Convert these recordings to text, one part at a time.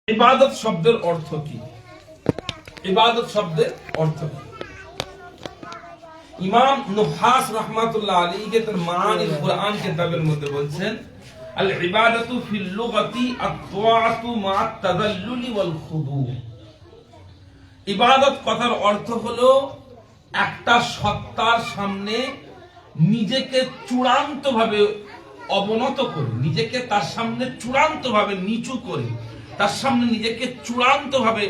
ইবাদত শব্দের অর্থ কি? ইবাদত শব্দের অর্থ কি? ইমাম নুহাস রাহমাতুল্লাহ আলাইহি তার মাআনিল কুরআন কিতাবের মধ্যে বলছেন, আল ইবাদাতু ফিল লুগাতি আত-তাআতু মা'আত তাযাল্লুলি ওয়াল খুদু। ইবাদত কথার অর্থ হলো একটা সত্তার সামনে নিজেকে চূড়ান্তভাবে অবনত করে, নিজেকে তার সামনে চূড়ান্তভাবে নিচু করে, তার সামনে নিজেকে চূড়ান্তভাবে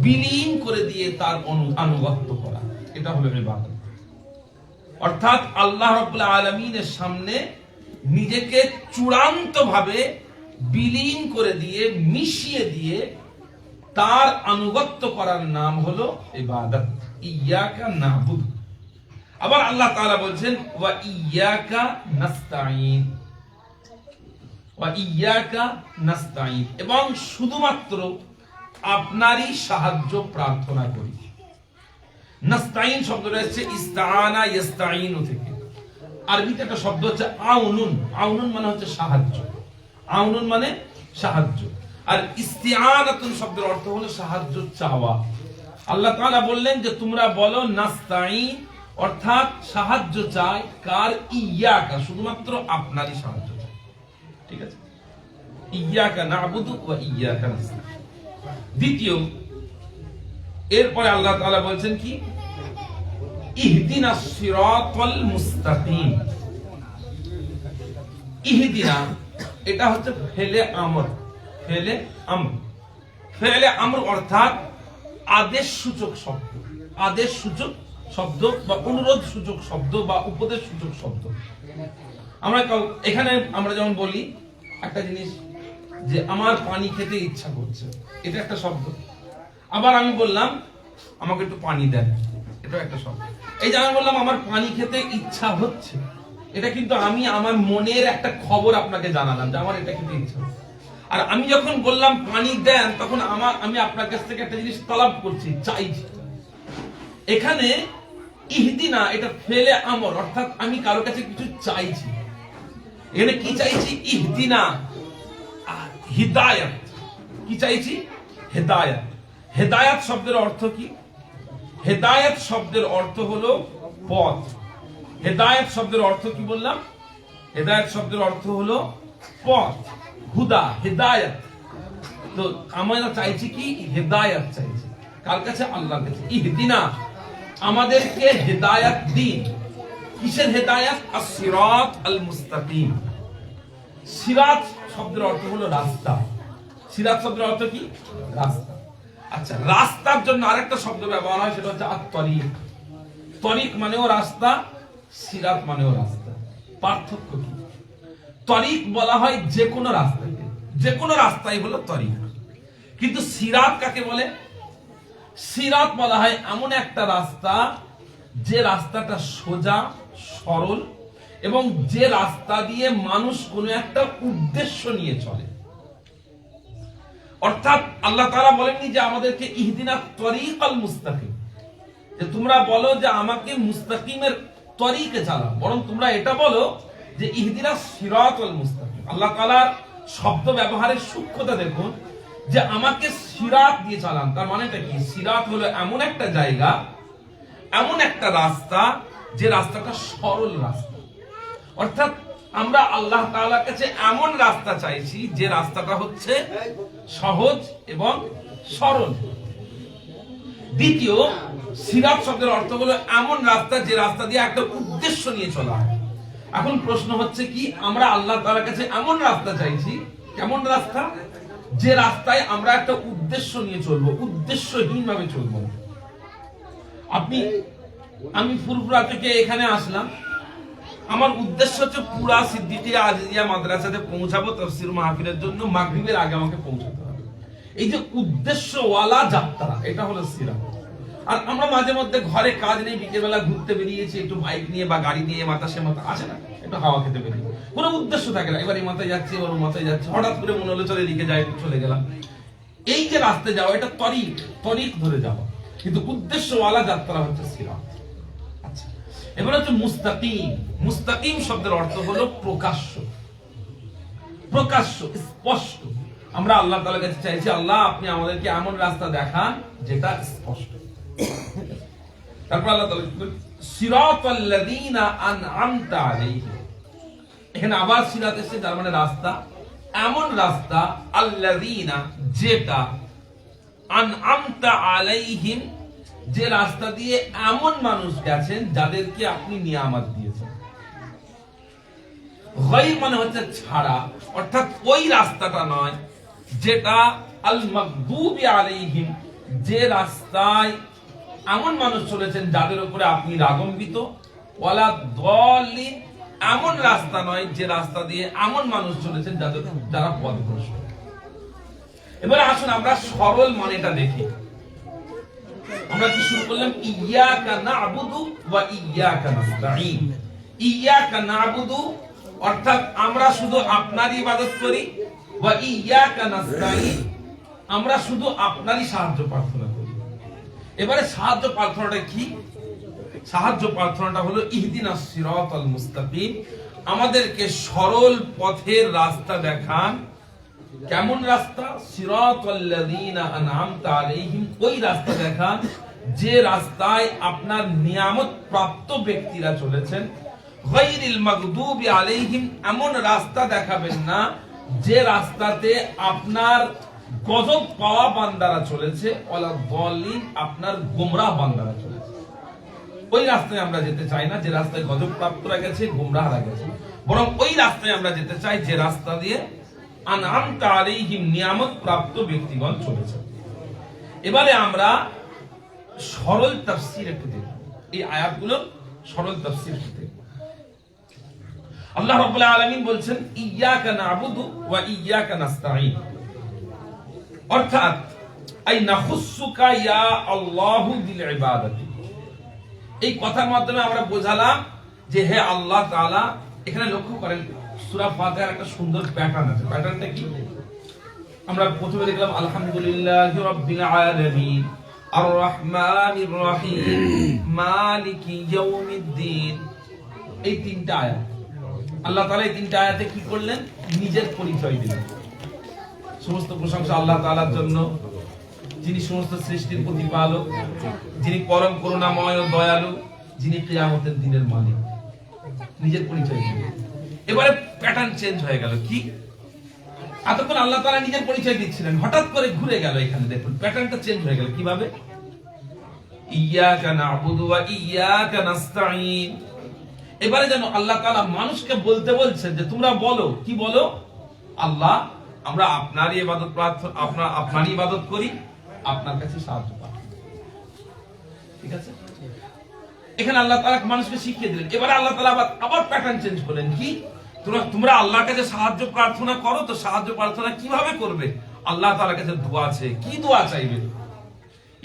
বিলীন করে দিয়ে তার আনুগত্য করা, এটা হলো ইবাদত। অর্থাৎ আল্লাহ রাব্বুল আলামিনের সামনে নিজেকে চূড়ান্তভাবে বিলীন করে দিয়ে, মিশিয়ে দিয়ে তার আনুগত্য করার নাম হলো ইবাদত। ইয়াকা নাবুদু। আবার আল্লাহ তাআলা বলছেন ওয়া ইয়াকা নাস্তাঈন, ওয়া ইয়াকা নাস্তাঈন, এবং শুধুমাত্র আপনারই সাহায্য প্রার্থনা করি। নাস্তাঈন শব্দটা হচ্ছে ইস্তাআনা ইস্তাঈনু থেকে। আরবিতে একটা শব্দ হচ্ছে আউনুন। আউনুন মানে হচ্ছে সাহায্য। আউনুন মানে সাহায্য। আর ইস্তিআনাতুন শব্দের অর্থ হলো সাহায্য চাওয়া। আল্লাহ তাআলা বললেন যে তোমরা বলো নাস্তাঈন, অর্থাৎ সাহায্য চাই কার? ইয়াকা, শুধুমাত্র আপনারই সাহায্য চাই। ঠিক আছে? ইয়াকা না'বুদু ওয়া ইয়াকা নাস্তাঈন। দ্বিতীয়, এরপরে আল্লাহ তাআলা বলছেন কি? ইহদিনাস সিরাতাল মুস্তাকিম। ইহদিনা এটা হচ্ছে ফেলে আমর। ফেলে আমর, ফেলে আমর অর্থাৎ আদেশ সূচক শব্দ। আদেশ সূচক শব্দ বা অনুরোধ সূচক শব্দ বা উপদেশ সূচক শব্দ। আমরা এখানে আমরা যেমন বলি একটা জিনিস যে আমার পানি খেতে ইচ্ছা করছে, এটা একটা শব্দ। আবার আমি বললাম আমাকে একটু পানি দেন, এটা একটা শব্দ। এই যে আমি বললাম আমার পানি খেতে ইচ্ছা হচ্ছে, এটা কিন্তু আমি আমার মনের একটা খবর আপনাকে জানালাম যে আমার এটা খেতে ইচ্ছা হচ্ছে। আর আমি যখন বললাম পানি দেন, তখন আমি আপনার কাছ থেকে একটা জিনিস তলব করছি, চাইছি। এখানে ইহদিনা এটা ফেলে আমর, অর্থাৎ আমি কারো কাছে কিছু চাইছি। এখানে কি চাইছি? ইহদিনা, হিদায়াত। কি চাইছি? হেদায়াত। হেদায়াত শব্দের অর্থ কি? হেদায়াত শব্দের অর্থ হলো পথ। হেদায়াত শব্দের অর্থ কি বললাম? হেদায়াত শব্দের অর্থ হলো পথ, হুদা, হেদায়াত। তো আমরা চাইছি কি? হেদায়াত চাইছি। কার কাছে? আল্লাহর কাছে। ইহদিনা, আমাদেরকে হেদায়াত দিন। কিসের হেদায়াত? আস-সিরাত আল মুস্তাকিম। সিরাত শব্দের অর্থ হলো রাস্তা। সিরাত শব্দের অর্থ কি? রাস্তা। আচ্ছা, রাস্তার জন্য আরেকটা শব্দ ব্যবহার হয়, সেটা হচ্ছে আত-তরিক। তরিক মানেও রাস্তা, সিরাত মানেও রাস্তা। পার্থক্য কি? তরিক বলা হয় যে কোনো রাস্তাকে, যে কোনো রাস্তাই হলো তরিক। কিন্তু সিরাত কাকে বলে? সিরাত বলা হয় এমন একটা রাস্তা যে রাস্তাটা সোজা সরল এবং যে রাস্তা দিয়ে মানুষ কোনো একটা উদ্দেশ্য নিয়ে চলে। অর্থাৎ আল্লাহ তাআলা বলেননি যে আমাদেরকে ইহদিনাত তরিকাল মুস্তাকিম, যে তোমরা বলো যে আমাকে মুস্তাকিমের তরিকে চালাও, বরং তোমরা এটা বলো যে ইহদিনাস সিরাতাল মুস্তাকিম। আল্লাহ তাআলার শব্দ ব্যবহারের সূক্ষ্মতা দেখুন, যে আমাকে সিরাত দিয়ে চালান। তার মানেটা কি? সিরাত হলো এমন একটা জায়গা, এমন একটা রাস্তা যে রাস্তাটা সরল রাস্তা। অর্থাৎ আমরা আল্লাহ তাআলার কাছে এমন রাস্তা চাইছি যে রাস্তাটা হচ্ছে সহজ এবং সরল। দ্বিতীয়, সিরাত শব্দের অর্থ হলো এমন রাস্তা যে রাস্তা দিয়ে একটা উদ্দেশ্য নিয়ে চলা হয়। এখন প্রশ্ন হচ্ছে কি? আমরা আল্লাহ তাআলার কাছে এমন রাস্তা চাইছি, কেমন রাস্তা? যে রাস্তায় আমরা একটা উদ্দেশ্য নিয়ে চলবো, উদ্দেশ্যহীন ভাবে চলবো। আমি ফুরফুরা থেকে এখানে আসলাম, আমার উদ্দেশ্য হচ্ছে পুরা সিদ্দিকিয়া আজিজিয়া মাদ্রাসাতে পৌঁছাবো তাফসীর মাহফিলের জন্য, মাগরিবের আগে আমাকে পৌঁছাতে হবে। এই যে উদ্দেশ্যওয়ালা যাত্রা, এটা হলো সিরাত। আর আমরা মাঝে মধ্যে ঘরে কাজ নেই, বিকেলবেলা ঘুরতে বেরিয়েছি একটু বাইক নিয়ে বা গাড়ি নিয়ে, মাথা আসে না, একটু হাওয়া খেতে বেরিয়ে, কোনো উদ্দেশ্য থাকে না। এবার এই মাথায় যাচ্ছি, এবার ওই মাথায় যাচ্ছি, হঠাৎ করে মনে হলো চলে এদিকে যাই, চলে গেলাম। এই যে রাস্তায় যাওয়া, এটা তরিক, তরিক ধরে যাওয়া। কিন্তু উদ্দেশ্যওয়ালা যাত্রা হচ্ছে সিরাত। আচ্ছা, এবার হচ্ছে মুস্তাকিম। মুস্তাকিম শব্দের অর্থ হলো প্রকাশ্য, প্রকাশ্য, স্পষ্ট। আমরা আল্লাহ তাআলার কাছে চাইছি, আল্লাহ আপনি আমাদেরকে এমন রাস্তা দেখান যেটা স্পষ্ট। তারপর আল্লাহ তাআলা সিরাতাল লাযিনা আনআমতা আলাইহিম, এখানে আবার সিরাত এসেছে, যার মানে রাস্তা, এমন রাস্তা, আল্লাযিনা যেটা, আনআমতা আলাইহিম যে রাস্তা দিয়ে এমন মানুষ গেছেন যাদেরকে আপনি নিয়ামত দিয়েছেন। গায়র মানে হচ্ছে ছাড়া, অর্থাৎ ওই রাস্তাটা নয় যেটা আল মাগদুবি আলাইহিম, যে রাস্তায় এমন মানুষ চলেছেন যাদের উপরে আপনি রাগান্বিত, ওয়ালা দাল্লিন, এমন রাস্তা নয় যে রাস্তা দিয়ে এমন মানুষ চলেছেন যারা পথভ্রষ্ট। এবারে আসুন আমরা সরল মানেটা দেখি। আমরা কি শুরু করলাম, ইয়্যাকা না'বুদু ওয়া ইয়্যাকা নাস্তাঈন। ইয়্যাকা না'বুদু অর্থাৎ আমরা শুধু আপনারই ইবাদত করি, ওয়া ইয়্যাকা নাস্তাঈন আমরা শুধু আপনারই সাহায্য প্রার্থনা করি। এবারে সাহায্য প্রার্থনাটা কি? সাহায্য প্রার্থনাটা হলো ইহদিনাস সিরাতাল মুস্তাকিম, আমাদেরকে সরল পথের রাস্তা দেখান। কেমন রাস্তা? সিরাতাল লাযিনা আনআমতা আলাইহিম, ওই রাস্তা দেখান যে রাস্তায় আপনার নিয়ামত প্রাপ্ত ব্যক্তিরা চলেছেন। গায়রিল মাগদুবি আলাইহিম, এমন রাস্তা দেখাবেন না যে রাস্তাতে আপনার গজব পাওয়া বান্দারা চলেছে, ওয়ালা দাল্লিন আপনার গোমরাহ বান্দারা চলেছে। ওই রাস্তায় আমরা যেতে চাই না যে রাস্তায় গজব প্রাপ্তরা গেছে, গোমরাহরা গেছে, বরং ওই রাস্তায় আমরা যেতে চাই যে রাস্তা দিয়ে আনআমতা আলাইহিম নিয়ামত প্রাপ্ত ব্যক্তিগণ চলেছে। এবারে আমরা সরল তাফসীর একটু দেখব, এই আয়াতগুলো সরল তাফসীর দেখব। আল্লাহ রাব্বুল আলামিন বলছেন ইয়্যাকা না'বুদু ওয়া ইয়্যাকা নাস্তাঈন, অর্থাৎ আই নাখুসুকা ইয়া আল্লাহু বিল ইবাদাতি। এই কথার মাধ্যমে আমরা বোঝালাম যে হে আল্লাহ তাআলা, এখানে লক্ষ্য করেন সূরা ফাতিহার একটা সুন্দর প্যাটার্ন আছে। প্যাটার্নটা কি? আমরা প্রথমে দেখলাম আলহামদুলিল্লাহি রাব্বিল আলামিন, আর রহমানির রহিম, মালিকি ইয়াউমিদ্দিন। এই তিনটা আয়াত আল্লাহ তাআলা এই তিনটা আয়াতে কি করলেন? নিজের পরিচয় দিলেন। সমস্ত প্রশংসা আল্লাহ তাআলার জন্য, যিনি সমস্ত সৃষ্টির প্রতিপালক, যিনি পরম করুণাময় ও দয়ালু, যিনি কিয়ামতের দিনের মালিক। নিজের পরিচয় দিলেন। এবারে প্যাটার্ন চেঞ্জ হয়ে গেল। কি? এতক্ষণ আল্লাহ তাআলা নিজের পরিচয় দিচ্ছিলেন, হঠাৎ করে ঘুরে গেল। এখানে দেখুন প্যাটার্নটা চেঞ্জ হয়ে গেল। কিভাবে? ইয়্যাকা না'বুদু ওয়া ইয়্যাকা নাস্তাঈন। এবারে যেন আল্লাহ তাআলা মানুষকে বলতে বলছেন যে তোমরা বলো। কি বলো? আল্লাহ আমরা আপনারই ইবাদত প্রার্থনা, আপনারই ইবাদত করি, আপনার কাছে সাহায্য পাই। ঠিক আছে? এখানে আল্লাহ তাআলা মানুষকে শিখিয়ে দিলেন। এবারে আল্লাহ তাআলা আবার প্যাটার্ন চেঞ্জ করলেন। কি? তোমরা আল্লাহর কাছে সাহায্য প্রার্থনা করো, তো সাহায্য প্রার্থনা কিভাবে করবে? আল্লাহ তাআলার কাছে দোয়া আছে। কি দোয়া চাইবে?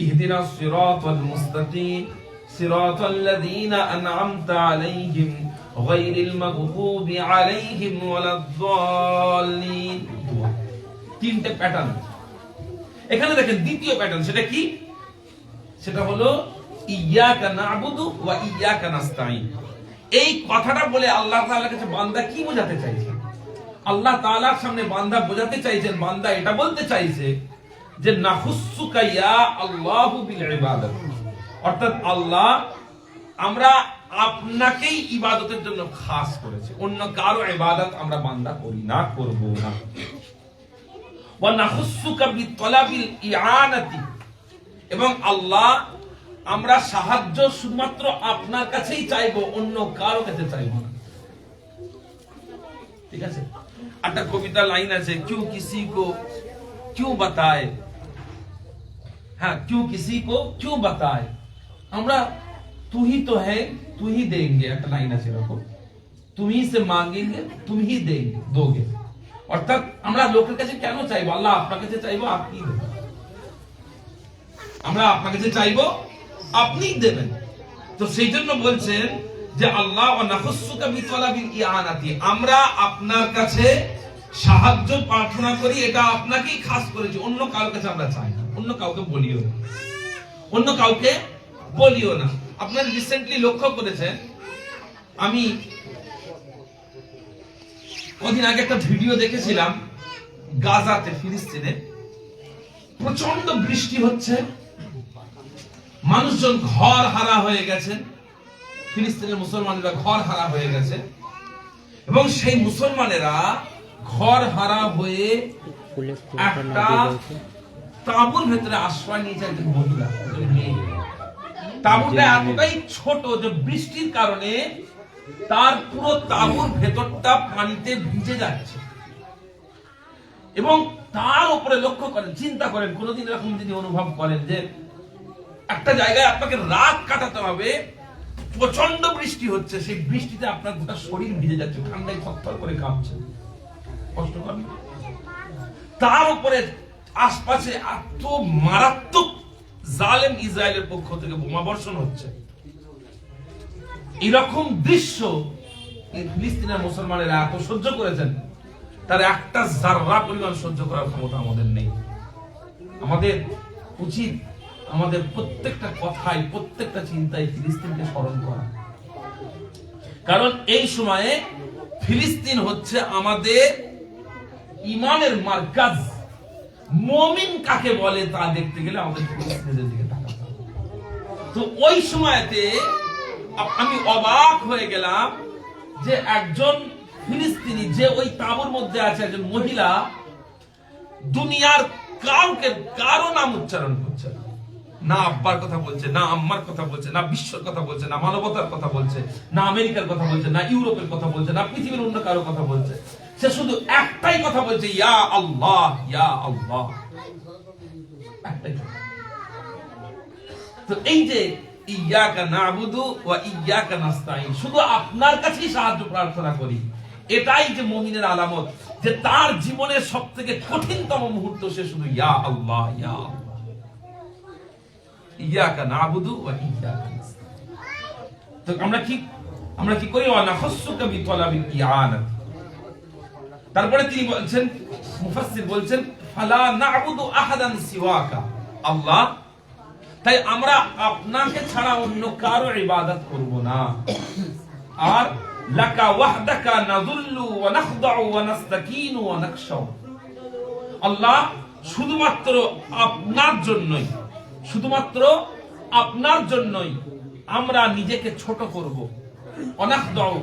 ইহদিনাস সিরাতাল মুস্তাকিম সিরাতাল লাযিনা আনআমতা আলাইহিম গায়রিল মাগদুবি আলাইহিম ওয়ালাদ দাল্লিন। তিনটে প্যাটার্ন এখানে দেখেন। দ্বিতীয় প্যাটার্ন সেটা কি? সেটা হলো ইয়্যাকা না'বুদু ওয়া ইয়্যাকা নাস্তাঈন। এই কথাটা বলে আল্লাহ তাআলার কাছে বান্দা কি বোঝাতে চাইছে? আল্লাহ তাআলার সামনে বান্দা বোঝাতে চাইছেন, বান্দা এটা বলতে চাইছে যে নাখুসুকা ইয়া আল্লাহু বিল ইবাদাত, অর্থাৎ আল্লাহ আমরা আপনাকেই ইবাদতের জন্য খাস করেছি, অন্য কারো ইবাদত আমরা বান্দা করি না, করব না। ওয়া নাখুসুকা বিতলাবিল ইআনাতি, এবং আল্লাহ আমরা সাহায্য শুধুমাত্র আপনার কাছেই চাইবো, অন্য কারো কাছে চাইবো না। ঠিক আছে? একটা কবিতা লাইন আছে, কিউ কিসি কো কিউ বাতায়ে, হ্যাঁ কিউ কিসি কো কিউ বাতায়ে, আমরা তু হি তো হ্যায় তু হি দেंगे, একটা লাইন আছে এরকম, তুমি সে মাঙ্গেঙ্গে তুম হি দোগে। অর্থাৎ আমরা লোকের কাছে কেন চাইবো? আল্লাহ আপনার কাছে চাইবো, আপনি দেবেন। আমরা আপনার কাছে চাইবো, আপনি দেবেন। তো সেই জন্য বলছেন যে আল্লাহ ওয়া নাখুসুকা বিতলাবিল ইআনাতি, আমরা আপনার কাছে সাহায্য প্রার্থনা করি, এটা আপনাকেই খাস করেছি, অন্য কারোর কাছে আমরা চাই না, অন্য কাউকে বলিও না, অন্য কাউকে বলিও না। আপনারা রিসেন্টলি লক্ষ্য করেছেন, আমি কদিন আগে একটা ভিডিও দেখেছিলাম গাজাতে, ফিলিস্তিনে প্রচন্ড বৃষ্টি হচ্ছে, মানুষজন ঘর হারা হয়ে গেছেন, ফিলিস্তিনের মুসলমানেরা ঘর হারা হয়ে গেছে, এবং সেই মুসলমানেরা ঘর হারা হয়ে একটা তাঁবুর ভেতরে আশ্রয় নিয়েছে একজন মহিলা, একজন মেয়ে। তাঁবুটা এতটাই ছোট যে বৃষ্টির কারণে তার পুরো তাঁবুর ভেতরটা পানিতে ভিজে যাচ্ছে, এবং তার উপরে লক্ষ্য করেন, চিন্তা করেন, কোনোদিন এরকম যদি অনুভব করেন যে একটা জায়গায় আপনাকে রাত কাটাতে হবে, প্রচন্ড বৃষ্টি হচ্ছে, সেই বৃষ্টিতে আপনার গোটা শরীর ভিজে যাচ্ছে, ঠান্ডায় থরথর করে কাঁপছে, কষ্ট করেন। তার উপরে আশপাশে এত মারাত্মক জালেম ইসরায়েলের পক্ষ থেকে বোমা বর্ষণ হচ্ছে। এরকম দৃশ্য ফিলিস্তিনের মুসলমানেরা এত সহ্য করেছেন, তার একটা জাররা পরিমাণ সহ্য করার ক্ষমতা আমাদের নেই। আমাদের উচিত আমাদের প্রত্যেকটা কথায়, প্রত্যেকটা চিন্তায় ফিলিস্তিনকে স্মরণ করা, কারণ এই সময়ে ফিলিস্তিন হচ্ছে আমাদের ইমানের মার্কাজ। মুমিন কাকে বলে তা দেখতে গেলে আমাদের ফিলিস্তিনের দিকে তাকাতে হবে। তো ওই সময়তে আমি অবাক হয়ে গেলাম যে একজন ফিলিস্তিনি যে ওই তাঁবুর মধ্যে আছে, একজন মহিলা, দুনিয়ার কারো নাম উচ্চারণ করছে না, না আব্বার কথা বলছে, না আম্মার কথা বলছে, না বিশ্বর কথা বলছে, না মানবতার কথা বলছে, না আমেরিকার কথা বলছে, না ইউরোপের কথা বলছে, না পৃথিবীর অন্য কারো কথা বলছে। সে শুধু একটাই কথা বলছে, ইয়া আল্লাহ, ইয়া আল্লাহ। তো এই যে ইয়াকা নাবুদু ওয়া ইয়াকা নাস্তাইন, শুধু আপনার কাছেই সাহায্য প্রার্থনা করি, এটাই যে মুমিনের আলামত, যে তার জীবনের সবথেকে কঠিনতম মুহূর্ত সে শুধু ইয়া আল্লাহ, ইয়া আল্লাহ, ইয়াকা নাবুদু ওয়া ইয়াকা নাস্তাইন। তো আমরা কি করি? ওয়া নাখসুকা বিতলাবিল ইয়ানাত। তারপরে তিনি বলছেন, মুফাসসির বলছেন, ফালা না'বুদু আহাদান সিওয়াকা, আল্লাহ, তাই আমরা আপনাকে ছাড়া অন্য কারো ইবাদত করব না। আর লাকা ওয়াহদাকা নাযুল্লু ওয়া নাখদাউ ওয়া নাস্তাকিনু ওয়া নাখশাউ, আল্লাহ, শুধুমাত্র আপনার জন্যই, শুধুমাত্র আপনার জন্যই আমরা নিজেকে ছোট করব, অনাখদাউ,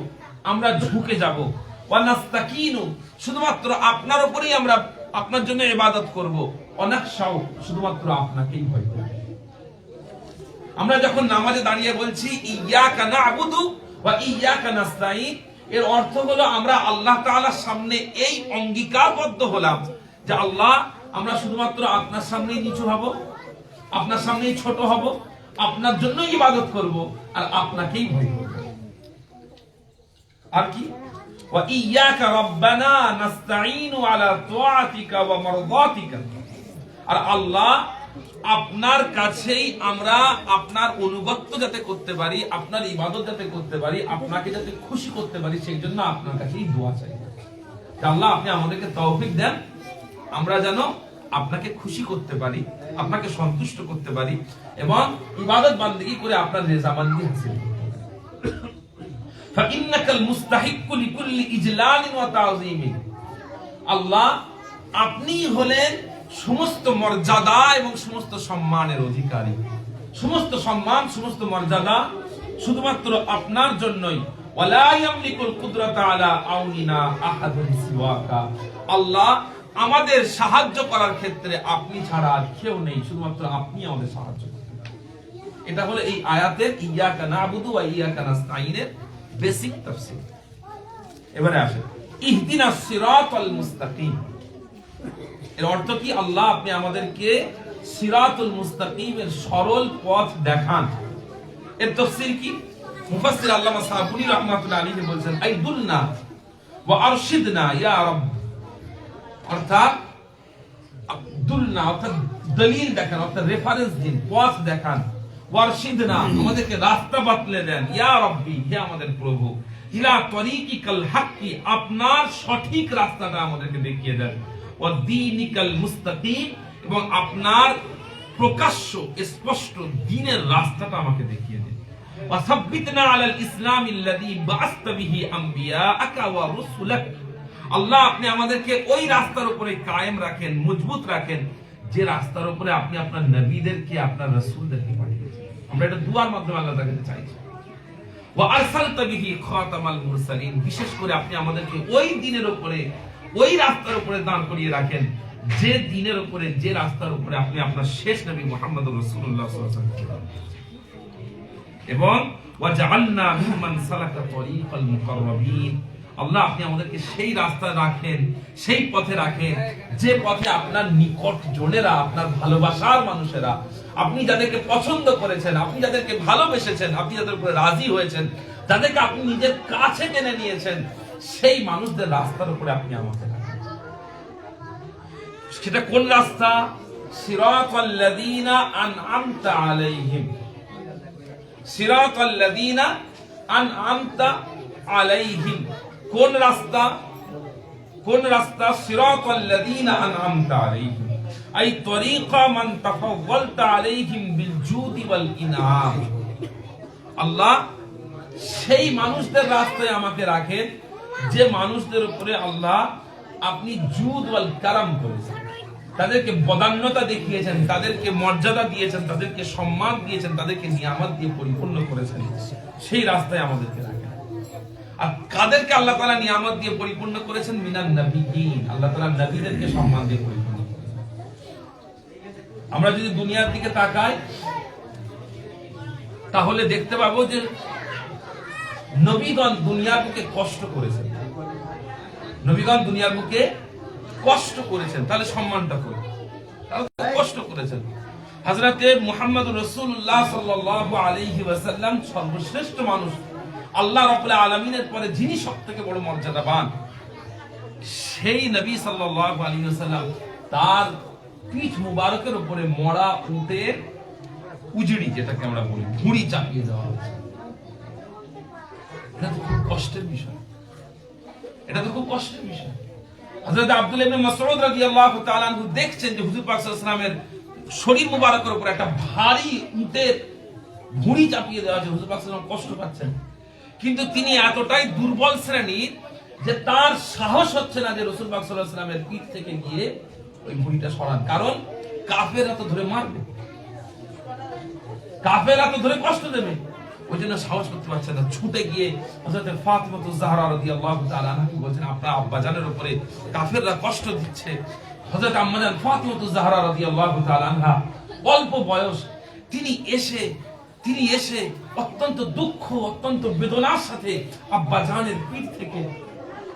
আমরা ঝুঁকে যাব, ওয়া নাস্তাকিনু, শুধুমাত্র আপনার উপরেই আমরা আপনার জন্য ইবাদত করব, অনাখশাউ, শুধুমাত্র আপনাকেই ভয় করব। আমরা যখন নামাজে দাঁড়িয়ে বলছি ইয়াকা না'বুদু ওয়া ইয়াকা নাস্তাইন, এর অর্থ হলো আমরা আল্লাহ তাআলার সামনে এই অঙ্গীকারবদ্ধ হলাম যে আল্লাহ, আমরা শুধুমাত্র আপনার সামনেই নিচু হব, আপনার সামনেই ছোট হব, আপনার জন্যই ইবাদত করব, আর আপনাকেই ভয় করব। আর কি? ওয়া ইয়াকা রাব্বানা নাস্তাঈনু আলা তাআতিকা ওয়া মারদাতিকা, আর আল্লাহ, আপনার কাছেই আমরা আপনার অনুগত্য যাতে করতে পারি, আপনার ইবাদত যাতে করতে পারি, আপনাকে যাতে খুশি করতে পারি, সেই জন্য আপনার কাছেই দোয়া চাই। আল্লাহ, আপনি আমাদেরকে তৌফিক দেন, আমরা যেন আপনাকে খুশি করতে পারি, আপনাকে সন্তুষ্ট করতে পারি, এবং ইবাদত বান্দেগী করে আপনার রেজামান্দি হাসিল করতে পারি। ফাইন্নাকাল মুস্তাহিক্কু লিকুল্লি ইজলালিন ওয়া তাযীমিন, আল্লাহ, আপনি হলেন সমস্ত মর্যাদা এবং সমস্ত সম্মানের অধিকারী। সমস্ত সম্মান, সমস্ত মর্যাদা শুধুমাত্র আপনার জন্যই। ওয়ালা ইয়ামলিকুল কুদরাতা আলা আউনিনা আহাদুন সিওয়াকা, আল্লাহ, আমাদের সাহায্য করার ক্ষেত্রে আপনি ছাড়া আর কেউ নেই, শুধুমাত্র আপনি আমাদের সাহায্য করতে পারেন। এটা হলো এই আয়াতের ইয়াকা না'বুদু ওয়া ইয়াকা নাস্তাঈনের বেসিক তাফসীর। এবারে আসেন ইহদিনাস সিরাতাল মুস্তাকিম, এর অর্থ কি? আল্লাহ, আপনি আমাদেরকে সিরাতুল মুস্তাকিমের সরল পথ দেখান। এর তাফসীর কি? মুফাসসির আল্লামা সাহাবুনি রাহমাতুল্লাহ আলাইহি বলেন, আইদুলনা ওয়া আরশিদনা ইয়া রাbb, অর্থাৎ আব্দুলনা, অর্থাৎ দলিল দেখান, অর্থাৎ রেফারেন্স দিন, পথ দেখান, ওয়ারশিদনা, আমাদেরকে রাস্তা বাতলে দেন, ইয়া রাব্বি, হে আমাদের প্রভু, ইলা তরিকিকাল হাক্কি, আপনার সঠিক রাস্তাটা আমাদেরকে দেখিয়ে দেন, ওয়া দীনিকাল মুস্তাকিম, এবং আপনার প্রকাশ্য স্পষ্ট দ্বীনের রাস্তাটা আমাকে দেখিয়ে দেন, ওয়া সাব্বিতনা আলাল ইসলামিল্লাযী বা'আসতা বিহি আমবিয়াআকা ওয়া রুসুলাক, আল্লাহ আপনি আমাদেরকে ওই রাস্তার উপরে কায়েম রাখেন, মজবুত রাখেন, যে রাস্তার উপরে আপনি আপনার নবীদেরকে, আপনার রাসূলদেরকে পাঠিয়েছেন। আমরা এটা দুয়ার মাধ্যমে আল্লাহর কাছে চাইছি। ওয়া আরসালতা বিহি খাতামাল মুরসালিন, বিশেষ করে আপনি আমাদেরকে ওই দিনের উপরে, ওই রাস্তার উপরে দাঁড় করিয়ে রাখেন, যে দিনের উপরে, যে রাস্তার উপরে আপনি আপনার শেষ নবী মুহাম্মদুর রাসূলুল্লাহ সাল্লাল্লাহু আলাইহি ওয়াসাল্লাম এবং ওয়াজআলনা মিম্মান সালাকা তরিকাল মুকাররাবিন, আল্লাহ আপনি আমাদেরকে সেই রাস্তায় রাখেন, সেই পথে রাখেন, যে পথে আপনার নিকট জনেরা, আপনার ভালোবাসার মানুষেরা, আপনি যাদেরকে পছন্দ করেছেন, আপনি যাদেরকে ভালোবেসেছেন, আপনি যাদের উপরে রাজি হয়েছেন, যাদেরকে আপনি নিজের কাছে টেনে নিয়েছেন, সেই মানুষদের রাস্তার উপরে আপনি আমাকে রাখেন। সেটা কোন রাস্তা? সিরাতাল্লাযীনা আনআমতা আলাইহিম, সিরাতাল্লাযীনা আনআমতা আলাইহিম, কোন রাস্তা? কোন রাস্তা? সিরাতাল্লাযীনা আনআমতা আলাইহিম আই তরিকা মান তাফাওয়ালতা আলাইহিম বিল জুদি ওয়াল ইনআম। আল্লাহ সেই মানুষদের রাস্তায় আমাকে রাখেন, যে মানুষদের উপরে আল্লাহ আপনি জুদ ওয়াল কারাম করেছেন, তাদেরকে বদান্যতা দেখিয়েছেন, তাদেরকে মর্যাদা দিয়েছেন, তাদেরকে সম্মান দিয়েছেন, তাদেরকে নিয়ামত দিয়ে পরিপূর্ণ করেছেন, সেই রাস্তায় আমাদেরকে রাখেন। আর কাদেরকে আল্লাহ তাআলা নিয়ামত দিয়ে পরিপূর্ণ করেছেন? মিনান নবিয়্যিন, আল্লাহ তাআলা নবীদেরকে সম্মান দিয়ে পরিপূর্ণ করেছেন। আমরা যদি দুনিয়ার দিকে তাকাই তাহলে দেখতে পাবো যে নবীগণ দুনিয়ার বুকে কষ্ট করেছেন, নবীগণ দুনিয়ার বুকে কষ্ট করেছেন, তাহলে সম্মানটা করি, কষ্ট করেছেন। হযরতে মুহাম্মদুর রাসূলুল্লাহ সাল্লাল্লাহু আলাইহি ওয়াসাল্লাম সর্বশ্রেষ্ঠ মানুষ, আল্লাহ রাব্বুল আলামিনের পরে যিনি সবথেকে বড় মর্যাদাবান, সেই নবী সাল্লাল্লাহু আলাইহি ওয়াসাল্লাম তার পিঠ মুবারকের উপরে মরা উটের উজড়ি, যেটাকে আমরা বলি ভুঁড়ি, চাপিয়ে দেওয়া হয়েছে। এটা তো খুব কষ্টের বিষয়, এটা তো খুব কষ্টের বিষয়। হযরত আব্দুল্লাহ ইবনে মাসউদ রাদিয়াল্লাহু তাআলা আনহু দেখছেন যে হুজুর পাক সাল্লাল্লাহু আলাইহি ওয়াসাল্লামের শরীর মুবারকের উপর একটা ভারী উটের ভুঁড়ি চাপিয়ে দেওয়া হয়েছে, হুজুর পাক সাল্লাল্লাহু আলাইহি ওয়াসাল্লাম কষ্ট পাচ্ছেন। কিন্তু তিনি এতটাই দুর্বল শ্রেণীর যে তার সাহস হচ্ছে না যে রাসূল পাক সাল্লাল্লাহু আলাইহি ওয়াসাল্লামের পিঠ থেকে গিয়ে ওই ভুঁড়িটা সরান, কারণ কাফেররা তো ধরে মারবে, কাফেররা তো ধরে কষ্ট দেবে, ওই জন্য সাহস করতে পারছে না। ছুটে গিয়ে হযরত ফাতিমাতুজ জাহরা রাদিয়াল্লাহু তাআলা আনহা বলেন, আপনার আব্বাজানের উপরে কাফেররা কষ্ট দিচ্ছে। হযরত আম্মাজান ফাতিমাতুজ জাহরা রাদিয়াল্লাহু তাআলা আনহা অল্প বয়স, তিনি এসে অত্যন্ত দুঃখ, অত্যন্ত বেদনার সাথে আব্বাজানের পিঠ থেকে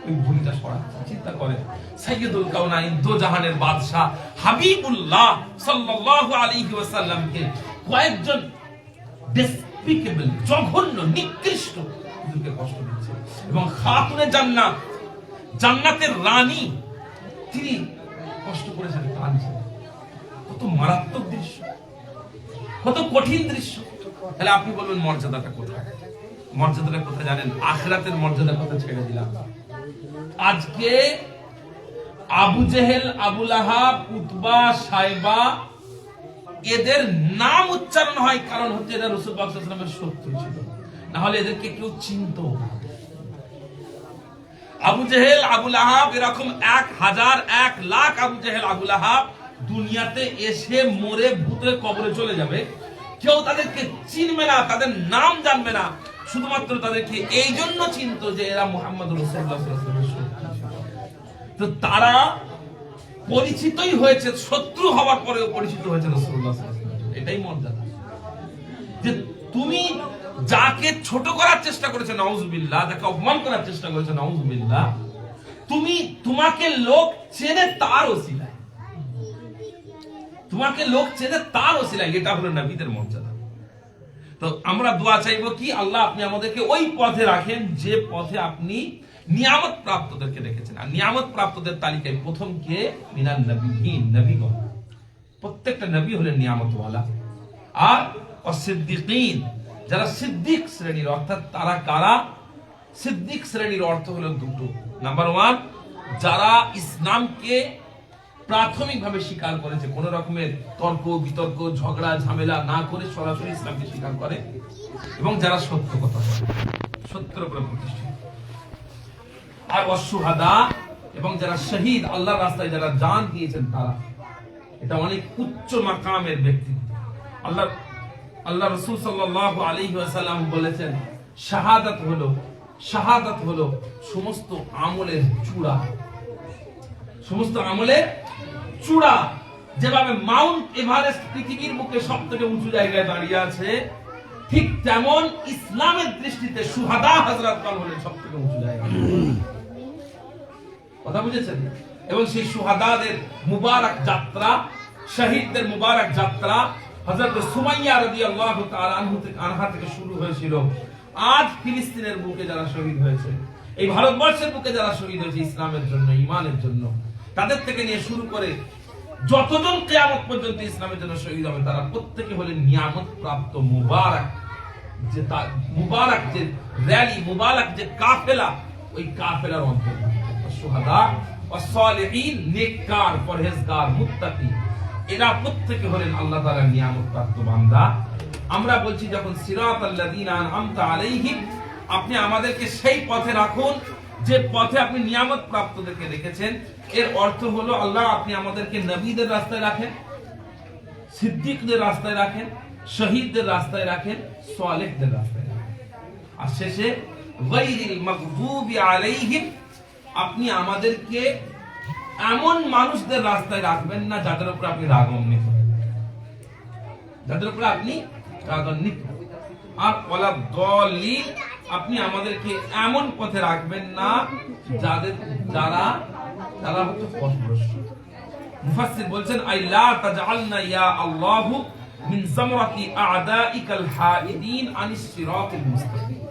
ওই ভুঁড়িটা সরাচ্ছেন। চিন্তা করেন, সাইয়্যিদুল কাউনাইন, দো জাহানের বাদশা হাবিবুল্লাহ সাল্লাল্লাহু আলাইহি ওয়াসাল্লামকে কয়েকজন ডেসপিকেবল, জঘন্য, নিকৃষ্ট হুজুরকে কষ্ট দিচ্ছে, এবং খাতুনে জান্নাত, জান্নাতের রানী, তিনি কষ্ট করেছেন, কাঁদছেন। কত মারাত্মক দৃশ্য, কত কঠিন দৃশ্য। তাহলে আপনি বলবেন মর্যাদাটা কোথায়? মর্যাদাটা কোথায় জানেন? আখিরাতের মর্যাদার কথা ছেড়ে দিলাম। আজকে আবু জেহেল, আবু লাহাব, উতবা, সাইবা, এদের নাম উচ্চারণ হয় কারণ হচ্ছে এরা রাসূল পাক সাল্লাল্লাহু আলাইহি ওয়াসাল্লামের শত্রু ছিল, না হলে এদেরকে কেউ চিনত না। আবু জেহেল, আবু লাহাব, এরকম 1000-1,00,000 আবু জেহেল, আবু লাহাব দুনিয়াতে এসে মরে ভূতের কবরে চলে যাবে, কেউ তাদেরকে চিনবে না, তাদের নাম জানবে না, শুধুমাত্র তাদেরকে এই জন্য চিনত যে এরা মুহাম্মদুর রাসূলুল্লাহ সাল্লাল্লাহু আলাইহি ওয়াসাল্লামের শত্রু। তো তারা পরিচিতই হয়েছে, শত্রু হওয়ার পরেও পরিচিত হয়েছে রাসূলুল্লাহ সাল্লাল্লাহু আলাইহি ওয়াসাল্লাম। এটাই মর্যাদা, যে তুমি যাকে ছোট করার চেষ্টা করেছো নাউজুবিল্লাহ, যাকে অপমান করার চেষ্টা করেছো নাউজুবিল্লাহ, তোমাকে লোক চেনে তার ওসিলায়, তোমাকে লোক চেনে তার ওসিলায়, এটা হলো নবীদের মর্যাদা। তো আমরা দোয়া চাইবো কি, আল্লাহ আপনি আমাদেরকে ওই পথে রাখেন যে পথে আপনি নিয়ামত প্রাপ্তদেরকে রেখেছেন। আর নিয়ামত প্রাপ্তদের তালিকায় প্রথম কে? মিনান নবিয়্যিন, নবীগণ। প্রত্যেকটা নবী হলেন নিয়ামতওয়ালা। আর সিদ্দিকীন, যারা সিদ্দিক শ্রেণীর, অর্থাৎ তারা কারা? সিদ্দিক শ্রেণীর অর্থ হলো দুটো। নাম্বার 1, যারা ইসলামকে প্রাথমিকভাবে স্বীকার করেছে, কোন রকমের তর্ক বিতর্ক, ঝগড়া ঝামেলা না করে সরাসরি ইসলামকে স্বীকার করে, এবং যারা সত্য কথা বলে, সত্যের উপরে প্রতিষ্ঠিত। আর অশুহাদা, এবং যারা শহীদ, আল্লাহর রাস্তায় যারা জান দিয়েছেন, তারা এটা অনেক উচ্চ মাকামের ব্যক্তি। আল্লাহ রাসূল সাল্লাল্লাহু আলাইহি ওয়াসাল্লাম বলেছেন, শাহাদাত হলো সমস্ত আমলের চূড়া। সমস্ত আমলের চূড়া। যেভাবে মাউন্ট এভারেস্ট পৃথিবীর বুকে সবথেকে উঁচু জায়গায় দাঁড়িয়ে আছে, ঠিক তেমন ইসলামের দৃষ্টিতে শুহাদা হযরতগণ হলেন সবথেকে উঁচু জায়গা। কথা বুঝেছেন? এবং সেই শুহাদাদের মুবারক যাত্রা, শহীদদের মুবারক যাত্রা হযরত সুমাইয়া রাদিয়াল্লাহু তাআলা আনহা থেকে শুরু হয়েছিল। আজ ফিলিস্তিনের বুকে যারা শহীদ হয়েছে, এই ভারতবর্ষের বুকে যারা শহীদ হয়েছে ইসলামের জন্য, ঈমানের জন্য, তাদের থেকে নিয়ে শুরু করে যতজন কিয়ামত পর্যন্ত ইসলামের জন্য শহীদ হবে, তারা প্রত্যেকে হলেন নিয়ামত প্রাপ্ত মুবারক। যে মুবারক যে র‍্যালি, মুবারক যে কাফেলা, ওই কাফেলার অন্তর্ভুক্ত শুহাদা ওয়া সালিহিন, নেককার, পরহেজগার, মুত্তাকি, এরা প্রত্যেকে হলেন আল্লাহ তাআলার নিয়ামত প্রাপ্ত বান্দা। আমরা বলছি যখন সিরাতাল্লাযীনা আনআমতা আলাইহিম, আপনি আমাদেরকে সেই পথে রাখুন যে পথে আপনি নিয়ামত প্রাপ্তদেরকে রেখেছেন। এর অর্থ হলো আল্লাহ আপনি আমাদেরকে নবীদের রাস্তায় রাখেন, সিদ্দিকদের রাস্তায় রাখেন, শহীদদের রাস্তায় রাখেন, সালেহদের রাস্তায় রাখেন। আর শেষে গায়রিল মাগদুবি আলাইহিম, আপনি আমাদেরকে এমন মানুষদের রাস্তায় রাখবেন না যাদের উপর আপনি রাগান্বিত, যাদের উপর আপনি রাগান্বিত। আর ওয়ালা দালিল, আপনি আমাদেরকে এমন পথে রাখবেন না যারা হচ্ছে পথভ্রষ্ট। মুফাসসির বলছেন, আই লা তাজআলনা ইয়া আল্লাহু মিন জামরাতি আ'দাইকাল হাইদিন আনিস সিরাতিল মুস্তাকিম।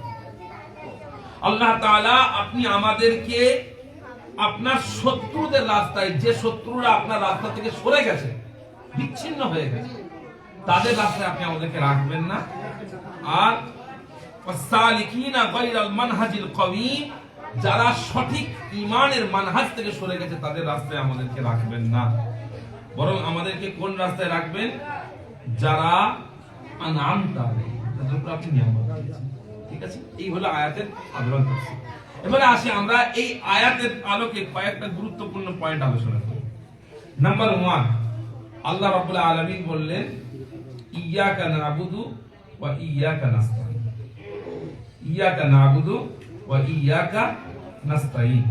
আল্লাহ তাআলা আপনি আমাদেরকে আপনার শত্রুদের রাস্তায়, যে শত্রুরা আপনার রাস্তা থেকে সরে গেছে, বিচ্ছিন্ন হয়ে গেছে, তাদের রাস্তায় আপনি আমাদেরকে রাখবেন না। আর ওয়াসালিকিনা গায়রাল মানহাজিল কাওয়ীম, যারা সঠিক ঈমানের মানহাজ থেকে সরে গেছে, তাদের রাস্তায় আমাদেরকে রাখবেন না। বরং আমাদেরকে কোন রাস্তায় রাখবেন? যারা আনআমতা আলাইহিম, তাদের উপর আপনি নিয়ামত দিয়েছেন। ঠিক আছে, এই হলো আয়াতের সাধারণ তাফসীর। এবারে আসি আমরা এই আয়াতের আলোকে কয়েকটা গুরুত্বপূর্ণ পয়েন্ট আলোচনা করব। নাম্বার 1, আল্লাহ রাব্বুল আলামিন বললেন, ইয়্যাকা না'বুদু ওয়া ইয়্যাকা নাস্তাঈন। ইয়্যাকা না'বুদু ওয়া ইয়্যাকা নাস্তাঈন।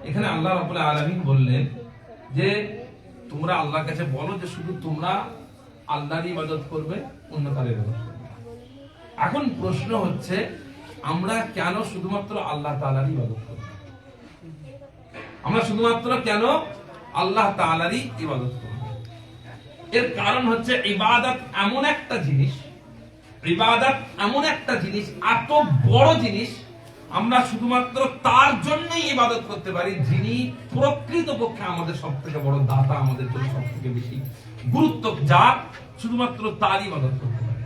এখানে আল্লাহ রাব্বুল আলামিন বললেন যে তোমরা আল্লাহর কাছে বলো যে শুধু তোমরা আল্লাহরই ইবাদত করবে, অন্য কারো ইবাদত করবে না। এখন প্রশ্ন হচ্ছে, আমরা কেন শুধুমাত্র আল্লাহ তাআলারই ইবাদত করব? আমরা শুধুমাত্র কেন আল্লাহ তাআলারই ইবাদত করব? এর কারণ হচ্ছে ইবাদত এমন একটা জিনিস, এত বড় জিনিস, আমরা শুধুমাত্র তার জন্যই ইবাদত করতে পারি যিনি প্রকৃতপক্ষে আমাদের সবথেকে বড় দাতা, আমাদের জন্য সবথেকে বেশি গুরুত্ব, যার শুধুমাত্র তারই ইবাদত করতে পারি।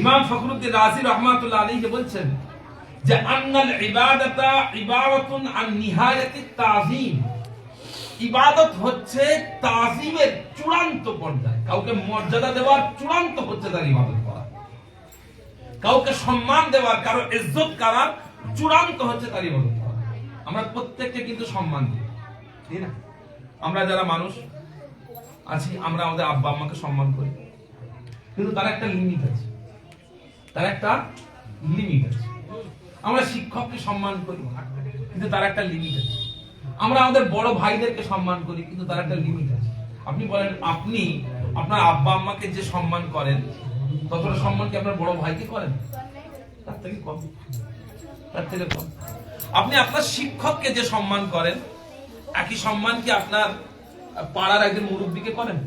ইমাম ফখরুদ্দিন রাজি রাহমাতুল্লাহ আলাইহি বলছেন যে আন্নাল ইবাদাতা ইবারাতুন আন নিহায়াতিত তাযীম। ইবাদত হচ্ছে তাযীমের চূড়ান্ত পর্যায়। কাউকে মর্যাদা দেওয়ার চূড়ান্ত হচ্ছে তার ইবাদত করা, কাউকে সম্মান দেওয়ার, কারো ইজ্জত করার চূড়ান্ত হচ্ছে তার ইবাদত করা। আমরা প্রত্যেককে কিন্তু সম্মান দিই, ঠিক না? আমরা যারা মানুষ আছি, আমরা আমাদের আব্বা আম্মাকে সম্মান করি, কিন্তু তার একটা লিমিট আছে, আমরা শিক্ষককে সম্মান করি, কিন্তু তার একটা লিমিট আছে। আমরা আমাদের বড় ভাইদেরকে সম্মান করি, কিন্তু তার একটা লিমিট আছে। আপনি বলেন, আপনি আপনার আব্বা আম্মাকে যে সম্মান করেন, ততটা সম্মান কি আপনার বড় ভাইকে করেন? তার থেকে কম। আপনি আপনার শিক্ষককে যে সম্মান করেন, একই সম্মান কি আপনার পাড়ার একজন মুরব্বীকে করেন?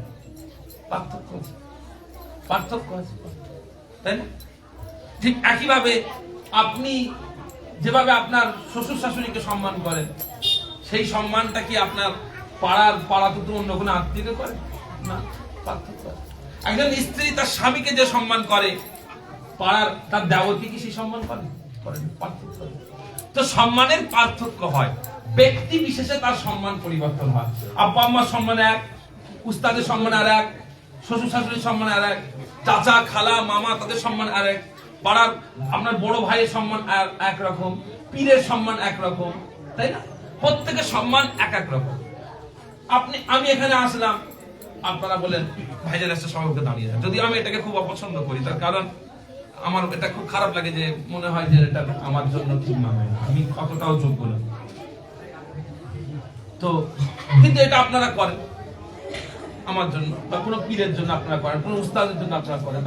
পার্থক্য আছে, তাই না? ঠিক একইভাবে আপনি যেভাবে আপনার শ্বশুর শাশুড়িকে সম্মান করেন, সেই সম্মানটা কি আপনার পাড়াতুতো অন্য কোনো আত্মীয়কে করে না? পার্থক্য। একজন স্ত্রী তার স্বামীকে যে সম্মান করে, পাড়ার তার দেওরকে কি সেই সম্মান করে? পার্থক্য। তো সম্মানের পার্থক্য হয়, ব্যক্তি বিশেষে তার সম্মান পরিবর্তন হয়। আব্বা আম্মার সম্মান এক, উস্তাদের সম্মান আর এক, শ্বশুর শাশুড়ির সম্মান আর এক, চাচা খালা মামা তাদের সম্মান আর এক, পাড়ার আপনার বড় ভাইয়ের সম্মান একরকম, পীরের সম্মান একরকম, তাই না? প্রত্যেকের সম্মান এক এক রকম। আমি এখানে আসলাম, আপনারা বলেন ভাইজান এসে সবাইকে দাঁড়িয়ে যায়। যদি আমি এটাকে খুব অপছন্দ করি, তার কারণ আমার এটা খুব খারাপ লাগে যে মনে হয় যে এটা আমার জন্য ঠিক মানে আমি কতটাও যোগ্য না। তো কিন্তু এটা আপনারা করেন আমার জন্য, বা কোনো পীরের জন্য আপনারা করেন, কোনো উস্তাদের জন্য আপনারা করেন।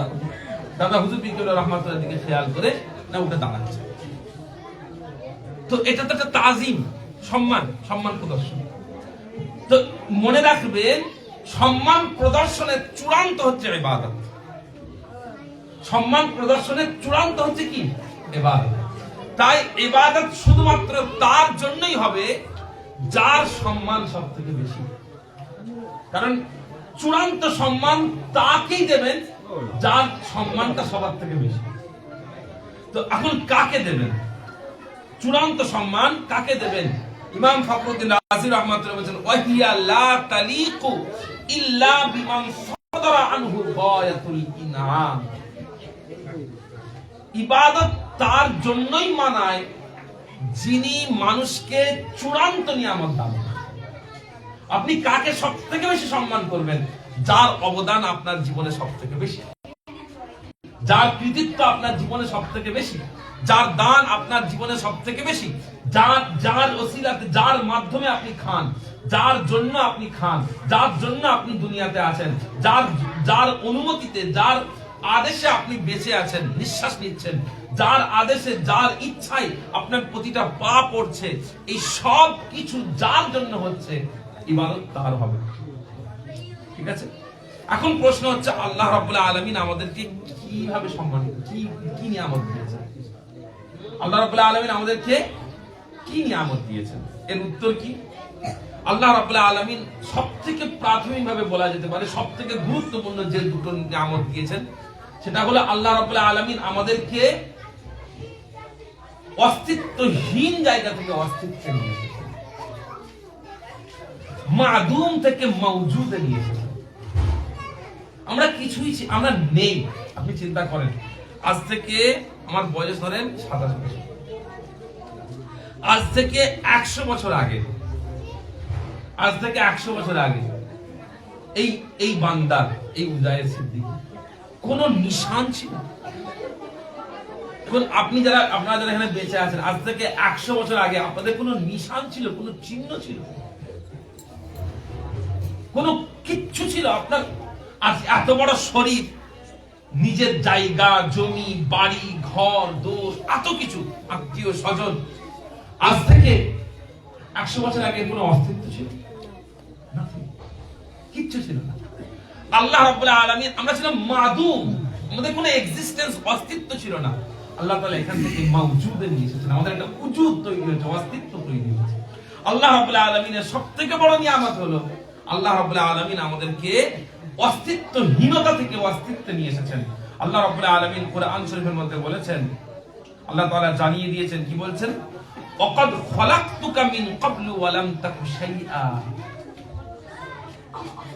দাদা হুজুর পীর রহমাতুল্লাহর দিকে খেয়াল করে না উঠে দাঁড়াচ্ছে। তো এটা তো একটা তাজিম, সম্মান প্রদর্শন। তো মনে রাখবেন, সম্মান প্রদর্শনের চূড়ান্ত হচ্ছে ইবাদত। সম্মান প্রদর্শনের চূড়ান্ত হচ্ছে কি? ইবাদত। তাই ইবাদত শুধুমাত্র তার জন্যই হবে যার সম্মান সব থেকে বেশি। কারণ চূড়ান্ত সম্মান তাকেই দেবেন যার সম্মানটা সবার থেকে বেশি। তো এখন কাকে দেবেন চূড়ান্ত সম্মান? কাকে দেবেন? ইমাম ফখরুদ্দিন রাজি রাহমাতুল্লাহ বলেছেন, ওয়াহিয়া লা তালিকু ইল্লা বিমান সাদারা আনহু গায়াতুল ইনআম। ইবাদত তার জন্যই মানায় যিনি মানুষকে চূড়ান্ত নিয়ামত দান করেন। আপনি কাকে সবথেকে বেশি সম্মান করবেন? যার অবদান আপনার জীবনে সবথেকে বেশি, যার কৃতিত্ব আপনার জীবনে সবথেকে বেশি, যার দান আপনার জীবনে সবথেকে বেশি, যার ওসিলাতে, যার মাধ্যমে আপনি খান, যার জন্য আপনি খান, যার জন্য আপনি দুনিয়াতে আছেন, যার অনুমতিতে, যার আদেশে আপনি বেঁচে আছেন, নিঃশ্বাস নিচ্ছেন, যার আদেশে, যার ইচ্ছায় আপনার প্রতিটা পা পড়ছে, এই সব কিছু যার জন্য হচ্ছে, ইবাদত তার হবে। ঠিক আছে? এখন প্রশ্ন হচ্ছে, আল্লাহ রাব্বুল আলামিন আমাদেরকে কিভাবে সম্মানিত, কি নিয়ামত দিয়েছেন? আল্লাহ রাব্বুল আলামিন আমাদেরকে কি নিয়ামত দিয়েছেন? এর উত্তর কি? আল্লাহ রাব্বুল আলামিন সবথেকে প্রাথমিকভাবে বলা যেতে পারে সবথেকে গুরুত্বপূর্ণ যে দুটো নিয়ামত দিয়েছেন, সেটা হলো আল্লাহ রাব্বুল আলামিন আমাদেরকে অস্তিত্বহীন জায়গা থেকে অস্তিত্বে নিয়ে এসেছেন, মাদুম থেকে মওজুদে নিয়ে এসেছেন। আমরা নেই। আপনি চিন্তা করেন, আজ থেকে আমার বয়স ধরেন 27 বছর, আজ থেকে 100 বছর আগে, এই বান্দার, এই উজায়ের সিদ্দিকী কোন নিশান ছিল? এখন আপনারা যারা এখানে বেঁচে আছেন, আজ থেকে 100 বছর আগে আপনাদের কোনো নিশান ছিল, কোনো চিহ্ন ছিল, কোনো কিচ্ছু ছিল? আপনার আজ এত বড় শরীর, নিজের জায়গা, জমি, বাড়ি, ঘর, দোষ, এত কিছু, আত্মীয় স্বজন, আজ থেকে 100 বছর আগে কোনো অস্তিত্ব ছিল? কিচ্ছু ছিল না। আল্লাহ রাব্বুল আলামিন, আমরা ছিলাম মাদুম, আমাদের কোনো এক্সিস্টেন্স, অস্তিত্ব ছিল না। আল্লাহ তাআলা এখান থেকে মাওজুদে নিয়ে এসেছেন, আমাদের একটা উজুদ তৈরি হয়েছে, অস্তিত্ব তৈরি হয়েছে। আল্লাহ রাব্বুল আলামিনের সবথেকে বড় নিয়ামত হলো আল্লাহ রাব্বুল আলামিন আমাদেরকে অস্তিত্বহীনতা থেকে অস্তিত্বে নিয়ে এসেছেন। আল্লাহ রাব্বুল আলামিন কোরআন শরীফের মধ্যে বলেছেন, আল্লাহ তাআলা জানিয়ে দিয়েছেন, কি বলছেন? ওয়াকাদ খলাকতুকা মিন ক্বাবলু ওয়া লাম তাকু শাইআ।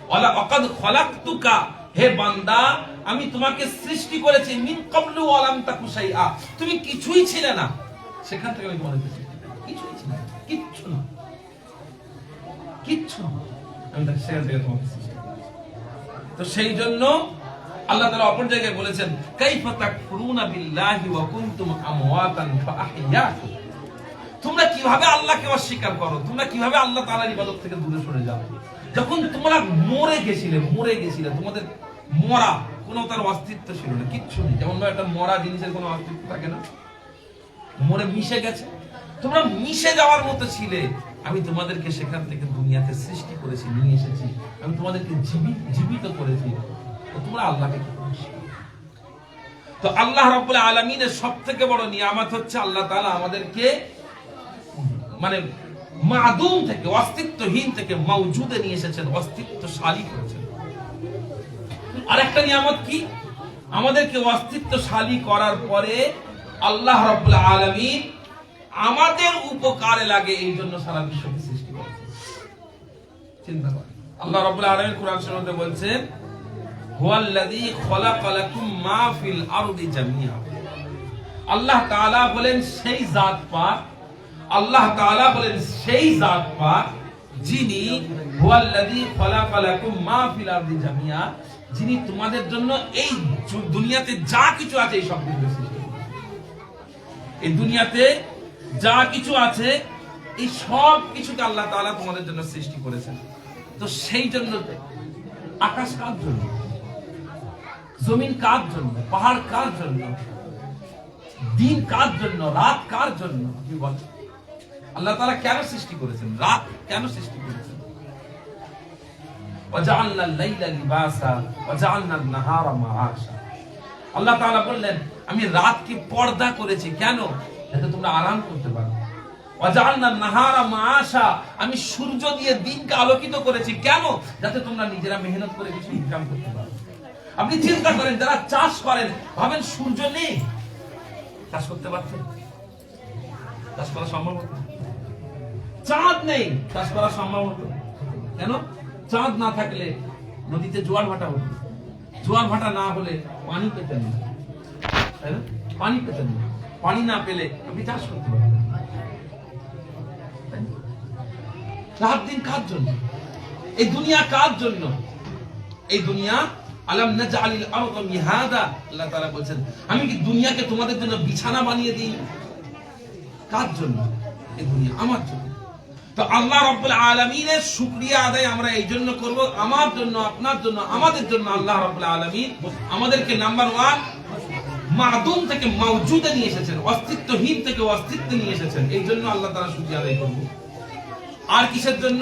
ওয়াকাদ খলাকতুকা, হে বান্দা, আমি তোমাকে সৃষ্টি করেছি, মিন ক্বাবলু ওয়া লাম তাকু শাইআ, তুমি কিছুই ছিলে না, সেখান থেকে আমি তোমাকে সৃষ্টি করেছি। কিছুই ছিল না, কিচ্ছু না, আমি সেখান থেকে তোমাকে সৃষ্টি করেছি। তো সেই জন্য আল্লাহ তাআলা অপর জায়গায় বলেছেন, কাইফা তাকফুরুনা বিল্লাহি ওয়া কুনতুম আমওয়াতান ফাআহইয়াকুম। তোমরা কিভাবে আল্লাহকে অস্বীকার করো, তোমরা কিভাবে আল্লাহ তাআলার ইবাদত থেকে দূরে সরে যাও, যখন তোমরা মরে গেছিলে, তোমাদের মরা, কোনো তার অস্তিত্ব ছিল না, কিচ্ছু নেই। যেমন একটা মরা জিনিসের কোনো অস্তিত্ব থাকে না, মরে মিশে গেছে, তোমরা মিশে যাওয়ার মতো ছিলে। আমি তোমাদেরকে সেখান থেকে দুনিয়াতে সৃষ্টি করেছি, নিয়ে এসেছি, আমি তোমাদেরকে জীবিত করেছি, তোমরা আল্লাহকে কি করো? তো আল্লাহ রাব্বুল আলামিনের সবথেকে বড় নিয়ামত হচ্ছে আল্লাহ তাআলা আমাদেরকে মানে মাদুম থেকে, অস্তিত্বহীন থেকে মওজুদে নিয়ে এসেছেন, অস্তিত্বশালী করেছেন। আরেকটা নিয়ামত কি? আমাদেরকে অস্তিত্বশালী করার পরে আল্লাহ রাব্বুল আলামিন আমাদের উপকারে লাগে এই জন্য সারা বিশ্বকে সৃষ্টি করেছেন। চিন্তা করেন, আল্লাহ রাব্বুল আলামিন কোরআন শরীফে বলছেন, হুয়াল্লাযী খালাকা লাকুম মা ফিল আরদি জামিআ। আল্লাহ তাআলা বলেন, সেই জাত পাক আল্লাহ তাআলা বলেন সেই জাত পাক যিনি হুয়াল্লাযী খালাকা লাকুম মা ফিল আরদি জামিয়া, যিনি তোমাদের জন্য এই দুনিয়াতে যা কিছু আছে এই সব কিছু সৃষ্টি করেছেন। এই দুনিয়াতে যা কিছু আছে এই সব কিছুকে আল্লাহ তাআলা তোমাদের জন্য সৃষ্টি করেছেন। তো সেই জন্য আকাশ কার জন্য, জমিন কার জন্য, পাহাড় কার জন্য, দিন কার জন্য, রাত কার জন্য? কি বল, আল্লাহ তাআলা কেন সৃষ্টি করেছেন? রাত কেন সৃষ্টি করেছেন? ওয়াজআলনা আল-লাইলা লিবাসা ওয়াজআলনা আন-নাহারা মাআশা। আল্লাহ তাআলা বললেন আমি রাতকে পর্দা করেছি, কেন? যাতে তোমরা আরাম করতে পারো। ওয়াজআলনা আন-নাহারা মাআশা, আমি সূর্য দিয়ে দিনকে আলোকিত করেছি, কেন? যাতে তোমরা নিজেরা মেহনত করে কিছু ইনকাম করতে পারো। আপনি চিন্তা করেন, যারা চাষ করেন ভাবেন সূর্য নেই, চাষ করতে পারছেন? চাষ করা সম্ভব হতো? চাঁদ নেই, চাষ করা সম্ভব হতো? কেন? চাঁদ না থাকলে নদীতে জোয়ার ভাটা হতো, জোয়ার ভাটা না হলে পানি পেতেন না, তাই না? পানি পেতেন না, পানি না পেলে আপনি চাষ করতে পারতেন। রাত দিন কার জন্য? এই দুনিয়া কার জন্য? এই দুনিয়া আলাম নাজআলিল আরদা মিহাদা, আল্লাহ তাআলা বলেন আমি কি দুনিয়াকে তোমাদের জন্য বিছানা বানিয়ে দিই? কার জন্য? এই দুনিয়া আমার জন্য। তো আল্লাহ রাব্বুল আলামিনের শুকরিয়া আদায় আমরা এই জন্য করব, আমার জন্য, আপনার জন্য, আমাদের জন্য আল্লাহ রাব্বুল আলামিন আমাদেরকে নাম্বার 1 মাদুম থেকে মাওজুদে নিয়ে এসেছেন, অস্তিত্বহীন থেকে অস্তিত্বে নিয়ে এসেছেন। এই জন্য আল্লাহ তাআলা শুকরিয়া আদায় করব। আর কিসের জন্য?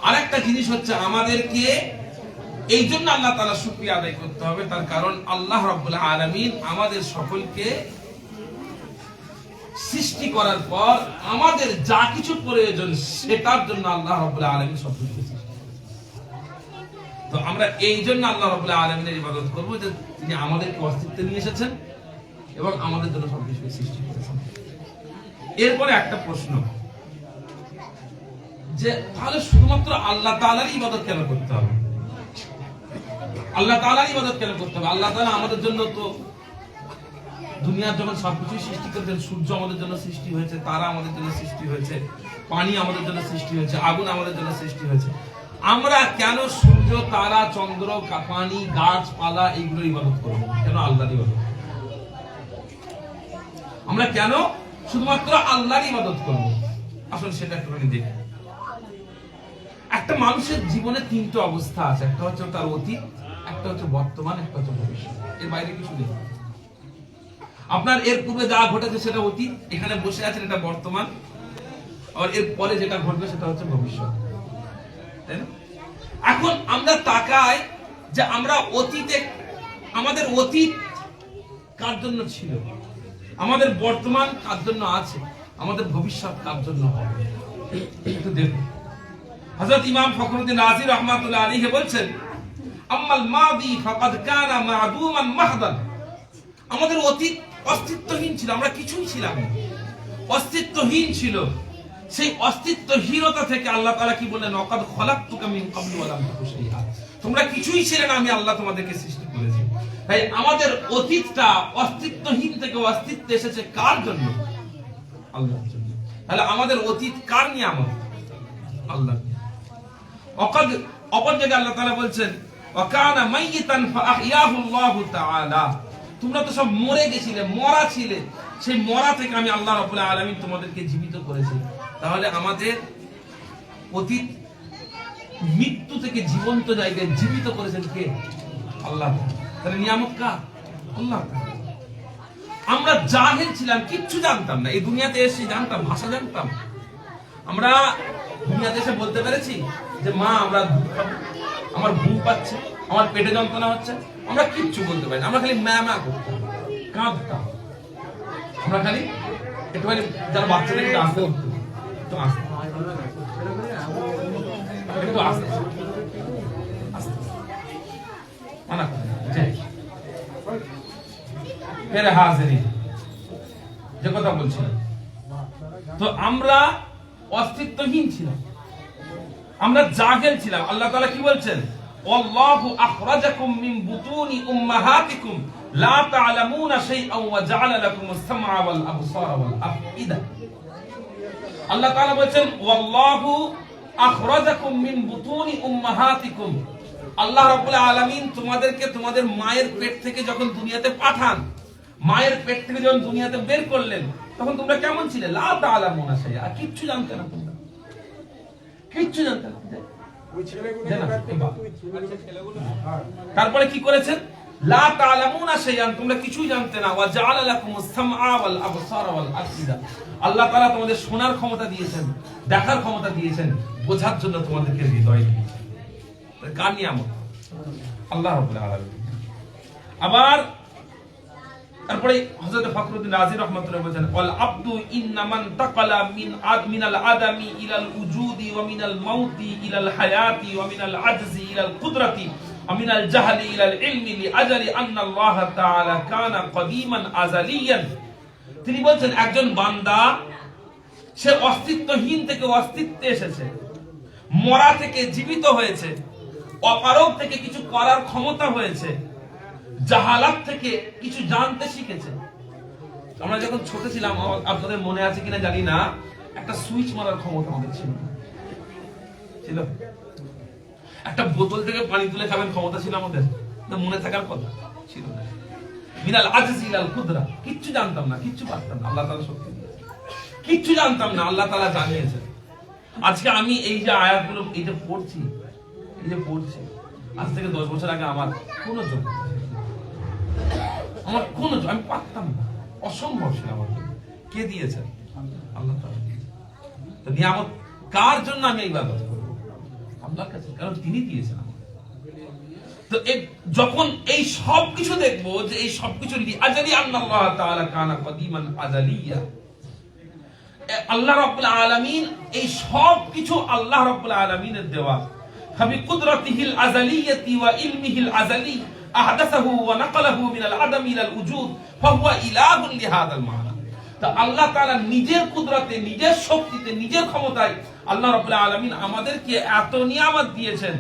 আরেকটা জিনিস হচ্ছে আমাদেরকে এই জন্য আল্লাহ তাআলা শুকরিয়া আদায় করতে হবে, তার কারণ আল্লাহ রাব্বুল আলামিন আমাদের সকলকে সৃষ্টি করার পর আমাদের যা কিছু প্রয়োজন সেটার জন্য আল্লাহ রাব্বুল আলামিন সবকিছু সৃষ্টি করেছেন। তো আমরা এই জন্য আল্লাহ রাব্বুল আলামিনের ইবাদত করব যে তিনি আমাদেরকে অস্তিত্বে নিয়ে এসেছেন এবং আমাদের জন্য সবকিছু সৃষ্টি করেছেন। এরপরে একটা প্রশ্ন, যে তাহলে শুধুমাত্র আল্লাহ তাআলারই ইবাদত কেন করতে হবে? আল্লাহ তাআলার ইবাদত কেন করতে হবে? আল্লাহ তাআলা আমাদের জন্য তো দুনিয়ার যখন সবকিছু সৃষ্টি করেছেন, সূর্য আমাদের জন্য সৃষ্টি হয়েছে, তারা আমাদের জন্য সৃষ্টি হয়েছে, পানি আমাদের জন্য সৃষ্টি হয়েছে, আগুন আমাদের জন্য সৃষ্টি হয়েছে। আমরা কেন সূর্য, তারা, চন্দ্র, পানি, গাছপালা এইগুলোর ইবাদত করব? কেন আল্লাহর ইবাদত? আমরা কেন শুধুমাত্র আল্লাহর ইবাদত করব? আসলে সেটা একটুখানি দেখি। একটা মানুষের জীবনে তিনটা অবস্থা আছে, একটা হচ্ছে তার অতীত, একটা হচ্ছে বর্তমান, একটা হচ্ছে ভবিষ্যৎ। এর বাইরে কিছু নেই। আপনার এর পূর্বে যা ঘটেছে সেটা অতীত, এখানে বসে আছেন এটা বর্তমান, আর এর পরে যেটা ঘটবে সেটা হচ্ছে ভবিষ্যৎ, তাই না? এখন আমরা তাকাই যে আমরা অতীতে, আমাদের অতীত কার জন্য ছিল, আমাদের বর্তমান কার জন্য আছে, আমাদের ভবিষ্যৎ কার জন্য হবে। একটু দেখুন, হযরত ইমাম ফখরুদ্দিন রাজি রাহমাতুল্লাহ আলাইহি বলছেন আম্মাল মাদি ফাকাদ কানা মা'দুমান মাহদান। আমাদের অতীত অস্তিত্বহীন ছিল, আমরা কিছুই ছিলাম না, অস্তিত্বহীন ছিল। সেই অস্তিত্বহীনতা থেকে আল্লাহ তাআলা কি বলেন, ওয়াকাদ খলাকতুকা মিন ক্বাবলু ওয়া লাম তাকু শাইআ, তোমরা কিছুই ছিলে না, আমি আল্লাহ তোমাদেরকে সৃষ্টি করেছি। তাই আমাদের অতীতটা অস্তিত্বহীন থেকে অস্তিত্বে এসেছে কার জন্য? আল্লাহর জন্য। তাহলে আমাদের অতীত কার নিয়ামত? আল্লাহ। ওয়াকাদ, অপর জায়গায় আল্লাহ তাআলা বলছেন ওয়া কানা মাইয়িতান ফাআহইয়াহু আল্লাহু তাআলা, তোমরা তো সব মরে গেছিলে, মরা ছিলে, সেই মরা থেকে আমি আল্লাহ রাব্বুল আলামিন তোমাদেরকে জীবিত করেছি। তাহলে আমাদের অতীত মৃত্যু থেকে জীবন্ত জায়গায় জীবিত করেছেন কে? আল্লাহ। তাহলে নিয়ামত কার? আল্লাহ। আমরা জাহেল ছিলাম, কিচ্ছু জানতাম না, এই দুনিয়াতে এসে জানতাম, ভাষা জানতাম। আমরা দুনিয়াতে এসে বলতে পেরেছি যে মা আমরা দুধ খাবো, আমার ঘুম পাচ্ছে, আমার পেটে যন্ত্রণা হচ্ছে, আমরা কিচ্ছু বলতে পারি না। আমরা খালি ম্যা ম্যা করতাম, কাঁদতাম। আমরা খালি একটুখানি, যারা বাচ্চাদের একটু আসতে হতো, একটু আসতে, একটু আসতে আসতে মানা করে ফের হাজিরি, যে কথা বলছিলাম। তো আমরা অস্তিত্বহীন ছিলাম, আমরা জাহেল ছিলাম। আল্লাহ তাআলা কি বলছেন, ওয়াল্লাহু আখরাজাকুম মিন বুতুনি উম্মাহাতিকুম লা তা'লামুনা শাইআন ওয়া জা'আলা লাকুমুস সামআ ওয়াল আবসারা ওয়াল আফইদা। আল্লাহ তাআলা বলেন ওয়াল্লাহু আখরাজাকুম মিন বুতুনি উম্মাহাতিকুম, আল্লাহ রাব্বুল আলামিন তোমাদেরকে তোমাদের মায়ের পেট থেকে যখন দুনিয়াতে পাঠান, মায়ের পেট থেকে যখন দুনিয়াতে বের করলেন, তখন তোমরা কেমন ছিলে? লা তাআলামুনা শাইআ, কিচ্ছু জানতে না, তোমরা কিচ্ছু জানতে না। তারপরে কি করেছেন? লা তাআলামুনা শাইআন, তোমরা কিছুই জানতে না। ওয়া জাআলা লাকুমুস সামআ ওয়াল আবসারা ওয়াল আফইদা, আল্লাহ তাআলা তোমাদের শোনার ক্ষমতা দিয়েছেন, দেখার ক্ষমতা দিয়েছেন, বোঝার জন্য তোমাদেরকে হৃদয় দিয়েছেন। কার নিয়ামত? আল্লাহ রাব্বুল আলামিন। আবার তারপরে হযরত ফখরুদ্দীন রাজি রাহমাতুল্লাহ বলেন ওয়াল আবদু ইন্নামান তাকালা মিনাল আদামি ইলাল উজুদি ওয়া মিনাল মাউতি ইলাল হায়াতি ওয়া মিনাল আজজি ইলাল কুদরাতি ওয়া মিনাল জাহলি ইলাল ইলমি লিআজলি আন্না আল্লাহ তাআলা কানা কদিমান আযালিয়ান। তিনি বলেন একজন বান্দা সে অস্তিত্বহীন থেকে অস্তিত্বে এসেছে, মরা থেকে জীবিত হয়েছে, অপারগ থেকে কিছু করার ক্ষমতা হয়েছে, জাহালাত থেকে কিছু জানতে শিখেছে। আমরা যখন ছোট ছিলাম, আপনাদের মনে আছে কিনা জানি না, একটা সুইচ মারার ক্ষমতা আমাদের ছিল, একটা বোতল থেকে পানি তুলে খাবেন ক্ষমতা ছিল আমাদের, মনে থাকার কথা ছিল না। মিনাল আজজি ইলাল কুদরা, কিচ্ছু জানতাম না, কিচ্ছু পারতাম না, আল্লাহ তাআলা শক্তি দিয়েছেন। কিচ্ছু জানতাম না, আল্লাহ তাআলা জানিয়েছেন। আজকে আমি এই যে আয়াতগুলো এই যে পড়ছি, আজ থেকে 10 বছর আগে আমার কোনো যোগ্যতা ছিল না, আমি পারতাম না, অসম্ভব ছিল আমার। কে দিয়েছেন? আল্লাহ তাআলা দিয়েছেন। তো নিয়ামত কার জন্য আমি ইবাদত করব? আল্লাহর কাছে, কারণ তিনি দিয়েছেন আমাকে। তো যখন এই সব কিছু দেখবো, যে এই সব কিছু লিআজলি আল্লাহ তাআলা কানা কদিমান আযালিয়া, আল্লাহ রাব্বুল আলামিন এই সব কিছু আল্লাহ রাব্বুল আলামিনের দেওয়া। ফাবি কুদরাতিহিল আযালিয়াতি ওয়া ইলমিহিল আযালি আহদাসাহু ওয়া নাকালাহু মিনাল আদামি ইলাল উজুদ ফাহুয়া ইলাহুন লিহাদাল মানা। তা আল্লাহ তাআলা নিজের কুদরতে, নিজের শক্তিতে, নিজের ক্ষমতায় আল্লাহ রাব্বুল আলামিন আমাদেরকে এত নিয়ামত দিয়েছেন,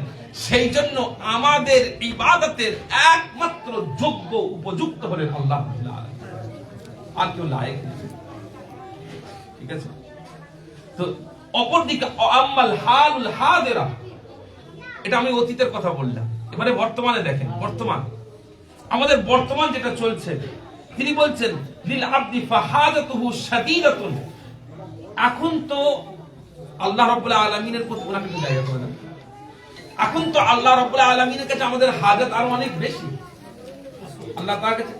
সেই জন্য আমাদের ইবাদতের একমাত্র যোগ্য উপযুক্ত হলেন আল্লাহ রাব্বুল আলামিন, আর কেউ লায়েক নেই। ঠিক আছে? তো অপরদিকে আম্মাল হালুল হাদিরা, এটা আমি অতীতের কথা বললাম, এবারে বর্তমানে দেখেন। আমাদের বর্তমান যেটা চলছে, তিনি বলছেন লিল আবদি ফাহাদাতুহু শাদীদাতুন। এখন তো আল্লাহ রাব্বুল আলামিনের প্রতি ওনাকে একটু জায়গা করে দেন। এখন তো আল্লাহ রাব্বুল আলামিনের কাছে আমাদের হাজত আরো অনেক বেশি। আল্লাহ তার কাছে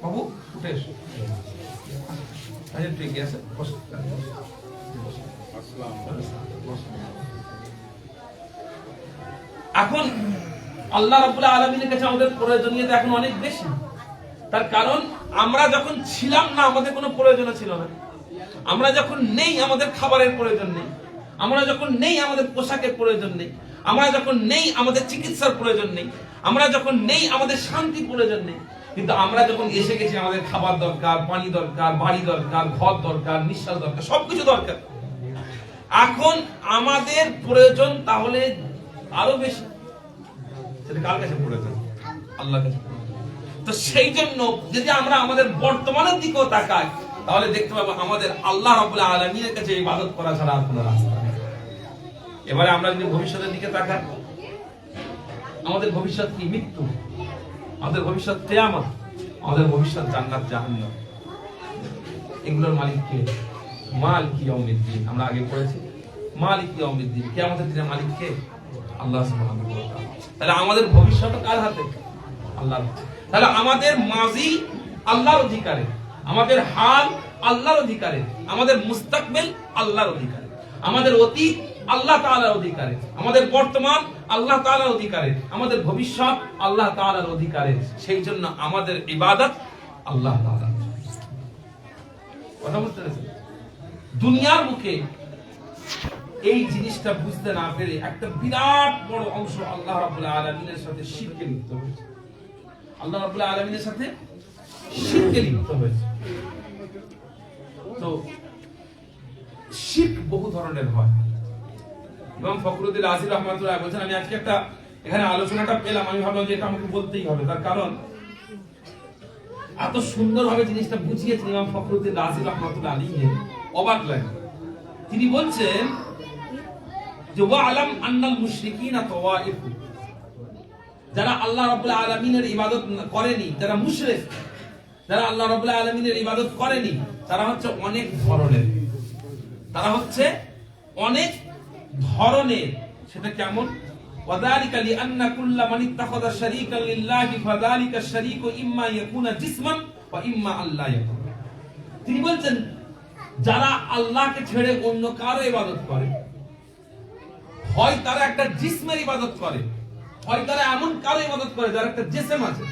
বাবু উঠে এসো, ঠিক আছে, এখন আল্লাহ রাব্বুল আলামিনের কাছে আমাদের প্রয়োজনীয়তা এখন অনেক বেশি। তার কারণ আমরা যখন ছিলাম না, আমাদের কোনো প্রয়োজন ছিল না। আমরা যখন নেই, আমাদের খাবারের প্রয়োজন নেই। আমরা যখন নেই, আমাদের পোশাকের প্রয়োজন নেই। আমরা যখন নেই, আমাদের চিকিৎসার প্রয়োজন নেই। আমরা যখন নেই, আমাদের শান্তির প্রয়োজন নেই। কিন্তু আমরা যখন এসে গেছি, আমাদের খাবার দরকার, পানি দরকার, বাড়ি দরকার, ঘর দরকার, নিঃশ্বাস দরকার, সবকিছু দরকার। এখন আমাদের প্রয়োজন তাহলে আরো বেশি। সেটা কার কাছে প্রয়োজন? আল্লাহর কাছে। তো সেই জন্য যদি আমরা আমাদের বর্তমানের দিকেও তাকাই, তাহলে দেখতে পাবো আমাদের আল্লাহ রাব্বুল আলামিনের কাছে ইবাদত করা ছাড়া আর কোনো রাস্তা নেই। এবারে আমরা যদি ভবিষ্যতের দিকে তাকাই, আমাদের ভবিষ্যৎ কি? মৃত্যু। আমাদের ভবিষ্যৎ কিয়ামত। আমাদের ভবিষ্যৎ জান্নাত জাহান্নাম। এগুলোর মালিক কে? মালিক ইয়াউমিদ্দিন। আমরা আগে পড়েছি মালিক ইয়াউমিদ্দিন, কিয়ামতের দিনের মালিক কে? আল্লাহ সুবহানাহু ওয়া তাআলা। তাহলে আমাদের ভবিষ্যৎ কার হাতে? আল্লাহর হাতে। তাহলে আমাদের মাজি আল্লাহর অধিকারে, আমাদের হাল আল্লাহর অধিকারে, আমাদের মুস্তাকবিল আল্লাহর অধিকারে, আমাদের অতীত আল্লাহ তাআলার অধিকারে, আমাদের বর্তমান আল্লাহ তাআলার অধিকারে, আমাদের ভবিষ্যৎ আল্লাহ তাআলার অধিকারে। সেই জন্য আমাদের ইবাদত আল্লাহ তাআলার। কথা বুঝতে পেরেছেন? দুনিয়ার মুখে এই জিনিসটা বুঝতে না পেরে একটা বিরাট বড় অংশ আল্লাহ রাব্বুল আলামিনের সাথে শিরকে লিপ্ত হয়েছে। আল্লাহ রাব্বুল আলামিনের সাথে শিরকে লিপ্ত হয়েছে। তো শিরক বহু ধরনের হয়। ইমাম ফখরুদ্দীন রাজি রাহমাতুল্লাহ বলেছেন, আমি আজকে একটা এখানে আলোচনাটা পেলাম, আমি ভাবলাম যে এটা আমাকে বলতেই হবে। তার কারণ এত সুন্দরভাবে জিনিসটা বুঝিয়েছেন ইমাম ফখরুদ্দিন রাজি রহমাতুল্লাহ আলাইহি, অবাক লাগে। তিনি বলছেন যে ওয়া আলাম আন্নাল মুশরিকিনা তাওয়াইফ, যারা আল্লাহ রাব্বুল আলামিনের ইবাদত করেনি, যারা মুশরিক, যারা আল্লাহ রাব্বুল আলামিনের ইবাদত করেনি, তারা হচ্ছে অনেক ধরনের, তারা হচ্ছে অনেক ধরনের। সেটা কেমন? ওয়াযালিকা লিআন্না কুল্লা মান ইত্তাখাযা শারীকান লিল্লাহি ফাযালিকা আশ-শারীকু ইম্মা ইয়াকুনা জিসমান ওয়া ইম্মা আল্লা ইয়াকুন। তিনি বলছেন যারা আল্লাহকে ছেড়ে অন্য কারো ইবাদত করে, হয় তারা একটা জিসমের ইবাদত করে, হয় তারা এমন কারো ইবাদত করে যার একটা জিসম আছে,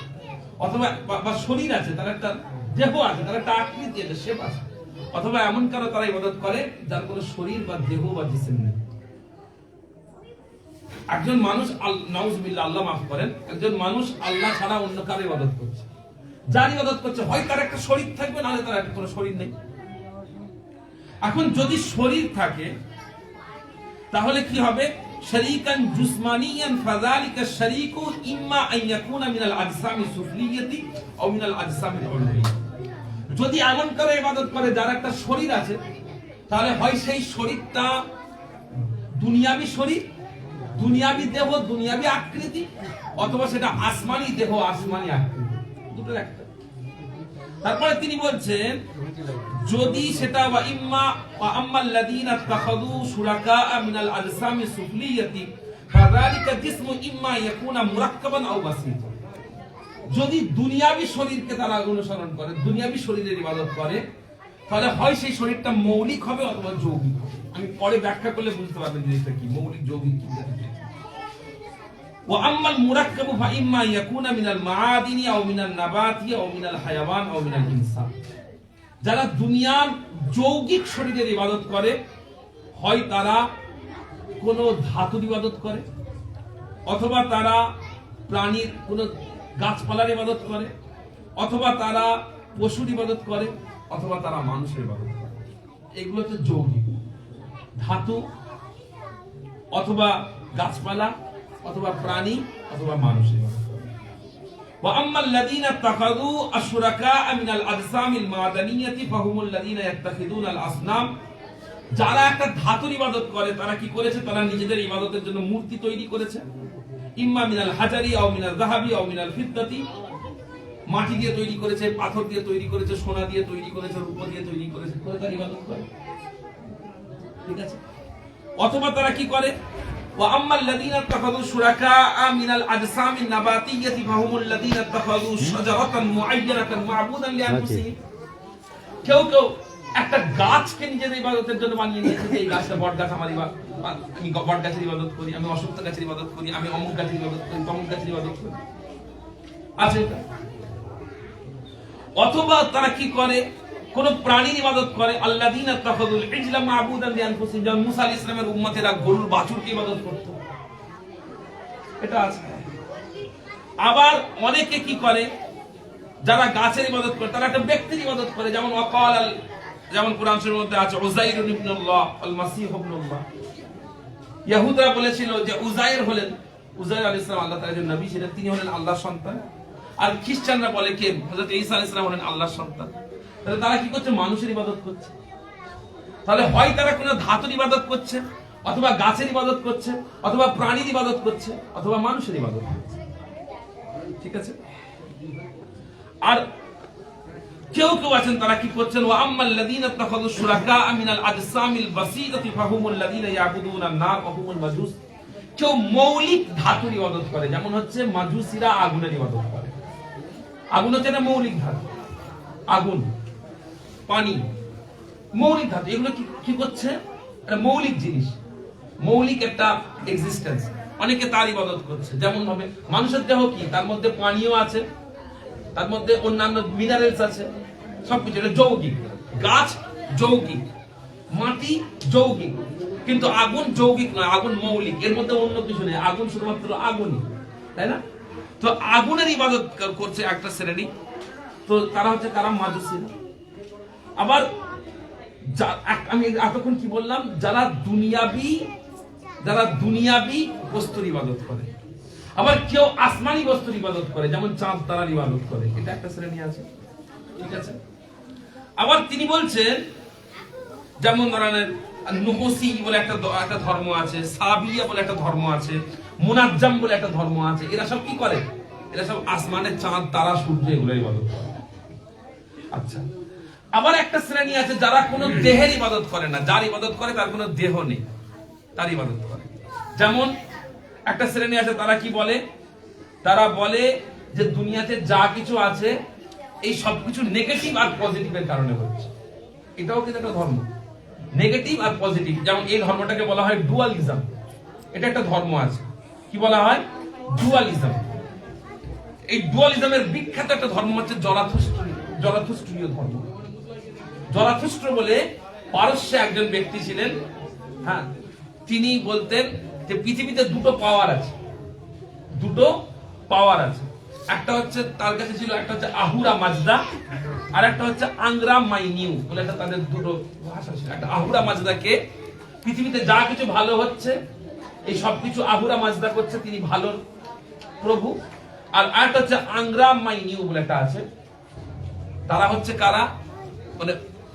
অথবা বা শরীর আছে, তার একটা দেহ আছে, তার একটা আকৃতি আছে, শেপ আছে, অথবা এমন কারো তারা ইবাদত করে যার কোনো শরীর বা দেহ বা জিসম নেই। একজন মানুষ, নাউজুবিল্লাহ, আল্লাহ মাফ করেন, একজন মানুষ আল্লাহ ছাড়া অন্য কারো ইবাদত করছে, যার ইবাদত করছে হয় তার একটা শরীর থাকবে, নাহলে তার একটা কোনো শরীর নেই। এখন যদি শরীর থাকে তাহলে কি হবে? শারীকান জুসমানিয়ান ফাযালিকা শারীকু ইম্মা আন ইয়াকুনা মিনাল আজসামি সুফলিয়াতি আও মিনাল আজসামিল উলুইয়া। যদি এমন করে ইবাদত করে যার একটা শরীর আছে, তাহলে হয় সেই শরীরটা দুনিয়াবি শরীর, দুনিয়াবি দেহ, দুনিয়াবি আকৃতি, অথবা সেটা আসমানি দেহ, আসমানি আকৃতি, দুটোর একটা। তারপরে তিনি বলছেন যদি সেটা ওয়া ইম্মা ওয়া আম্মাল্লাযীনা ইত্তাখাযু শুরাকা মিনাল আজসামি সুফলিয়াতি ফাযালিকা জিসমু ইম্মা ইয়াকুনা মুরাক্কাবান আও বাসীতা। যদি দুনিয়াবি শরীরকে তারা অনুসরণ করে, দুনিয়াবি শরীরের ইবাদত করে, তাহলে হয় সেই শরীরটা মৌলিক হবে অথবা যৌগিক। আমি পরে ব্যাখ্যা করলে বুঝতে পারবেন জিনিসটা কি, মৌলিক যৌগিক কি। ওয়া আম্মাল মুরাক্কাবু ফা ইম্মা ইয়াকুনা মিনাল মাআদিনি আও মিনান নাবাতি আও মিনাল হায়াওয়ান আও মিনাল ইনসান। যারা দুনিয়ার যৌগিক শরীরের ইবাদত করে, হয় তারা কোনো ধাতুর ইবাদত করে, অথবা তারা প্রাণীর কোনো গাছপালার ইবাদত করে, অথবা তারা পশুর ইবাদত করে, অথবা তারা মানুষের ইবাদত করে। এগুলো হচ্ছে যৌগিক, ধাতু অথবা গাছপালা অথবা প্রাণী অথবা মানুষের ইবাদত। ওয়া আম্মাল্লাযীনা ইত্তাখাযু আশ-শুরাকা মিনাল আজসামিল মাদানিয়াতি ফাহুমুল লাযীনা ইয়াত্তাখিযুনাল আসনাম। যারা একটা ধাতুর ইবাদত করে তারা কি করেছে? তারা নিজেদের ইবাদতের জন্য মূর্তি তৈরি করেছে, ইম্মা মিনাল হাজারি আও মিনাল যাহাবি আও মিনাল ফিদ্দাতি। মাটি দিয়ে তৈরি করেছে, পাথর দিয়ে তৈরি করেছে, সোনা দিয়ে তৈরি করেছে, রূপা দিয়ে তৈরি করেছে, করে তার ইবাদত করে। ঠিক আছে? অথবা তারা কি করে? ওয়া আম্মাল্লাযীনা ইত্তাখাযু শুরাকা মিনাল আজসামিন নাবাতিয়্যাতি ফাহুমুল লাযীনা ইত্তাখাযু শাজারাতান মুআয়্যানাতান মা'বুদান লিআনফুসিহিম। কেউ কেউ একটা গাছকে নিজেদের ইবাদতের জন্য বানিয়ে নিয়েছে, যে এই গাছটা বট গাছ, আমার ইবাদত, আমি বট গাছের ইবাদত করি, আমি অশ্বত্থ গাছের ইবাদত করি, আমি অমুক গাছের ইবাদত করি, তমুক গাছের ইবাদত করি, আছে। অথবা তারা কি করে? কোন প্রাণীর ইবাদত করে, আল্লাযীনা ইত্তাখাযুল ইজলা মা'বুদান লিআনফুসিহিম। যেমন মুসা আলাইহিস সালামের উম্মতেরা গরুর বাছুরকে ইবাদত করত, এটা আছে। আবার অনেকে কি করে? যারা গাছের ইবাদত করে তারা একটা ব্যক্তির ইবাদত করে, যেমন যেমন কোরআন শরীফের মধ্যে আছে উযাইর ইবনুল্লাহ আল মাসীহ ইবনুল্লাহ। ইহুদীরা বলেছিল যে উযাইর হলেন, উযাইর আলাইহিস সালাম আল্লাহ তাআলার নবী ছিলেন, তিনি হলেন আল্লাহর সন্তান। আর খ্রিস্টানরা বলে কে? হযরত ঈসা আলাইহিস সালাম হলেন আল্লাহর সন্তান। তাহলে তারা কি করছে? মানুষের ইবাদত করছে। তাহলে হয় তারা কোনো ধাতুর ইবাদত করছে, অথবা গাছের ইবাদত করছে, অথবা প্রাণীর ইবাদত করছে, অথবা মানুষের ইবাদত করছে। ঠিক আছে? আর কেউ কেউ আছেন তারা কি করছেন? ওয়া আম্মাল্লাযীনা ইত্তাখাযু শুরাকা মিনাল আজসামিল বাসীতাতি ফাহুমুল লাযীনা ইয়াবুদুনান নার ওয়া হুমুল মাজুস। কেউ মৌলিক ধাতুর ইবাদত করে, যেমন হচ্ছে মাজুসিরা আগুনের ইবাদত করে। আগুন হচ্ছে একটা মৌলিক ধাতু, আগুন, পানি, মৌলিক ধাতু। এগুলো কি করছে? একটা মৌলিক জিনিস, মৌলিক একটা এক্সিস্টেন্স। অনেকে তার ইবাদত করছে। যেমন ভাবে মানুষের দেহ কি? তার মধ্যে পানিও আছে, তার মধ্যে অন্যান্য মিনারেলস আছে, সবকিছু। এটা যৌগিক। গাছ যৌগিক, মাটি যৌগিক, কিন্তু আগুন যৌগিক নয়, আগুন মৌলিক। এর মধ্যে অন্য কিছু নেই, আগুন শুধুমাত্র আগুনই, তাই না? তো আগুনের ইবাদত করছে একটা শ্রেণী, তো তারা হচ্ছে কারা? মাজুসিরা। আবার আমি এতক্ষণ কি বললাম? যারা দুনিয়াবি বস্তুর ইবাদত করে। আবার কেউ আসমানি বস্তুর ইবাদত করে, যেমন চাঁদ তারার ইবাদত করে, এটা একটা শ্রেণী আছে। ঠিক আছে। আবার তিনি বলছেন, যেমন ধরনের নুহসি বলে একটা ধর্ম আছে, সাবিয়া বলে একটা ধর্ম আছে, মুনাজ্জাম বলে একটা ধর্ম আছে। এরা সব কি করে? এরা সব আসমানের চাঁদ, তারা, সূর্য এগুলো ইবাদত করে। আচ্ছা, আবার একটা শ্রেণী আছে যারা কোনো দেহের ইবাদত করে না, যার ইবাদত করে তার কোনো দেহ নেই, তার ইবাদত করে। যেমন একটা শ্রেণী আছে, তারা কি বলে? তারা বলে যে দুনিয়াতে যা কিছু আছে এই সবকিছু নেগেটিভ আর পজিটিভের কারণে হচ্ছে। এটাও কিন্তু একটা ধর্ম, নেগেটিভ আর পজিটিভ। যেমন এই ধর্মটাকে বলা হয় ডুয়ালিজম। এটা একটা ধর্ম আছে, কি বলা হয়? ডুয়ালিজম। এই ডুয়ালিজমের বিখ্যাত একটা ধর্ম হচ্ছে জরাথুস্ট্রীয় ধর্ম। জরাথুস্ট্র বলে পারস্যে একজন ব্যক্তি ছিলেন। হ্যাঁ, তিনি বলতেন যে পৃথিবীতে দুটো পাওয়ার আছে, দুটো পাওয়ার আছে। একটা হচ্ছে তার কাছে ছিল, একটা হচ্ছে আহুরা মাজদা, আর একটা হচ্ছে আংরা মাইনিউ বলে একটা তাদের দুটো ভাষা ছিল। একটা আহুরা মাজদাকে, পৃথিবীতে যা কিছু ভালো হচ্ছে এই সবকিছু আহুরা মাজদা করছে, তিনি ভালোর প্রভু। আর একটা হচ্ছে আংরা মাইনিউ বলে একটা আছে, তারা হচ্ছে কারা? মানে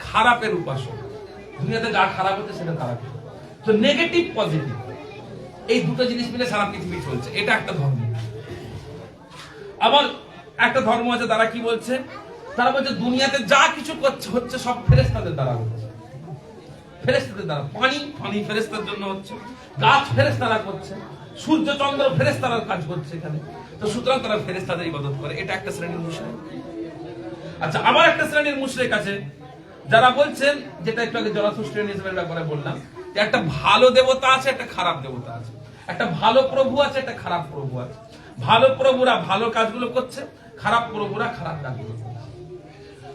খারাপের উপাসক। দুনিয়াতে যা খারাপ হচ্ছে সেটা তারা করে। তো নেগেটিভ পজিটিভ এই দুটো জিনিস মিলে সারা পৃথিবী চলছে, এটা একটা ধর্ম। আবার একটা ধর্ম আছে, তারা কি বলছে? তারা বলছে দুনিয়াতে যা কিছু হচ্ছে সব ফেরেশতাদের দ্বারা হচ্ছে, ফেরেশতাদের দ্বারা। পানি ফেরেশতার জন্য হচ্ছে, গাছ ফেরেশতারা করছে, সূর্য চন্দ্র ফেরেশতারার কাজ করছে এখানে। তো সুতরাং তারা ফেরেশতাদের ইবাদত করে। এটা একটা শ্রেণীর মুশরিক। আচ্ছা, আবার একটা শ্রেণীর মুশরিক আছে যারা বলছেন, যেটা একটু আগে জরাথুস্ট্রিয়ানিজমের ব্যাপারে বললাম, যে একটা ভালো দেবতা আছে, একটা খারাপ দেবতা আছে, একটা ভালো প্রভু আছে, একটা খারাপ প্রভু আছে। ভালো প্রভুরা ভালো কাজগুলো করছে, খারাপ প্রভুরা খারাপ কাজগুলো করছে।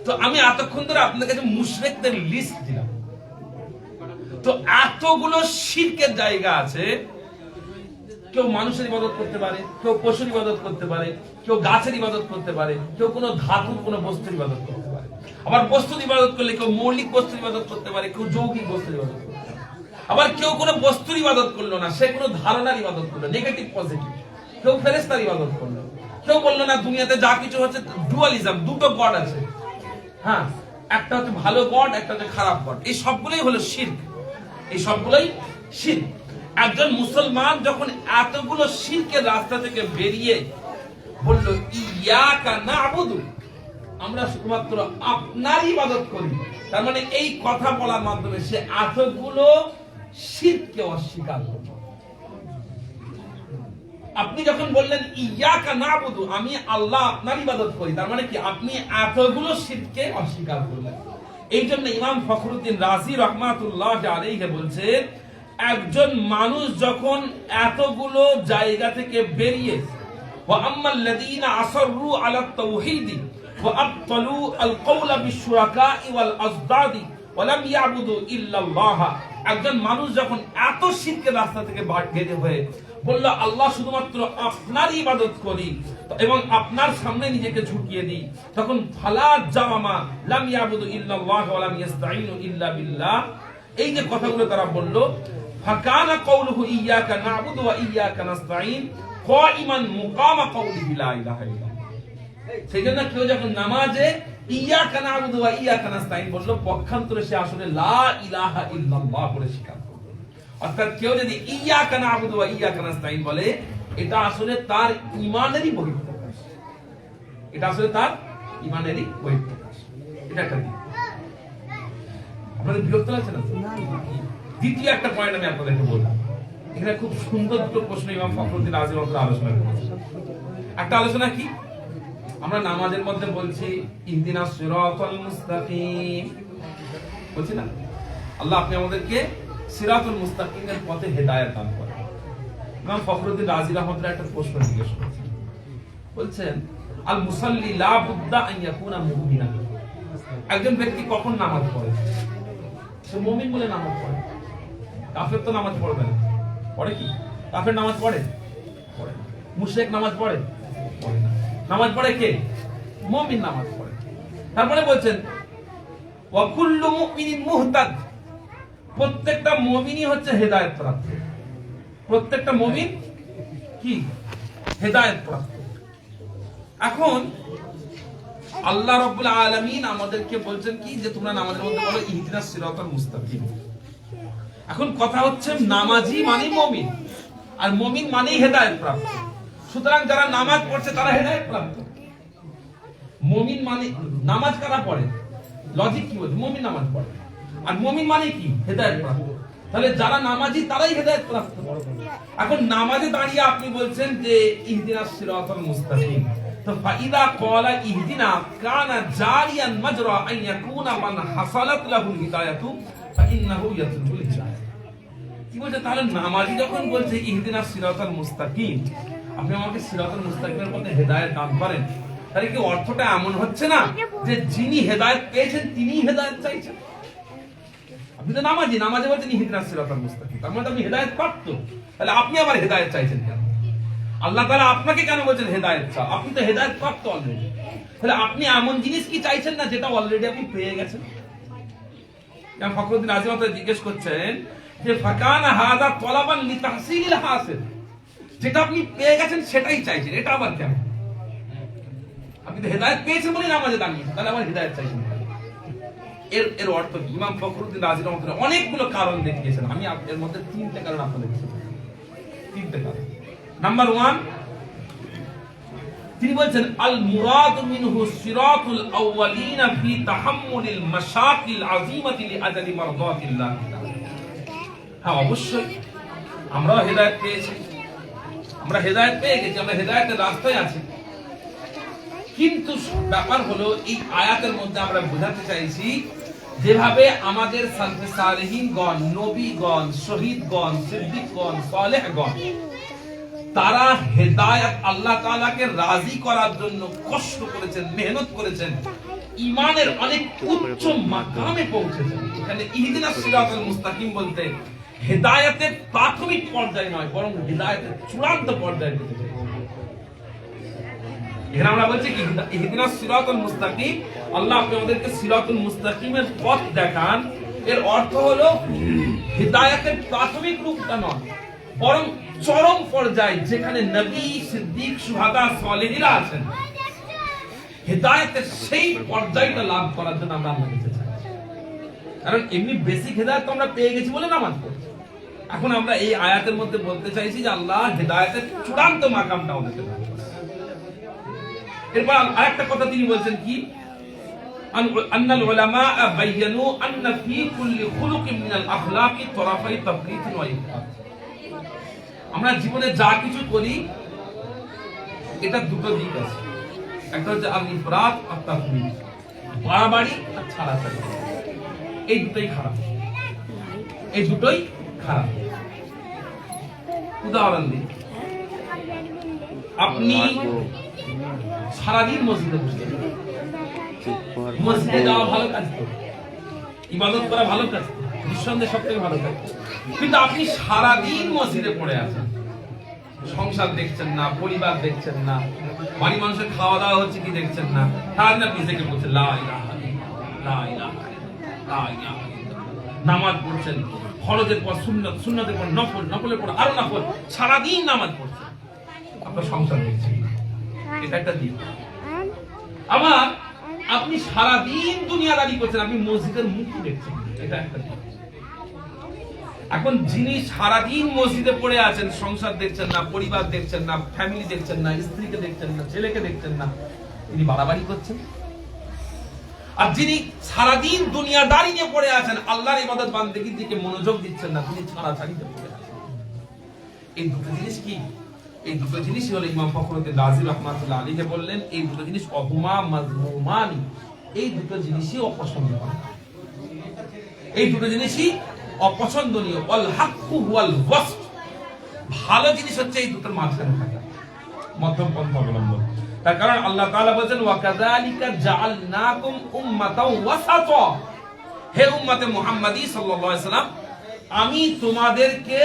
তো আমি এতক্ষণ ধরে আপনাদের কাছে মুশরিকদের লিস্ট দিলাম। তো এতগুলো শিরকের জায়গা আছে। কেউ মানুষের ইবাদত করতে পারে, কেউ পশুর ইবাদত করতে পারে, কেউ গাছের ইবাদত করতে পারে, কেউ কোনো ধাতুর কোনো বস্তুর ইবাদত করতে পারে। আবার বস্তুর ইবাদত করলে কেউ মৌলিক বস্তুর ইবাদত করতে পারে, কেউ যৌগিক বস্তুর ইবাদত করতে পারে। আবার কেউ কোনো বস্তুর ইবাদত করলো না, সে কোনো ধারণার ইবাদত করলো, নেগেটিভ পজিটিভ। কেউ ফেরেশতার ইবাদত করলো, কেউ বললো না দুনিয়াতে যা কিছু হচ্ছে ডুয়ালিজম, দুটো গড আছে। হ্যাঁ, একটা হচ্ছে ভালো গড, একটা হচ্ছে খারাপ গড। এই সবগুলোই হলো শিরক, এই সবগুলোই শিরক। একজন মুসলমান যখন এতগুলো শিরকের রাস্তা থেকে বেরিয়ে বলল ইয়াকা না'বুদু, আমরা শুধুমাত্র আপনার ইবাদত করি, তার মানে এই কথা বলার মাধ্যমে সে এতগুলো শিরককে অস্বীকার করল। আপনি যখন বললেন ইয়াকা না'বুদু, আমি আল্লাহ আপনার ইবাদত করি, তার মানে কি? আপনি এতগুলো শিরককে অস্বীকার করলেন। এই জন্য ইমাম ফখরুদ্দিন রাজি রাহমাতুল্লাহি আলাইহি বলছেন, একজন মানুষ যখন এতগুলো জায়গা থেকে বেরিয়ে ওয়া আম্মাল্লাযীনা আসররু আলা তাওহীদি ওয়া আবতালু আল কওলা বিশুরাকা'i ওয়াল আজদাদি ওয়া লাম ইয়াবুদু ইল্লাল্লাহ, একজন মানুষ যখন এত শিরকের রাস্তা থেকে বের হয়ে বলল আল্লাহ শুধুমাত্র আপনার ইবাদত করি এবং আপনার সামনে নিজেকে ঝুঁকিয়ে দিই, তখন ফালা জামামা লাম ইয়াবুদু ইল্লাল্লাহ ওয়া লাম ইস্তাঈনু ইল্লা বিল্লাহ, এই যে কথাগুলো তারা বলল, ফাকানা কওলুহু ইয়্যাকা না'বুদু ওয়া ইয়্যাকা নাস্তাঈন কাইমান মুকামা কওলিহি লা ইলাহা ইল্লাল্লাহ। সেজন্য কেউ যখন নামাজে ইয়্যাকা না'বুদু ওয়া ইয়্যাকা নাস্তাঈন বলল, পক্ষান্তরে সে আসলে লা ইলাহা ইল্লাল্লাহ বলে স্বীকার করল। অর্থাৎ কেউ যদি ইয়্যাকা না'বুদু ওয়া ইয়্যাকা নাস্তাঈন বলে, এটা আসলে তার ঈমানেরই বহিঃপ্রকাশ, এটা আসলে তার ঈমানেরই বহিঃপ্রকাশ। এটা একটা দিক। আপনাদের বিরক্ত লাগছে না? দ্বিতীয় একটা পয়েন্ট আমি আপনাদেরকে বললাম। এখানে খুব সুন্দর দুটো প্রশ্ন ইমাম ফখরুদ্দিন রাজি রাহমাতুল্লাহ আলোচনা করেছেন। একটা আলোচনা কি? আমরা নামাজের মধ্যে বলছি ইহদিনাস সিরাতাল মুস্তাকিম, বলছি না? আল্লাহ আপনি আমাদেরকে সিরাতুল মুস্তাকিমের পথে হেদায়েত দান করেন। ইমাম ফখরুদ্দিন রাজি রাহমাতুল্লাহ একটা প্রশ্ন জিজ্ঞেস করেছেন, বলছেন আল মুসাল্লি লা বুদ্দা আন ইয়াকুনা মুমিনা, একজন ব্যক্তি কখন নামাজ পড়ে? সে মুমিন বলে নামাজ পড়ে। কাফের তো নামাজ পড়বে না, পড়ে কি? কাফের নামাজ পড়ে? পড়ে না। মুশরিক নামাজ পড়ে? পড়ে না। নামাজ পড়ে কে? মুমিন নামাজ পড়ে। তারপরে বলছেন ওয়া কুল্লু মুমিনিন মুহতাদ, প্রত্যেকটা মুমিনই হচ্ছে হেদায়েত প্রাপ্ত। প্রত্যেকটা মুমিন কি? হেদায়েত প্রাপ্ত। এখন আল্লাহ রাব্বুল আলামিন আমাদেরকে বলছেন কি যে তোমরা নামাজের মধ্যে বলো ইহদিনাস সিরাতাল মুস্তাকিম। এখন কথা হচ্ছে নামাজি মানে মুমিন, আর মুমিন মানেই হেদায়েত প্রাপ্ত। সুতরাং যারা নামাজ পড়ছে তারা হেদায়েত প্রাপ্ত। মুমিন মানে নামাজ কারা পড়ে, লজিক কি বলছে, মুমিন নামাজ পড়ে, আর মুমিন মানে কি হেদায়েত প্রাপ্ত। তাহলে যারা নামাজি তারাই হেদায়েত প্রাপ্ত। এখন নামাজে দাঁড়িয়ে আপনি বলছেন যে ইহদিনাস সিরাতাল মুস্তাকিম, তো ফাইদা ক্বালা ইহদিনা কানা জারিয়ান মাজরা আন ইয়াকুনা মান হাসালাত লাহুল হিদায়াতু ফাইন্নাহু ইয়াতলুবুল হিদায়াত। কি বলছে, তাহলে নামাজি যখন বলছে ইহদিনাস সিরাতাল মুস্তাকিম, আপনি আমাকে সিরাতাল মুস্তাকিমের পথে হেদায়েত দান করেন, তাহলে কি অর্থটা এমন হচ্ছে না যে যিনি হেদায়েত পেয়েছেন তিনিই হেদায়েত চাইছেন? আপনি তো নামাজি, নামাজে বলছেন ইহদিনাস সিরাতাল মুস্তাকিম, তার মানে আপনি হেদায়েত প্রাপ্ত, তাহলে আপনি আবার হেদায়েত চাইছেন কেন? আল্লাহ তাআলা আপনাকে কেন বলছেন হেদায়েত চাও? আপনি তো হেদায়েত প্রাপ্ত অলরেডি, তাহলে আপনি এমন জিনিস কি চাইছেন না যেটা অলরেডি আপনি পেয়ে গেছেন? ইমাম ফখরুদ্দিন রাজি মাত্র জিজ্ঞেস করছেন যে ফাকানা হাযা তলাবান লিতাহসিলিল হাসিল, যেটা আপনি পেয়ে গেছেন সেটাই চাইছেন, এটা আবার কেন? আপনি তো হেদায়েত পেয়েছেন বলে নামাজে দাঁড়িয়েছেন, তাহলে আবার হেদায়েত চাইছেন। এর অর্থ কি? ইমাম ফখরুদ্দিন রাজি মাত্র অনেকগুলো কারণ দেখিয়েছেন, আমি এর মধ্যে তিনটে কারণ আপনাদের তিনটে কারণ। নাম্বার 1, তিনি বলছেন আল মুরাদ মিনহু সিরাতুল আউয়ালিনা ফি তাহাম্মুলিল মাশাকিল আযীমাতি লিআজলি মারদাতিল্লাহ। হ্যাঁ, অবশ্যই আমরা হেদায়েত পেয়েছি, আমরা হেদায়েত পেয়ে গেছি, আমরা হেদায়েতের রাস্তায় আছি। কিন্তু ব্যাপার হলো এই আয়াতের মধ্যে আমরা বোঝাতে চাইছি যেভাবে আমাদের সালফে সালেহিনগণ, নবীগণ, শহীদগণ, সিদ্দিকগণ, সালেহগণ তারা হেদায়েত আল্লাহ তাআলাকে রাজি করার জন্য কষ্ট করেছেন, মেহনত করেছেন, ঈমানের অনেক উচ্চ মাকামে পৌঁছেছেন। এখানে ইহদিনাস সিরাতাল মুস্তাকিম বলতে হেদায়েতের প্রাথমিক পর্যায়ে নয়, বরং হেদায়েতের চূড়ান্ত পর্যায়ে পৌঁছেছেন। এখানে আমরা বলছি কি ইহদিনাস সিরাতাল মুস্তাকিম, আল্লাহ আপনি আমাদেরকে সিরাতুল মুস্তাকিমের পথ দেখান। এর অর্থ হলো হেদায়েতের প্রাথমিক রূপটা নয়, বরং চরম পর্যায়ে যেখানে নবী, সিদ্দিক, শুহাদা, সালেহীরা আছেন, হেদায়েতের সেই পর্যায়টা লাভ করার জন্য আমরা আল্লাহর কাছে চাই। কারণ এমনি বেসিক হেদায়েত তো আমরা পেয়ে গেছি বলে নামাজ পড়ছি। এখন আমরা এই আয়াতের মধ্যে বলতে চাইছি যে আল্লাহ হেদায়েতের চূড়ান্ত মাকামটা আমাদেরকে দান করেন। এরপর আরেকটা কথা তিনি বলছেন কি, আন্নাল উলামা বায়ানু আন্না ফি কুল্লি খুলুকিন মিনাল আখলাকি তরাফাই তাফরীত ওয়া ইফরাত। আমরা জীবনে যা কিছু করি এটা দুটো দিক আছে, একটা হচ্ছে আল ইফরাত আর তাফরীত, বাড়াবাড়ি আর ছাড়াছাড়ি। এই দুটোই খারাপ, এই দুটোই খারাপ। উদাহরণ দিই, আপনি সারাদিন মসজিদে বসে, মসজিদে যাওয়া ভালো কাজ তো, ইবাদত করা ভালো কাজ, নিঃসন্দেহে সব থেকে ভালো কাজ, কিন্তু আপনি সারাদিন মসজিদে পড়ে আছেন, সংসার দেখছেন না, পরিবার দেখছেন না, বাড়ি মানুষের খাওয়া দাওয়া হচ্ছে কি দেখছেন না, সারাদিন আপনি থেকে বলছেন লা ইলাহা ইল্লাল্লাহ, লা ইলাহা ইল্লাল্লাহ, লা ইলাহা ইল্লাল্লাহ, নামাজ পড়ছেন, ফরজের পর সুন্নাত, সুন্নাতের পর নফল, নফলের পর আরো নফল, সারাদিন নামাজ পড়ছেন, আপনার সংসার দেখছেন, এটা একটা দিক। আবার আপনি সারাদিন দুনিয়াদারি করছেন, আপনি মসজিদের মুখ দেখছেন, এটা একটা দিক। এখন যিনি সারাদিন মসজিদে পড়ে আছেন, সংসার দেখছেন না, পরিবার দেখছেন না, ফ্যামিলি দেখছেন না, স্ত্রীকে দেখছেন না, ছেলেকে দেখছেন না, তিনি বাড়াবাড়ি করছেন। আর যিনি সারাদিন দুনিয়াদারি নিয়ে পড়ে আছেন, আল্লাহর ইবাদত বান্দেগীর দিকে মনোযোগ দিচ্ছেন না, তিনি ছাড়াছাড়িতে পড়ে আছেন। এই দুটো জিনিস কি? এই দুটো জিনিসই হলো ইমাম ফখরুদ্দিন রাজি রাহমাতুল্লাহ আলাইহি বললেন, এই দুটো জিনিস অহুমা মাজমুমানি, এই দুটো জিনিসই অপছন্দনীয়, এই দুটো জিনিসই অপছন্দনীয়। ওয়াল হাক্কু ওয়াল ওয়াসত, ভালো জিনিস হচ্ছে এই দুটোর মাঝখানে থাকা, মধ্যম পন্থা অবলম্বন। তার কারণ আল্লাহ তাআলা বলেন ওয়া কাযালিকা জাআলনাকুম উম্মাতাও ওয়াসাতা, হে উম্মতে মুহাম্মাদী সাল্লাল্লাহু আলাইহি সাল্লাম, আমি তোমাদেরকে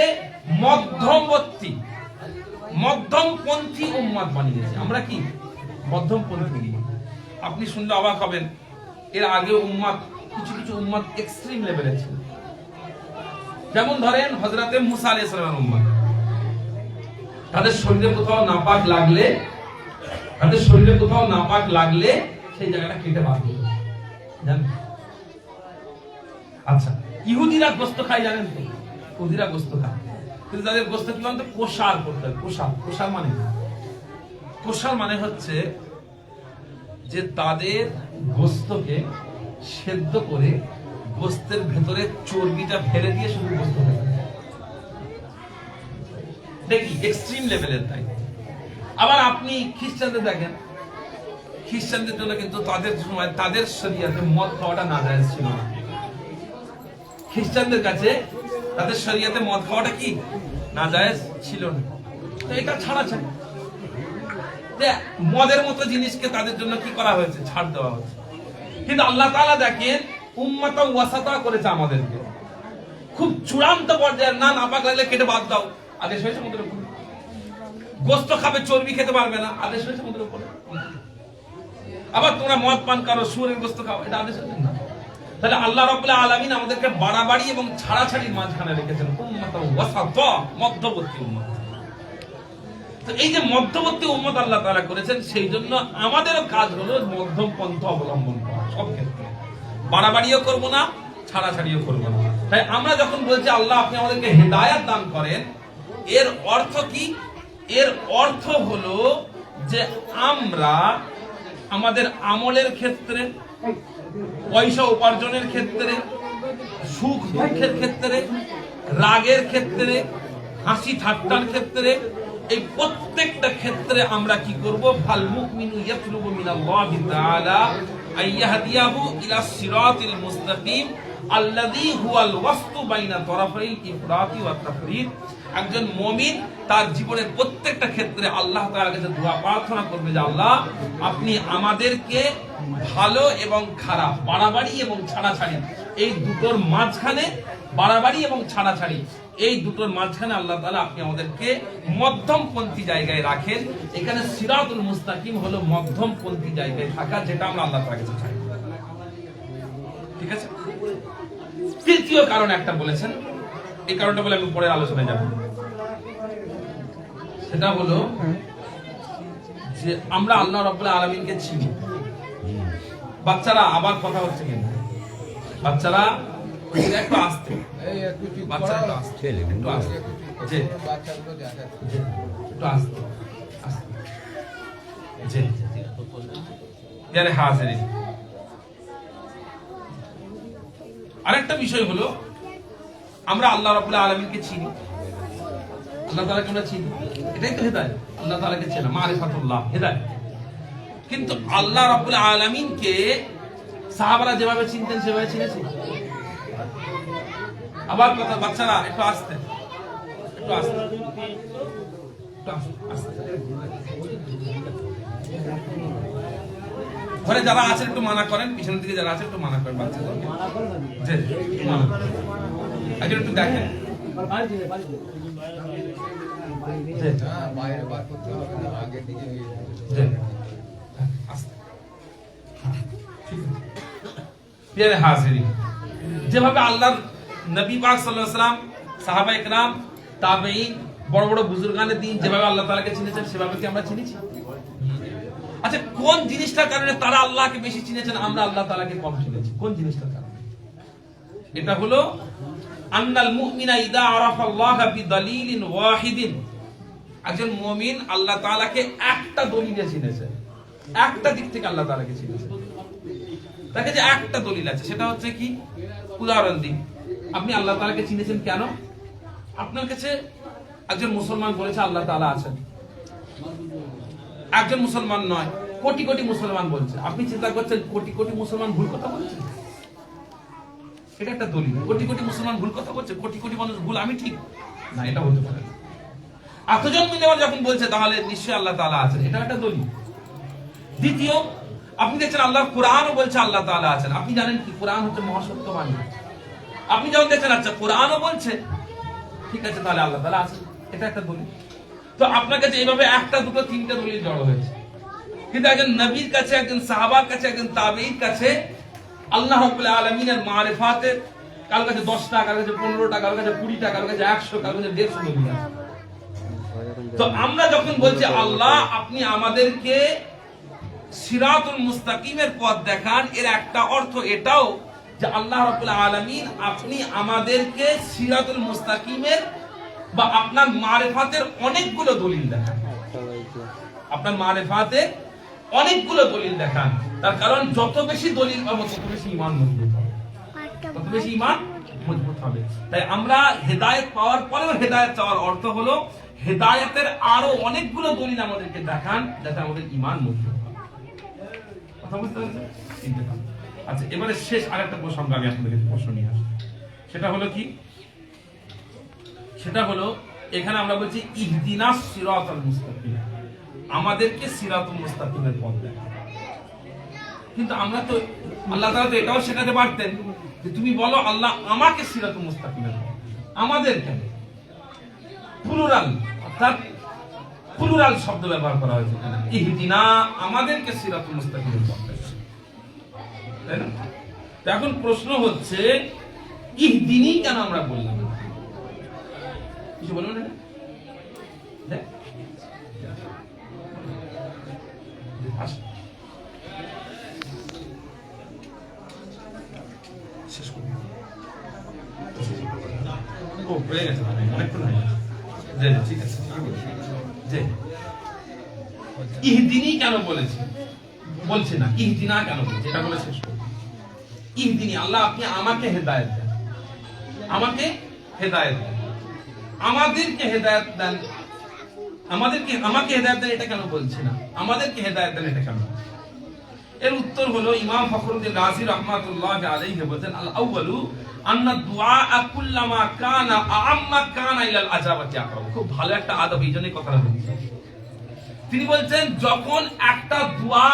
মধ্যমবর্তী, মধ্যমপন্থী উম্মত বানিয়েছি। আমরা কি মধ্যমপন্থী উম্মত? আপনি শুনলে অবাক হবেন, এর আগে উম্মত কিছু কিছু উম্মত এক্সট্রিম লেভেলে ছিল। যেমন ধরেন হযরতে মুসা আলাইহিস সালামের উম্মত, তাদের শরীরে কোথাও নাপাক লাগলে, তাদের শরীরে কোথাও নাপাক লাগলে সেই জায়গাটা কেটে বাদ দিল, জানেন? আচ্ছা, ইহুদিরা গোস্ত খায় জানেন তো? ইহুদিরা গোস্ত খায়, কিন্তু তাদের গোস্ত কি বলতো? কোষার করতে হয়। কোষার মানে, কোষার মানে হচ্ছে যে তাদের গোস্তকে সেদ্ধ করে গোস্তের ভেতরে চর্বিটা ফেলে দিয়ে শুধু গোস্ত খায়। দেখি এক্সট্রিম লেভেলের, তাই। আবার আপনি খ্রিস্টানদের দেখেন, খ্রিস্টানদের জন্য কিন্তু তাদের সময় তাদের শরিয়াতে মদ খাওয়াটা নাজায়েজ ছিল না। খ্রিস্টানদের কাছে তাদের শরিয়াতে মদ খাওয়াটা কি নাজায়েজ ছিল না। তো এটা ছাড়া ছাড়া যে মদের মতো জিনিসকে তাদের জন্য কি করা হয়েছে? ছাড় দেওয়া হয়েছে। কিন্তু আল্লাহ তাআলা দেখেন উম্মাতা ওয়াসাতা করেছে আমাদেরকে, খুব চূড়ান্ত পর্যায়ে। না নাপাক লাগলে কেটে বাদ দাও, আদেশ হয়েছে আমাদের উপরে। গোস্ত খাবে, চর্বি খেতে পারবে না, আদেশ হয়েছে আমাদের উপরে। আবার তোমরা মদ পান করো, শুয়োরের গোস্ত খাও, এটা আদেশ হয়েছে না। তাহলে আল্লাহ রাব্বুল আলামিন আমাদেরকে বাড়াবাড়ি এবং ছাড়াছাড়ির মাঝখানে রেখেছেন, উম্মাতা ওয়াসাতা, মধ্যবর্তী উম্মত। তো এই যে মধ্যবর্তী উম্মত আল্লাহ তাআলা করেছেন, সেই জন্য আমাদেরও কাজ হলো মধ্যম পন্থা অবলম্বন করা। সব ক্ষেত্রে বাড়াবাড়িও করব না, ছাড়াছাড়িও করব না। তাই আমরা যখন বলছি আল্লাহ আপনি আমাদেরকে হেদায়েত দান করেন, এর অর্থ কি? এর অর্থ হলো যে আমরা আমাদের আমলের ক্ষেত্রে, পয়সা উপার্জনের ক্ষেত্রে, সুখ দুঃখের ক্ষেত্রে, রাগের ক্ষেত্রে, হাসি ঠাট্টার ক্ষেত্রে, এই প্রত্যেকটা ক্ষেত্রে আমরা কি করব? ফাল মুমিনু ইয়াতলুবু মিনাল্লাহি তাআলা আইয়াহদিয়াহু ইলা সিরাতিল মুস্তাকিম আল্লাযী হুয়াল ওয়াসতু বাইনা তরাফাইল ইফরাতি ওয়াত তাফরীদ। একজন মুমিন তার জীবনের প্রত্যেকটা ক্ষেত্রে আল্লাহ তাআলার কাছে দোয়া প্রার্থনা করবে যে আল্লাহ আপনি আমাদেরকে ভালো এবং খারাপ, বাড়াবাড়ি এবং ছাড়াছাড়ি, এই দুটোর মাঝখানে, বাড়াবাড়ি এবং ছাড়াছাড়ি এই দুটোর মাঝখানে আল্লাহ তাআলা আপনি আমাদেরকে মধ্যমপন্থী জায়গায় রাখেন। এখানে সিরাতুল মুস্তাকিম হলো মধ্যমপন্থী জায়গায় থাকা, যেটা আমরা আল্লাহ তাআলার কাছে চাই। ঠিক আছে? তৃতীয় কারণ একটা বলেছেন, এই কারণটা বলে আমি পরে আলোচনায় যাব। সেটা হলো যে আমরা আল্লাহ রাব্বুল আলামিনকে চিনি। বাচ্চারা আবার কথা হচ্ছে কিন্তু, বাচ্চারা একটু আসতে, বাচ্চারা একটু আসতে, একটু আসতে, জি একটু আসতে, জি যারে হাজিরিন। আরেকটা বিষয় হলো আমরা আল্লাহ রাব্বুল আলামিনকে চিনি, আল্লাহ তাআলাকে আমরা চিনি, এটাই তো হেদায়েত। আল্লাহ তাআলাকে চেনা, মারিফাতুল্লাহ, হেদায়েত। কিন্তু আল্লাহ রাব্বুল আলামিনকে সাহাবারা যেভাবে চিনতেন সেভাবে চিনেছি? আবার কথা, বাচ্চারা একটু আসতে, একটু আসতে, একটু আসতে। ঘরে যারা আছেন একটু মানা করেন, পিছনের দিকে যারা আছে একটু মানা করেন বাচ্চাদেরকে, জি মানা করেন। আগে একটু দেখেন, বাইরে বার করতে হবে না, আগে দিকে প্রিয় হাজিরিন, যেভাবে আল্লাহর নবী পাক সাল্লাল্লাহু আলাইহি ওয়াসাল্লাম, সাহাবায়ে কেরাম, তাবেঈন, বড় বড় বুজুর্গানে দ্বীন যেভাবে আল্লাহ তাআলাকে চিনেছেন, সেভাবে কি আমরা চিনেছি? আচ্ছা, কোন জিনিসটার কারণে তারা আল্লাহকে বেশি চিনেছেন, আমরা আল্লাহ তাআলাকে কম চিনেছি? কোন জিনিসটার কারণে? এটা হলো আন্নাল মুমিনা ইদা আরাফাল্লাহ বিদালিলিন ওয়াহিদিন। একজন মুমিন আল্লাহ তাআলাকে একটা দলিলে চিনেছে, একটা দিক থেকে আল্লাহ তাআলাকে চিনেছে। দেখে যে একটা দলিল আছে, সেটা হচ্ছে কি? উদাহরণ দিই, আপনি আল্লাহ তাআলাকে চিনেছেন কেন? আপনার কাছে একজন মুসলমান বলেছে আল্লাহ তাআলা আছেন। একজন মুসলমান নয়, কোটি কোটি মুসলমান বলছে। আপনি চিন্তা করছেন কোটি কোটি মুসলমান ভুল কথা বলছে, এটা একটা দলিল। কোটি কোটি মুসলমান ভুল কথা বলছে, কোটি কোটি মানুষ ভুল, আমি ঠিক না, এটা হতে পারে না। এতজন মিলে যখন বলছে তাহলে নিশ্চয়ই আল্লাহ তাআলা আছেন, এটা একটা দলিল। দ্বিতীয়, আপনি দেখছেন আল্লাহ কোরআনও বলছে আল্লাহ তাআলা আছেন। আপনি জানেন কি কোরআন হচ্ছে মহাসত্যবাণী। আপনি যখন দেখছেন আচ্ছা কোরআনও বলছে, ঠিক আছে তাহলে আল্লাহ তাআলা আছেন, এটা একটা দলিল। তো আপনার কাছে এইভাবে একটা, দুটো, তিনটা দলিল জড়ো হয়েছে। কিন্তু একজন নবীর কাছে, একজন সাহাবার কাছে, একজন তাবেঈর কাছে আল্লাহ রাব্বুল আলামিনের মারিফাতের, কারো কাছে 10টা, কারো কাছে 15টা, কারো কাছে 20টা, কারো কাছে 100, কারো কাছে 150 দলিল আছে। তো আমরা যখন বলছি আল্লাহ আপনি আমাদেরকে সিরাতুল মুস্তাকিমের পথ দেখান, এর একটা অর্থ এটাও যে আল্লাহ রাব্বুল আলামিন আপনি আমাদেরকে সিরাতুল মুস্তাকিমের বা আপনার মারিফাতের অনেকগুলো দলিল দেখান। আপনার মারিফাতের অনেকগুলো দলিল দেখান। তার কারণ যত বেশি দলিল পাবো তত বেশি ঈমান মজবুত হবে, তত বেশি ঈমান মজবুত হবে। তাই আমরা হেদায়েত পাওয়ার পরেও হেদায়েত চাওয়ার অর্থ হলো হেদায়েতের আরো অনেকগুলো দলিল আমাদেরকে দেখান যাতে আমাদের ঈমান মজবুত হয়। কথা বুঝতে পারছেন? আচ্ছা, এবারে শেষ আরেকটা প্রসঙ্গ আমি আপনাদের প্রশ্ন নিয়ে আসি। সেটা হলো কি? সেটা হলো এখানে আমরা বলছি ইহদিনাস সিরাতাল মুস্তাকিম, আমাদেরকে সিরাতুল মুস্তাকিমের পথ দেখান। কিন্তু আমরা তো আল্লাহ তাআলা তো এটাও শেখাতে পারতেন যে তুমি বলো আল্লাহ আমাকে সিরাতুল মুস্তাকিমের পথ, আমাদের কেন প্লুরাল, অর্থাৎ প্লুরাল শব্দ ব্যবহার করা হয়েছে এখানে। ইহদিনা, আমাদেরকে সিরাতুল মুস্তাকিমের পথ দেখান, তাই না? তো এখন প্রশ্ন হচ্ছে ইহদিনী কেন আমরা বললাম? কিছু বলুন না। ইহদিনী কেন বলেছে? বলছে না ইহদিনা কেন বলছে, এটা বলে শেষ করব। ইহদিনী, আল্লাহ আপনি আমাকে হেদায়েত দেন, আমাকে হেদায়েত দেন, আমাদেরকে হেদায়েত দেন, আমাকে হেদায়েত দেন, এটা কেন বলছে না আমাদেরকে হেদায়েত দেন, এটা কেন? এর উত্তর হলো ইমাম ফখরুদ্দিন রাজি রাহমাতুল্লাহ আলাইহি বলেন, আল আউয়ালু আন্না দুআ কুল্লামা কানা আম্মা কানা ইলাল আজাবাতি আকরাব। খুব ভালো একটা আদব, এইজন্যই কথাটা বলছি। তিনি বলছেন যখন একটা দোয়া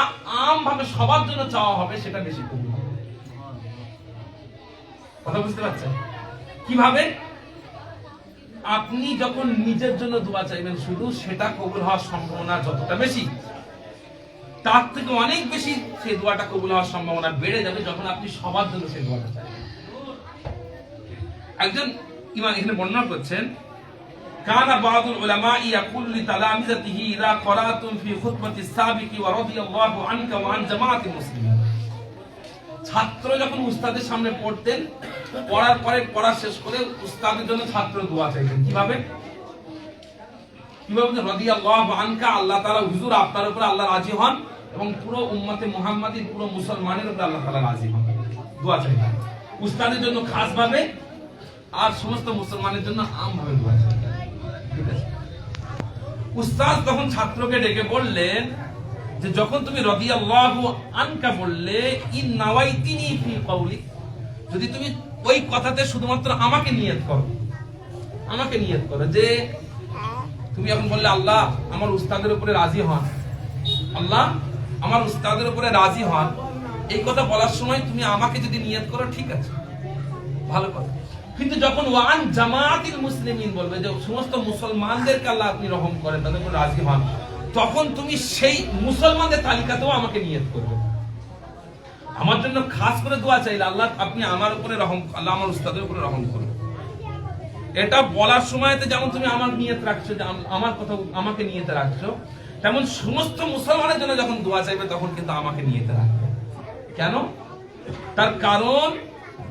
আম ভাবে সবার জন্য চাওয়া হবে সেটা বেশি কবুল হবে। কথা বুঝতে পারছেন? কিভাবে? আপনি যখন নিজের জন্য দোয়া চাইবেন শুধু, সেটা কবুল হওয়ার সম্ভাবনা যতটা বেশি, তার থেকে অনেক বেশি সেই দোয়াটা কবুল হওয়ার সম্ভাবনা বেড়ে যাবে যখন আপনি সবার জন্য সেই দোয়াটা চাইবেন। একজন ইমাম এখানে বর্ণনা করছেন, কানা বাদুল উলামা ইয়াকুল লিতালামিযাতিহি ইযা ক্বরাতুম ফি খুতবাতিস সাবিকি ওয়া রাদিয়াল্লাহু আনকা ওয়া আন জামাআতিল মুসলিমিন। ছাত্র যখন উস্তাদের সামনে পড়তেন, পড়ার পরে পড়া শেষ করে উস্তাদের জন্য ছাত্র দোয়া চাইতেন। কিভাবে? রাদিয়াল্লাহু আনকা, আল্লাহ তাআলা হুজুর আপনার উপর আল্লাহ রাজি হন এবং পুরো উম্মতে মুহাম্মাদীর পুরো মুসলমানের উপর আল্লাহ তাআলা রাজি হন। দোয়া চাইতেন উস্তাদের জন্য খাস ভাবে, আর সমস্ত মুসলমানের জন্য আম ভাবে দোয়া চাইতেন। ঠিক আছে? উস্তাদ তখন ছাত্রকে ডেকে বললেন যে যখন তুমি রাদিয়াল্লাহু আনকা বললে, ইন নাওয়াইতিনি ফি কওলি, যদি তুমি ওই কথাতে শুধুমাত্র আমাকে নিয়ত করো, আমাকে নিয়ত করো যে তুমি এখন বললে আল্লাহ আমার উস্তাদের উপরে রাজি হন, আল্লাহ আমার উস্তাদের উপরে রাজি হন, এই কথা বলার সময় তুমি আমাকে যদি নিয়ত করো ঠিক আছে, ভালো কথা। কিন্তু যখন ওয়ান জামাআতিল মুসলিমিন বলবে যে সমস্ত মুসলমানদেরকে আল্লাহ আপনি রহম করেন, তাদের উপর রাজি হন, তখন তুমি সেই মুসলমানদের তালিকাতেও আমাকে নিয়ত করবে। আমার জন্য খাস করে দোয়া চাইলে আল্লাহ আপনি আমার উপরে রহম, আল্লাহ আমার উস্তাদের উপরে রহম করবে। এটা বলার সময়তে যেমন তুমি আমার নিয়ত রাখছো, যে আমার কথা আমাকে নিয়তে রাখছো, তেমন সমস্ত মুসলমানের জন্য যখন দোয়া চাইবে তখন কিন্তু আমাকে নিয়তে রাখবে। কেন? তার কারণ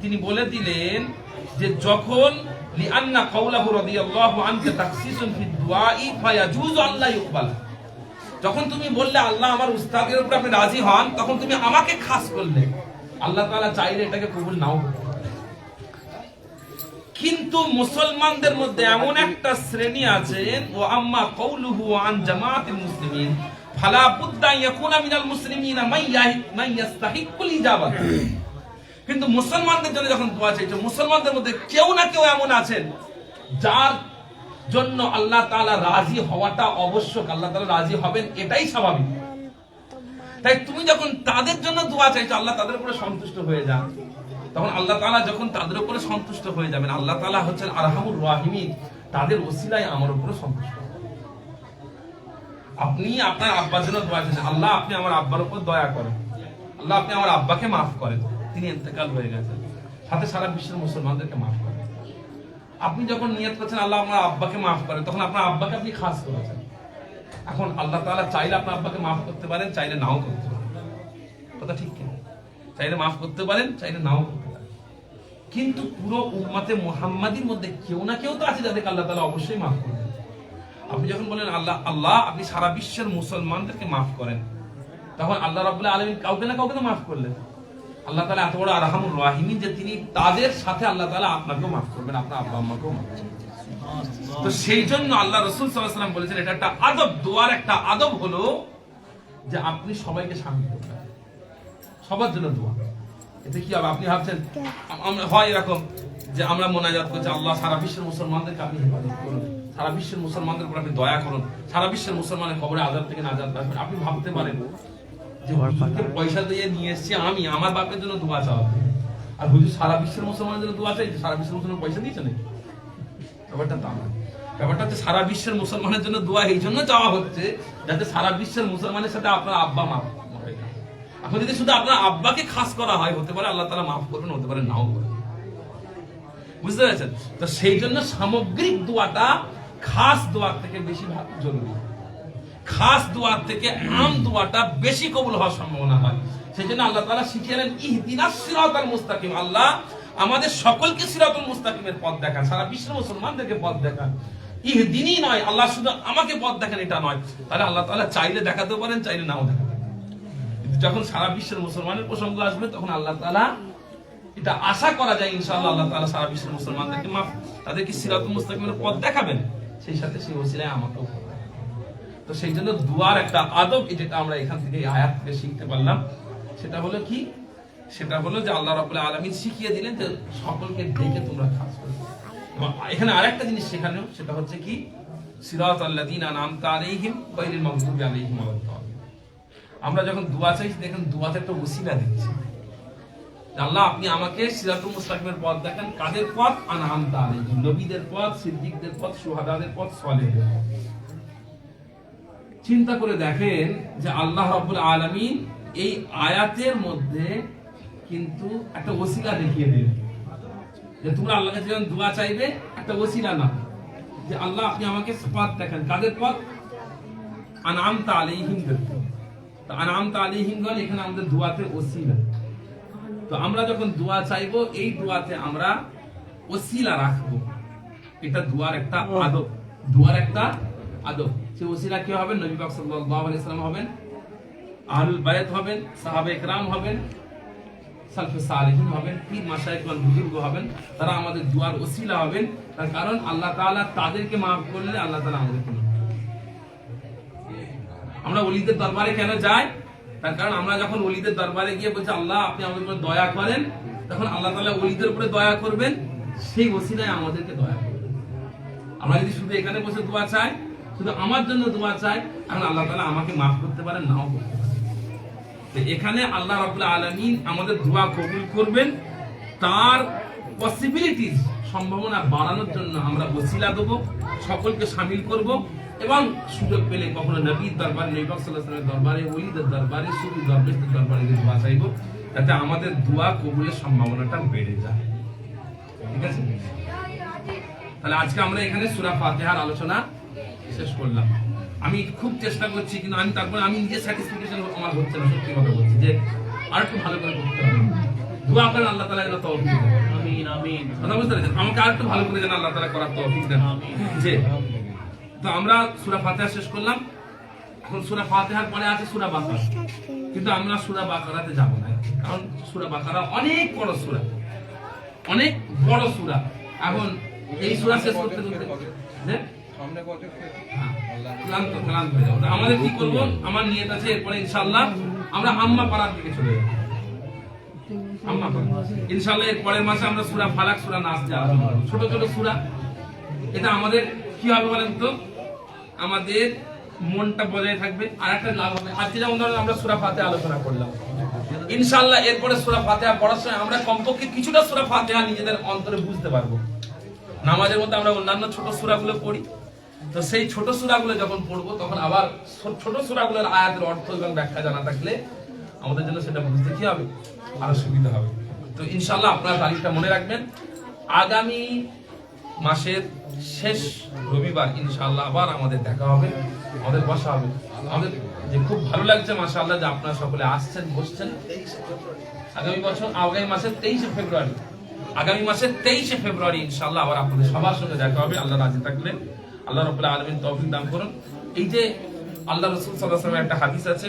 তিনি বলে দিলেন যে যখন লিআন্না কাওলাহু রাদিয়াল্লাহু আনহু তাখসিসুন ফি দুআই ফায়াজুজু আল্লাহ ইকবাল, যখন তুমি বললে আল্লাহ আমার উস্তাদের উপর আপনি রাজি হন, তখন তুমি আমাকে খাস করলে, আল্লাহ তাআলা চাইলে এটাকে কবুল নাও করতে পারেন। কিন্তু মুসলমানদের মধ্যে এমন একটা শ্রেণী আছেন, ও আম্মা কাউলুহু আন জামাআতিল মুসলিমিন ফালা বুদ্দা ইয়াকুনা মিনাল মুসলিমিনা মান ইয়াস্তাহিকুল ইজাবাত। কিন্তু মুসলমানদের জন্য যখন দোয়া চাইছো, মুসলমানদের মধ্যে কেউ না কেউ এমন আছেন যার জন্য আল্লাহ তাআলা রাজি হওয়াটা আবশ্যক, আল্লাহ তাআলা রাজি হবেন এটাই স্বাভাবিক। তাই তুমি যখন তাদের জন্য দোয়া চাইছো, আল্লাহ তাদের উপরে সন্তুষ্ট হয়ে যান, তখন আল্লাহ তাআলা যখন তাদের উপরে সন্তুষ্ট হয়ে যাবেন, আল্লাহ তাআলা হচ্ছেন আরহামুর রাহিমিন, তাদের ওসিলায় আমার উপরে সন্তুষ্ট। আপনি আপনার আব্বার জন্য দোয়া চাইছেন, আল্লাহ আপনি আমার আব্বার উপর দয়া করেন, আল্লাহ আপনি আমার আব্বাকে মাফ করেন, তিনি ইন্তেকাল হয়ে গেছেন, সাথে সারা বিশ্বের মুসলমানদেরকে মাফ করেন। আপনি যখন নিয়ত করছেন আল্লাহ আমার আব্বাকে মাফ করেন, তখন আপনার আব্বাকে আপনি খাস করেছেন। এখন আল্লাহ তাআলা চাইলে আপনার আব্বাকে মাফ করতে পারেন, চাইলে নাও করতে পারেন। কথা ঠিক কিনা? চাইলে মাফ করতে পারেন, চাইলে নাও করতে পারেন। কিন্তু পুরো উম্মতে মুহাম্মাদির মধ্যে কেউ না কেউ তো আছে যাদেরকে আল্লাহ তাআলা অবশ্যই মাফ করবেন। আপনি যখন বলেন আল্লাহ আল্লাহ আপনি সারা বিশ্বের মুসলমানদেরকে মাফ করেন, তখন আল্লাহ রাব্বুল আলামিন কাউকে না কাউকে তো মাফ করলেন। আল্লাহ তাআলা এত বড় আরহামুর রাহিমিন যে তিনি তাদের সাথে আল্লাহ তাআলা আপনাকেও মাফ করবেন, আপনার আব্বা আম্মাকেও মাফ করবেন। তো সেই জন্য আল্লাহ রাসূল সাল্লাল্লাহু আলাইহি ওয়াসাল্লাম বলেছেন এটা একটা আদব, দোয়ার একটা আদব হলো যে আপনি সবাইকে শামিল করবেন, সবার জন্য দোয়া। এতে কি হবে? আপনি ভাবছেন আমরা হয় এরকম যে আমরা মোনাজাত করছি আল্লাহ সারা বিশ্বের মুসলমানদেরকে আপনি হেফাজত করুন, সারা বিশ্বের মুসলমানদের উপর আপনি দয়া করুন, সারা বিশ্বের মুসলমানের কবরে আযাব থেকে নাজাত রাখবেন। আপনি ভাবতে পারেন যে হুজুরকে পয়সা দিয়ে নিয়ে এসেছি আমি আমার বাপের জন্য দোয়া চাওয়া, আর হুজুর সারা বিশ্বের মুসলমানের জন্য দোয়া চাইছে, সারা বিশ্বের মুসলমান পয়সা দিয়েছে নাকি? ব্যাপারটা তা নয়। ব্যাপারটা হচ্ছে সারা বিশ্বের মুসলমানের জন্য দোয়া এই জন্য চাওয়া হচ্ছে যাতে সারা বিশ্বের মুসলমানের সাথে আপনার আব্বা মাফ হবে। এখন যদি শুধু আপনার আব্বাকে খাস করা হয়, হতে পারে আল্লাহ তাআলা মাফ করবেন, হতে পারে নাও করবেন। বুঝতে পেরেছেন? তো সেই জন্য সামগ্রিক দোয়াটা খাস দোয়ার থেকে বেশি জরুরি। খাস দোয়ার থেকে আম দোয়াটা বেশি কবুল হওয়ার সম্ভাবনা হয়। সেই জন্য আল্লাহ তাআলা শিখিয়েলেন ইহদিনাস সিরাতাল মুস্তাকিম, আল্লাহ আমাদের সকলকে সিরাতুল মুস্তাকিমের পথ দেখান, সারা বিশ্বের মুসলমানদেরকে পথ দেখান। ইহদিনী নয় আল্লাহ শুধু আমাকে পথ দেখান এটা নয়, তাহলে আল্লাহ তাআলা চাইলে দেখাতে পারেন, চাইলে নাও দেখাতে পারেন। কিন্তু যখন সারা বিশ্বের মুসলমানের প্রসঙ্গ আসবে তখন আল্লাহ তাআলা এটা আশা করা যায় ইনশাআল্লাহ আল্লাহ তাআলা সারা বিশ্বের মুসলমানদেরকে মাফ, তাদেরকে সিরাতুল মুস্তাকিমের পথ দেখাবেন, সেই সাথে সেই ওসিলায় আমাকেও। তো সেই জন্য দুয়ার একটা আদব যেটা আমরা এখান থেকে এই আয়াত থেকে শিখতে পারলাম, সেটা হলো কি? সেটা হলো যে আল্লাহ রাব্বুল আলামিন শিখিয়ে দিলেন যে সকলকে ডেকে তোমরা খাস করো। এখানে আরেকটা জিনিস শেখানো, সেটা হচ্ছে কি? সিরাতাল্লাযীনা আনআমতা আলাইহিম গায়রিল মাগদুবি আলাইহিম ওয়ালাদ-দাল্লিন। আমরা যখন দোয়া চাই দেখেন দোয়াতে একটা ওসিলা দিচ্ছি, আল্লাহ আপনি আমাকে সিরাতুল মুস্তাকিমের পথ দেখান। কাদের পথ? আনআমতা আলাইহিম, নবীদের পথ, সিদ্দিকদের পথ, শুহাদাদের পথ, সালেহদের পথ। চিন্তা করে দেখেন যে আল্লাহ রাব্বুল আলামিন এই আয়াতের মধ্যে কিন্তু একটা ওসিলা দেখিয়ে দিলেন যে তোমরা আল্লাহর কাছে যখন দোয়া চাইবে একটা ওসিলা না, যে আল্লাহ আপনি আমাকে পথ দেখান। কাদের পথ? আনআমতা আলাইহিম। তো আনআমতা আলাইহিম গল এখানে আমাদের দোয়াতে ওসিলা। তো আমরা যখন দোয়া চাইবো এই দোয়াতে আমরা ওসিলা রাখবো, এটা দোয়ার একটা আদব, দোয়ার একটা আদব। সেই ওসিলা কি হবে? নবী পাক সাল্লাল্লাহু আলাইহি ওয়াসাল্লাম হবেন, আহলুল বায়ত হবেন, সাহাবায়ে কেরাম হবেন, সালফে সালেহিন হবেন, পীর মাশায়েখ ওয়াল বুজুর্গ হবেন, তারা আমাদের দুয়ার ওসিলা হবেন। তার কারণ আল্লাহ তাআলা তাদেরকে maaf করলে আল্লাহ তাআলা আমাদেরকে maaf করবেন। আমরা ওলিদের দরবারে কেন যাই? তার কারণ আমরা যখন ওলিদের দরবারে গিয়ে বলছি আল্লাহ আপনি আমাদের উপর দয়া করেন, তখন আল্লাহ তাআলা ওলিদের উপরে দয়া করবেন, সেই ওসিলায় আমাদেরকে দয়া করবেন। আমরা যদি শুধু এখানে বসে দোয়া চাই, শুধু আমার জন্য দোয়া চাই, এখন আল্লাহ তাআলা আমাকে maaf করতে পারেন, নাও করতে পারেন। তো এখানে আল্লাহ রাব্বুল আলামিন আমাদের দোয়া কবুল করবেন, তার পসিবিলিটিস সম্ভাবনা বাড়ানোর জন্য আমরা ওসিলা দেব, সকলকে শামিল করব, এবং সুযোগ পেলে কখনো নবীর দরবারে, নবী পাক সাল্লাল্লাহু আলাইহি ওয়াসাল্লামের দরবারে, ওলিদের দরবারে, সুফি দরবেশদের দরবারে দোয়া চাইব, যাতে আমাদের দোয়া কবুলের সম্ভাবনাটা বেড়ে যায়। ঠিক আছে? তাহলে আজকে আমরা এখানে সূরা ফাতিহার আলোচনা শেষ করলাম। আমি খুব চেষ্টা করছি, কিন্তু আমি তারপরে আমি নিজে স্যাটিসফিকেশন আমার হচ্ছে না, সত্যি কথা বলছি, যে আর একটু ভালো করে করতে হবে। দোয়া করেন আল্লাহ তাআলা যেন তৌফিক দেন। আমিন আমিন। কথা বুঝতে পেরেছেন? আমাকে আর একটু ভালো করে যেন আল্লাহ তাআলা করার তৌফিক দেন। জি। তো আমরা সূরা ফাতিহা শেষ করলাম, এখন সূরা ফাতিহার পরে আছে সূরা বাকারা, কিন্তু আমরা সূরা বাকারাতে যাব না, কারণ সূরা বাকারা অনেক বড় সূরা, অনেক বড় সূরা। এখন এই সূরা শেষ করতে করতে সামনে কত ক্লান্ত হয়ে যাবো। আমাদের কি করব? আমার নিয়ত আছে এরপরে ইনশাআল্লাহ আমরা আম্মা পাড়ার দিকে চলে যাব। আম্মা পাড়া ইনশাআল্লাহ এর পরের মাসে আমরা সূরা ফালাক, সূরা নাস যা ছোট ছোট সূরা, এটা আমাদের কি হবে বলেন তো? আমাদের মনটা বজায় থাকবে, আর একটা লাভ হবে। আজকে যেমন ধরেন আমরা সূরা ফাতিহা আলোচনা করলাম, ইনশাআল্লাহ এরপরে সূরা ফাতিহা পড়ার সময় আমরা কমপক্ষে কিছুটা সূরা ফাতিহা নিজেদের অন্তরে বুঝতে পারবো। নামাজের মধ্যে আমরা অন্যান্য ছোট সূরাগুলো পড়ি, তো সেই ছোট সূরাগুলো যখন পড়বো তখন আবার ছোট সূরাগুলোর আয়াতের অর্থ এবং ব্যাখ্যা জানা থাকলে আমাদের জন্য সেটা বুঝতে কি হবে? আরো সুবিধা হবে। তো ইনশাআল্লাহ আপনারা তারিখটা মনে রাখবেন, আগামী মাসের শেষ রবিবার ইনশাআল্লাহ আবার আমাদের দেখা হবে, আমাদের বসা হবে। আমাদের যে খুব ভালো লাগছে মাশাআল্লাহ যে আপনারা সকলে আসছেন, বসছেন। আগামী মাসের 23 ফেব্রুয়ারি, আগামী মাসের 23 ফেব্রুয়ারি ইনশাআল্লাহ আবার আপনাদের সবার সঙ্গে দেখা হবে। আল্লাহ রাজি থাকলে আল্লাহ রাব্বুল আলামিন তৌফিক দান করুন। এই যে আল্লাহ রাসূল সাল্লাল্লাহু আলাইহি ওয়াসাল্লামের একটা হাদিস আছে,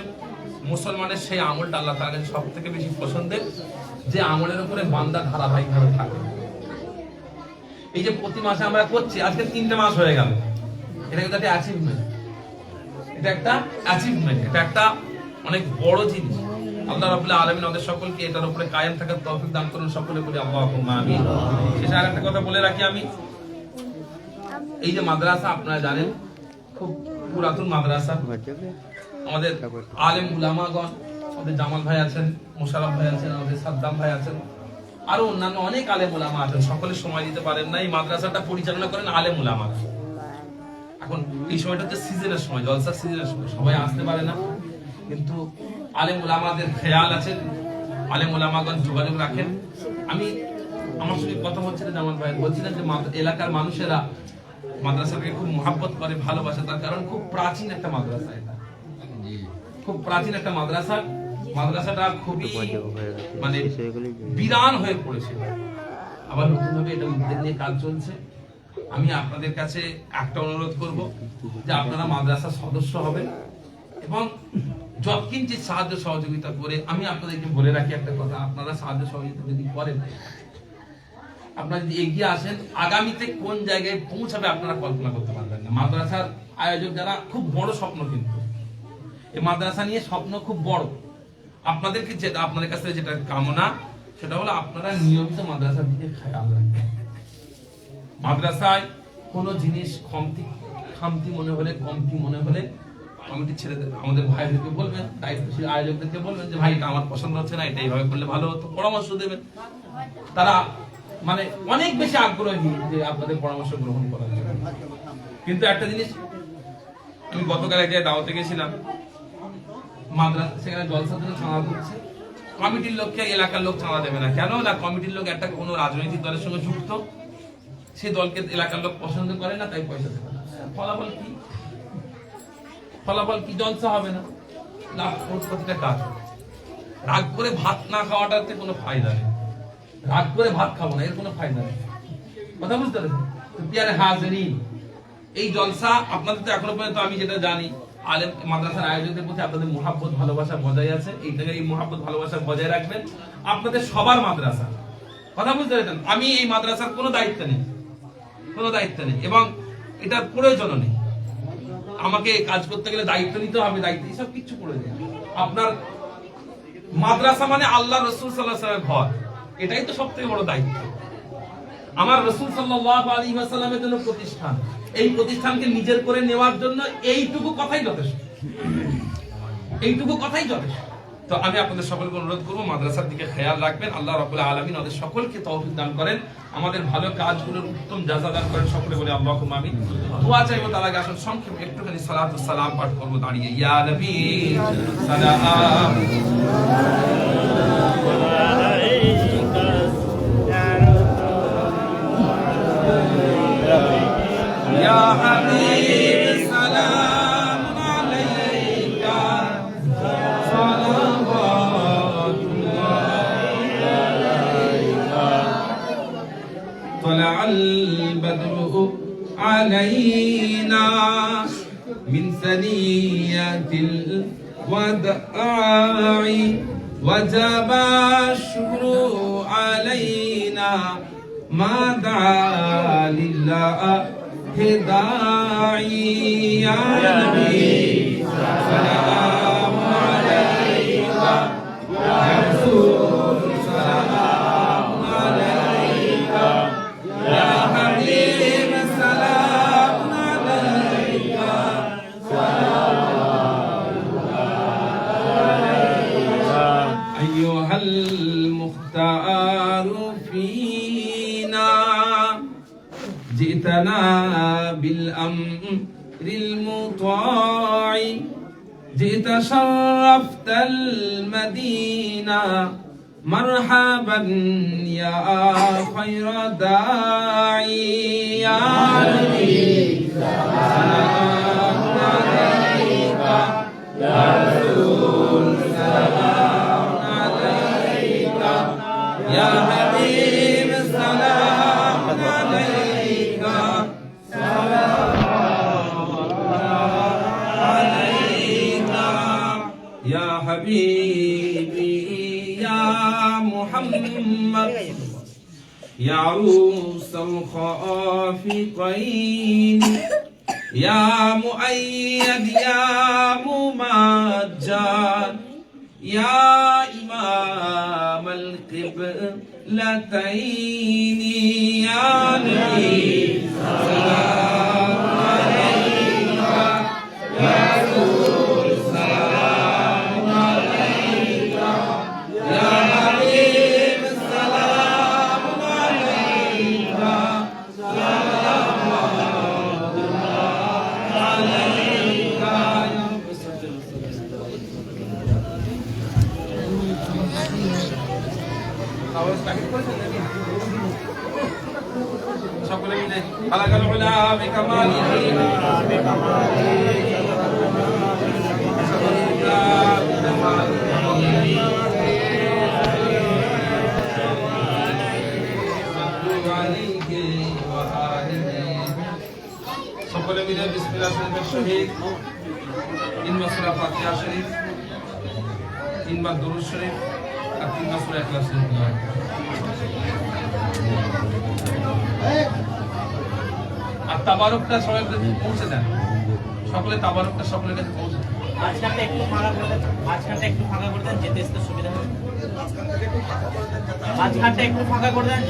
মুসলমানের সেই আমলটা আল্লাহ তাআলা সবথেকে বেশি পছন্দের, যে আমলের উপরে বান্দা ধারাবাহিকভাবে থাকে। এই যে প্রতি মাসে আমরা করছি, আজকে 3টে মাস হয়ে গেল, এটা কিন্তু একটা অ্যাচিভমেন্ট, এটা একটা অ্যাচিভমেন্ট, এটা একটা অনেক বড় জিনিস। আল্লাহ রাব্বুল আলামিন আমাদের সকলকে এটার উপরে কায়েম থাকার তৌফিক দান করুন, সকলে বলি আল্লাহুম্মা আমিন। শেষে আরেকটা কথা বলে রাখি আমি, এই যে মাদ্রাসা আপনারা জানেন খুব পুরাতন মাদ্রাসা, আমাদের আলেম উলামাগণ, আমাদের জামাল ভাই আছেন, মোশাররফ ভাই আছেন, আমাদের সাদ্দাম ভাই আছেন, আরো অন্যান্য অনেক আলেম উলামা আছেন, সকলে সময় দিতে পারেন না। এই মাদ্রাসাটা পরিচালনা করেন আলেম উলামারা। এখন এই সময়টা হচ্ছে সিজনের সময়, জলসার সিজনের সময়, সবাই আসতে পারে না, কিন্তু আলেম উলামাদের খেয়াল আছে, আলেম উলামাগণ যোগাযোগ রাখেন। আমি আমার সঙ্গে কথা হচ্ছিল জামাল ভাই, বলছিলেন যে এলাকার মানুষেরা মাদ্রাসাকে খুব মহাব্বত করে, ভালোবাসে, তার কারণ খুব প্রাচীন একটা মাদ্রাসা, এটা খুব প্রাচীন একটা মাদ্রাসা। মাদ্রাসাটা খুবই মানে বিরান হয়ে পড়েছে, আবার নতুন ভাবে এটা উদ্যোগ নিয়ে কাজ চলছে। আমি আপনাদের কাছে একটা অনুরোধ করব যে আপনারা মাদ্রাসার সদস্য হবেন এবং যৎকিঞ্চিৎ সাহায্য সহযোগিতা করে, আমি আপনাদেরকে বলে রাখি একটা কথা, আপনারা সাহায্য সহযোগিতা যদি করেন, আপনারা যদি এগিয়ে আসেন, আগামীতে কোন জায়গায় পৌঁছাবে আপনারা কল্পনা করতে পারবেন না। মাদ্রাসার আয়োজক যারা খুব বড় স্বপ্ন, কিন্তু এই মাদ্রাসা নিয়ে স্বপ্ন খুব বড়। আপনাদেরকে যেটা, আপনাদের কাছে যেটা কামনা, সেটা হলো আপনারা নিয়মিত মাদ্রাসার দিকে খেয়াল রাখবেন। মাদ্রাসায় কোনো জিনিস খামতি মনে হলে, কমতি মনে হলে কমিটির ছেলেদের, আমাদের ভাইদেরকে বলবেন, দায়িত্বশীল আয়োজকদেরকে বলবেন যে ভাই এটা আমার পছন্দ হচ্ছে না, এটা এইভাবে করলে ভালো হতো, পরামর্শ দেবেন। তারা মানে অনেক বেশি আগ্রহী যে আপনাদের পরামর্শ গ্রহণ করার জন্য। কিন্তু একটা জিনিস, আমি গতকাল এক জায়গায় দাওয়াতে গেছিলাম, মাদ্রাসা, সেখানে জলসার জন্য চাঁদা দিচ্ছে, কমিটির লোককে এলাকার লোক চাঁদা দেবে না। কেন না? কমিটির লোক একটা কোনো রাজনৈতিক দলের সঙ্গে যুক্ত, সেই দলকে এলাকার লোক পছন্দ করে না, তাই পয়সা দেবে না। ফলাফল কি? জলসা হবে না, লাভ প্রতিটা কাজ। রাগ করে ভাত না খাওয়াটাতে কোনো ফায়দা নেই, রাগ করে ভাত খাবো না, এর কোনো ফায়দা নেই। কথা বুঝতে পারছেন? পিয়ারে হাজিরিন, এই জলসা আপনাদের তো এখনো পর্যন্ত আমি যেটা জানি, আলেম মাদ্রাসার আয়োজকদের প্রতি আপনাদের মহাব্বত ভালোবাসা বজায় আছে। এই মহাব্বত ভালোবাসা বজায় রাখবেন। আপনাদের সবার মাদ্রাসা, কথা বুঝতে পারছেন? আমি এই মাদ্রাসার কোনো দায়িত্ব নেই, এবং এটার প্রয়োজনও নেই। আমাকে কাজ করতে গেলে দায়িত্ব নিতে হবে, দায়িত্ব এসব কিছু প্রয়োজন নেই। আপনার মাদ্রাসা মানে আল্লাহ রাসূল সাল্লাল্লাহু আলাইহি ওয়াসাল্লামের ঘর, এটাই তো সবথেকে বড় দায়িত্ব। আমার রাসূল সাল্লাল্লাহু আলাইহি ওয়াসাল্লামের জন্য প্রতিষ্ঠান, এই প্রতিষ্ঠানকে নিজের করে নেওয়ার জন্য এইটুকু কথাই যথেষ্ট, এইটুকু কথাই যথেষ্ট। তো আমি আপনাদের সকলকে অনুরোধ করবো, মাদ্রাসার দিকে খেয়াল রাখবেন। আল্লাহ রাব্বুল আলামিন আমাদের সকলকে তৌফিক দান করেন, আমাদের ভালো কাজগুলোর উত্তম জাযা দান করেন, সকলে বলে আল্লাহুম্মা আমিন। দোয়া চাইবো, তার আগে আসুন সংক্ষেপে একটুখানি সালাতু সালাম পাঠ করবো দাঁড়িয়ে। ইয়া নবী সালাম ইয়া হাবিব সালাম আলাইকা طلع البدر علينا من ثنيات الوداع وجب الشكر علينا ما دعا لله داعي يا نبي سلام عليك يا رسول سلام عليك يا حبيب سلام عليك أيها المختار فينا جئتنا بالأمر المطاع جئت شرفت المدينة مرحبا يا خير داعي يا نبي سلام عليك يا رسول سلام عليك يا حبيب سلام عليك يا حبيبي يا محمد يا عروس الخافقين يا مؤيد يا ممجد يا إمام القبلتين يا نبي سلام عليك يا رسول سلام عليك يا حبيب سلام عليك صلوات الله عليك সকলে মিলে আলাগাল উলা সকলে মিলে বিসমিল্লাহ শরীফের শহীদ 3 বার সূরা ফাতিহা শরীফ 3 বার দুরূদ শরীফ আর 3 বার সূরা ইখলাস শরীফ আর তাবারকটা সবাই পৌঁছে দেন সকলে তাবারকটা সকলের কাছে পৌঁছে দেন মাঝখানটা একটু ফাঁকা করে দেন যেতে আসতে সুবিধা হবে মাঝখানটা একটু ফাঁকা করে দেন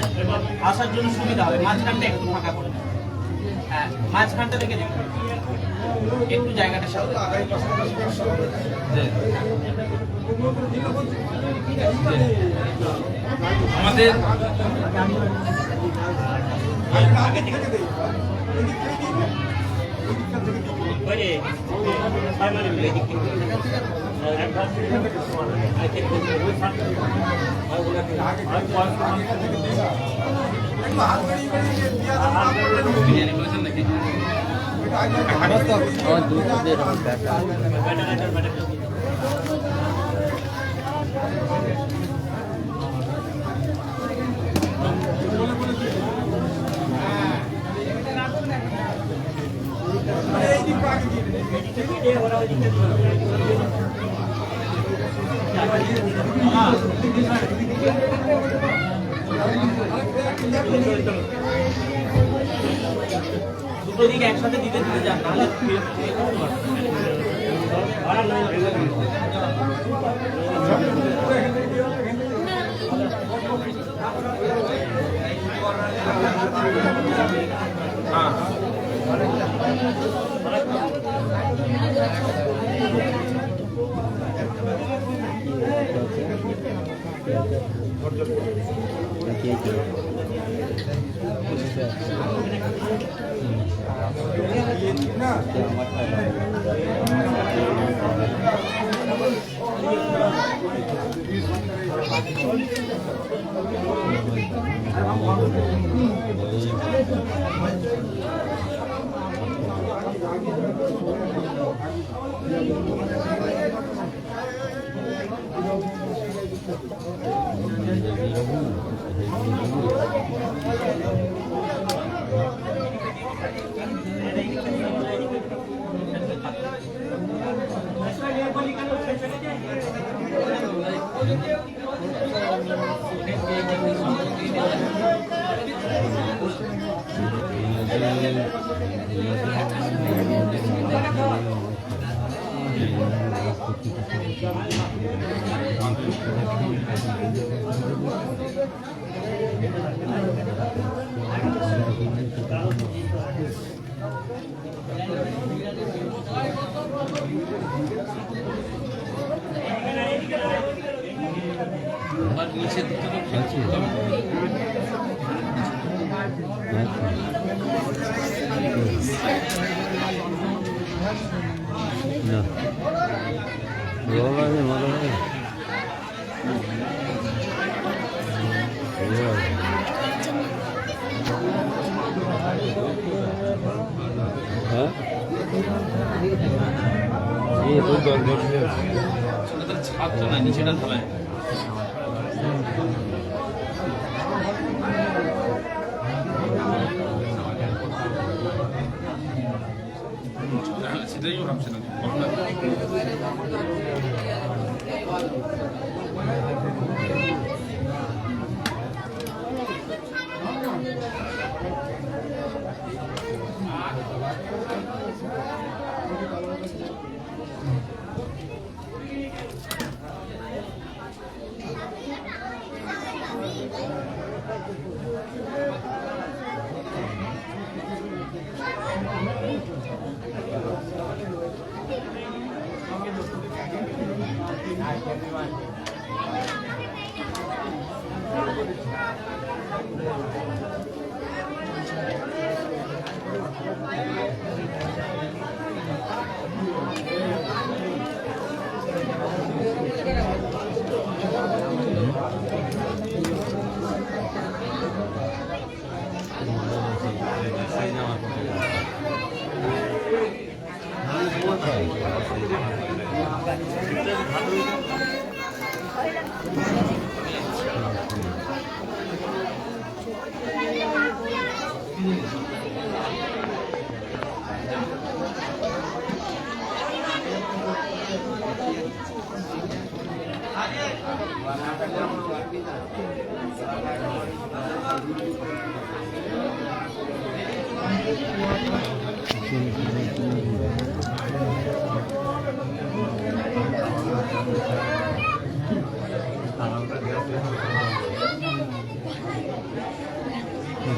আসার জন্য সুবিধা হবে মাঝখানটা একটু ফাঁকা করে দেন হ্যাঁ মাঝখানটা রেখে দেন একটু জায়গাটা সামনে আমাদের আগে থেকে বিরিয়ানি বলেছেন নাকি দুটো দিকে একসাথে দিতে দিতে যান নাহলে No. হ্যাঁ এই তো দল বসে ছোটদের ছাদ তো না, নিচেটা ঢালাই। সেটাই ভাবছিলাম।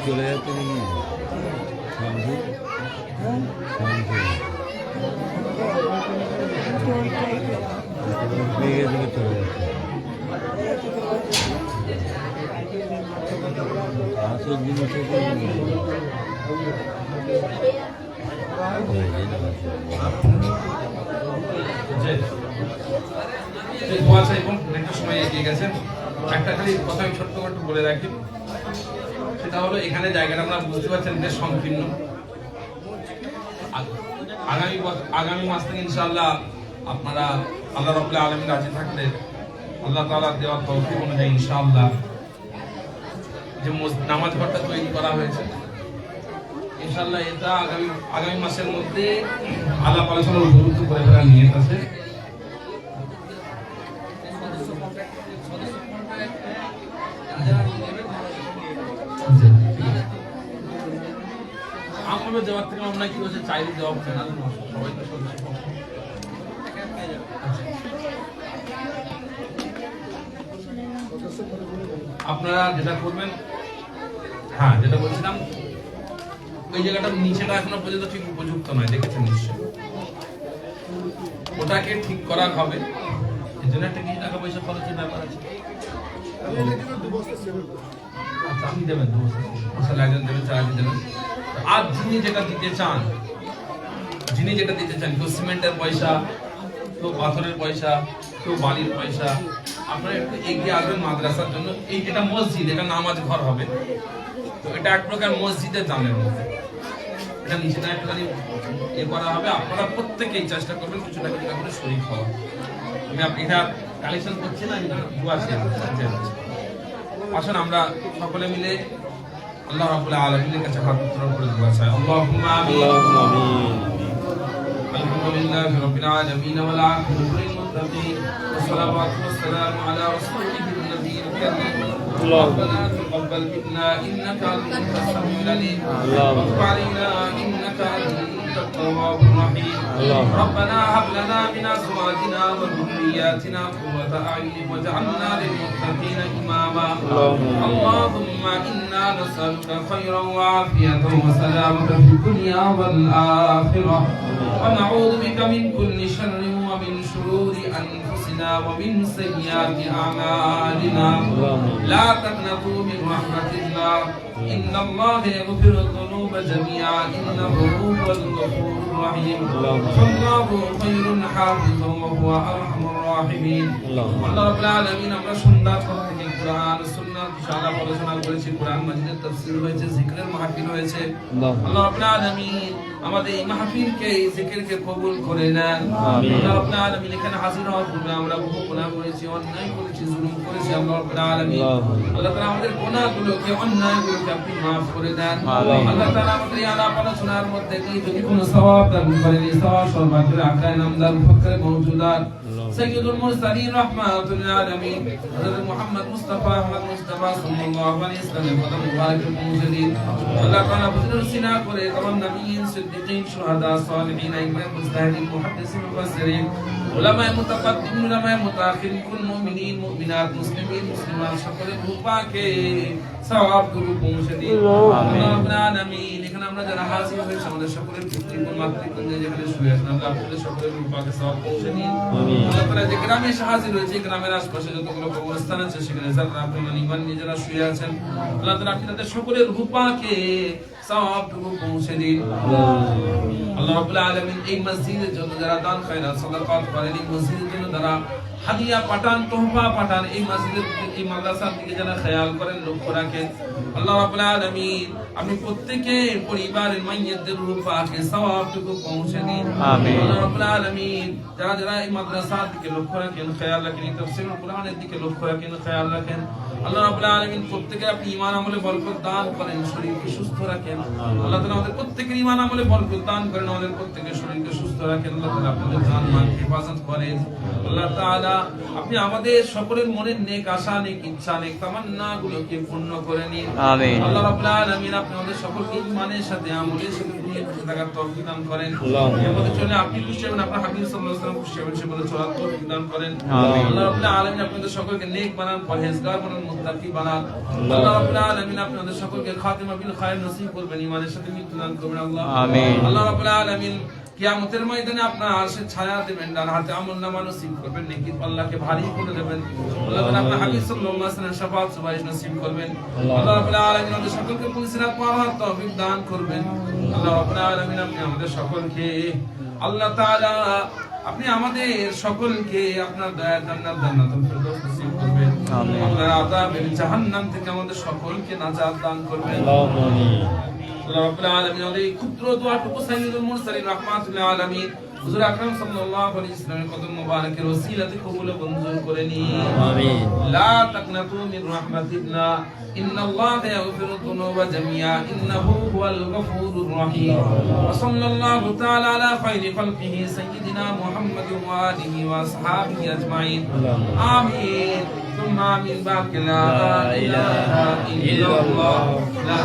চলে যাচ্ছে নাকি চলে যাচ্ছে আসল জিনিস একটা সময় এগিয়ে গেছেন। একটা খালি কথা আমি ছোট্ট করে একটু বলে রাখি, সেটা হলো এখানে জায়গাটা আপনারা বুঝতে পারছেন বেশ সংকীর্ণ। আগামী মাস থেকে ইনশাআল্লাহ আপনারা আল্লাহ রাব্বুল আলামিন রাজি থাকলে আল্লাহ তাআলা দেওয়া তৌফিক অনুযায়ী ইনশাআল্লাহ যে নামাজ ঘরটা তৈরি করা হয়েছে, ইনশাআল্লাহ এটা আগামী মাসের মধ্যে আল্লাহ আলোচনা উপযুক্ত করে ফেলার নিয়ত আছে। আমাদের দেওয়ার থেকে আমরা কি বলছে চাইলে দেওয়া হচ্ছে না, সবাই তো সদস্য। আপনারা যেটা করবেন, হ্যাঁ যেটা বলছিলাম, ওই জায়গাটার নিচেটা এখনো পর্যন্ত ঠিক উপযুক্ত নয়, দেখেছেন নিশ্চয়। ওটাকে ঠিক করা হবে, এর জন্য একটা কিছু টাকা পয়সা খরচের ব্যাপার আছে। আচ্ছা আপনি দেবেন, একজন দেবেন, 4 দেবেন। আর যিনি যেটা দিতে চান, কেউ সিমেন্টের পয়সা, কেউ পাথরের পয়সা, কেউ বালির পয়সা, আপনারা একটু এগিয়ে আসবেন মাদ্রাসার জন্য। এই যেটা মসজিদ, এটা নামাজ ঘর হবে, তো এটা এক প্রকার মসজিদের দানের মধ্যে, এটা নিচেটা একটুখানি করা হবে। আপনারা প্রত্যেকেই চেষ্টা করবেন কিছু না কিছু করে শরীর হওয়া। আমি এটা কালেকশন করছি না, দোয়া আসুন আমরা সকলে মিলে আল্লাহ রাব্বুল আলামিনের কাছে হাত উত্তোলন করে দোয়া চাই। আল্লাহুম্মা আমিন। আলহামদুলিল্লাহি রাব্বিল আলামিন ওয়াল আখিরাতু লিল মুত্তাকিন ওয়াস সালাতু ওয়াস সালামু আলা রাসূলিহিন নাবিয়্যিল কারীম। ربنا تقبل منا انك انت السميع العليم وتب علينا انك انت التواب الرحيم. ربنا هب لنا من ازواجنا وذرياتنا قرة اعين واجعلنا للمتقين اماما. اللهم انا نسالك خيرا وعافية وسلامة في الدنيا والاخرة ونعوذ بك من كل شر ومن شرور انفسنا ومن سيئات اعمالنا. لا تقنطوا من رحمة الله إن الله يغفر الذنوب جميعا إنه هو الغفور الرحيم. فالله خير حافظا وهو أرحم الراحمين. রাহিমিন। আল্লাহ। আল্লাহ রাব্বুল আলামিন আমরা সন্ধ্যা থেকে কুরআন সুন্নাহ ইনশাআল্লাহ আলোচনা করেছি, কুরআন মাজিদের তাফসীর হয়েছে, জিকিরের মাহফিল হয়েছে। আল্লাহ। আল্লাহ রাব্বুল আলামিন আমাদের এই মাহফিলকে এই জিকিরকে কবুল করে নেন। আমিন। আল্লাহ রাব্বুল আলামিন এখানে হাজির হওয়ার পূর্বে আমরা বহু গুনাহ করেছি, অন্যায় করেছি, জুলুম করেছি। আল্লাহ রাব্বুল আলামিন আল্লাহ তাআলা আমাদের গুনাহগুলোকে, অন্যায়গুলোকে আপনি মাফ করে দেন। আমিন। আল্লাহ তাআলা আমাদের এই আলাপ আলোচনার মধ্যে দিয়ে যদি কোনো সওয়াব দান করেন, এই সওয়াব সর্বাধিক আকায় নামদার ফকরে মওজুদাত সাইয়্যিদুল মুরসালিন রাহমাতুল আলামিন হযরত মুহাম্মদ মুস্তাফা আহমদ মুস্তাফা সাল্লাল্লাহু আলাইহি ওয়াসাল্লাম কদম মুবারক মুজলিন আল্লাহ তাআলা বুজুর্গ সিনা করে तमाम নবিয়্যিন সিদ্দিকীন শুহাদা সালিহিন ইমাম মুজতাহিদিন মুহাদ্দিসিন মুফাসসিরিন উলামায়ে মুতাকাদ্দিমিন উলামায়ে মুতাআখিরিন কুল মুমিনিন মুমিনাত মুসলিমিন মুসলিমাত সকলের রূপাকে সওয়াব গুলো পৌঁছে দিন। আমিন। রাব্বুল আলামিন এখানে আমরা যারা হাজির হয়েছি আমাদের সকলের পিতৃকুল মাতৃকুল যেখানে শুয়ে আছেন আল্লাহ আপনাদের সকলের রূপাকে সওয়াব পৌঁছে দিন। আমিন। আল্লাহ তাআলা যে গ্রামে এসে হাজির হয়েছে, গ্রামের আশপাশে যতগুলো কবরস্থান আছে সেখানে যারা আপনারা ইমান নিয়ে যারা শুয়ে আছেন আল্লাহ তাআলা আপনি তাদের সকলের রূপাকে সওয়াব পৌঁছে দিন। আল্লাহ রাব্বুল আলামিন এই মসজিদের জন্য যারা দান খয়রাত সাদাকাত করেন, এই মসজিদের জন্য যারা হাদিয়া পাঠান, তোহফা পাঠান, এই মসজিদের এই মাদ্রাসার দিকে যারা খেয়াল করেন, লক্ষ্য রাখেন, আল্লাহ রাব্বুল আলামিন আপনি প্রত্যেকের পরিবারের মাইয়াতদের রূপাকে সওয়াবটুকু পৌঁছে দিন। আমিন। আল্লাহ রাব্বুল আলামিন যারা যারা এই মাদ্রাসার দিকে লক্ষ্য রাখেন, খেয়াল রাখেন, এই তাফসীরুল কোরআনের দিকে লক্ষ্য রাখেন, খেয়াল রাখেন, আল্লাহ রাব্বুল আলামিন প্রত্যেকের আপনি ঈমান আমলে বরকত দান করেন, শরীরকে সুস্থ রাখেন। আল্লাহ তাআলা আমাদের প্রত্যেকের ঈমান আমলে বরকত দান করেন, আমাদের প্রত্যেকের শরীরকে সুস্থ রাখেন। আল্লাহ তাআলা আপনাদের জান মান হেফাজত করেন। আল্লাহ তাআলা আপনি আমাদের সকলের মনের নেক আশা, নেক ইচ্ছা, নেক তামান্না গুলোকে পূর্ণ করে নিন। আমিন। আল্লাহ রাব্বুল আলামিন আপনি আমাদের সকলকে ঈমানের সাথে আমলের সাথে দুনিয়ার খুশি থাকার তৌফিক দান করেন। আল্লাহ। আমাদের জন্য আপনি খুশি হবেন, আপনার হাবিব সাল্লাল্লাহু আলাইহি ওয়াসাল্লাম খুশি হবেন, সে বলে চলার তৌফিক দান করেন। আমিন। আল্লাহ রাব্বুল আলামিন আপনাদের সকলকে নেক বানান, পরহেজগার বানান, মুত্তাকি বানান। আল্লাহ রাব্বুল আলামিন আপনাদের সকলকে খাতিমা বিল খায়র নসিব করবেন, ঈমানের সাথে মৃত্যু দান করবেন। আল্লাহ আমিন। আল্লাহ রাব্বুল আলামিন কিয়ামতের ময়দানে আপনার আরশের ছায়া দেবেন, ডান হাতে আমলনামা নসিব করবেন, নেকির পাল্লাকে ভারী করে দেবেন। আল্লাহ তাআলা আপনার হাবিব সাল্লাল্লাহু আলাইহি ওয়াসাল্লামের শাফাআত সুপারিশ নসিব করবেন। আল্লাহ রাব্বুল আলামিন আমাদের সকলকে পুলিশিরাত পাওয়ার তৌফিক দান করবেন। আল্লাহ রাব্বুল আলামিন আপনি আমাদের সকলকে, আল্লাহ তাআলা আপনি আমাদের সকলকে আপনার দয়া জান্নাতুল ফেরদৌস নসিব করবেন। আমিন। আপনার আযাবের জাহান্নাম থেকে আমাদের সকলকে নাজাত দান করবেন। আল্লাহুম্মা আমিন। আল্লাহ রাব্বুল আলামিন আমাদের এই ক্ষুদ্র দোয়াটুকু সাইয়্যিদুল মুরসালিন রাহমাতুল আলামিন হুজুর আকরাম সাল্লাল্লাহু আলাইহি ওয়াসাল্লামের কদম মোবারকের ওসিলাতে কবুল ও মঞ্জুর করে নিন। আমিন। লা তাকনাতু মির রাহমাতিল্লাহ ইন্নাল্লাহা ইয়াগফিরু যুনুবা জামিআ ইন্নাহু হুয়াল গফুরুর রহিম। ওয়া সাল্লাল্লাহু তাআলা আলা খায়রি খালকিহি সাইয়্যিদিনা মুহাম্মাদিন ওয়া আলিহি ওয়া আসহাবিহি আজমাইন। আমিন। সুম্মা আমিন। বাক লা ইলাহা ইল্লাল্লাহ লা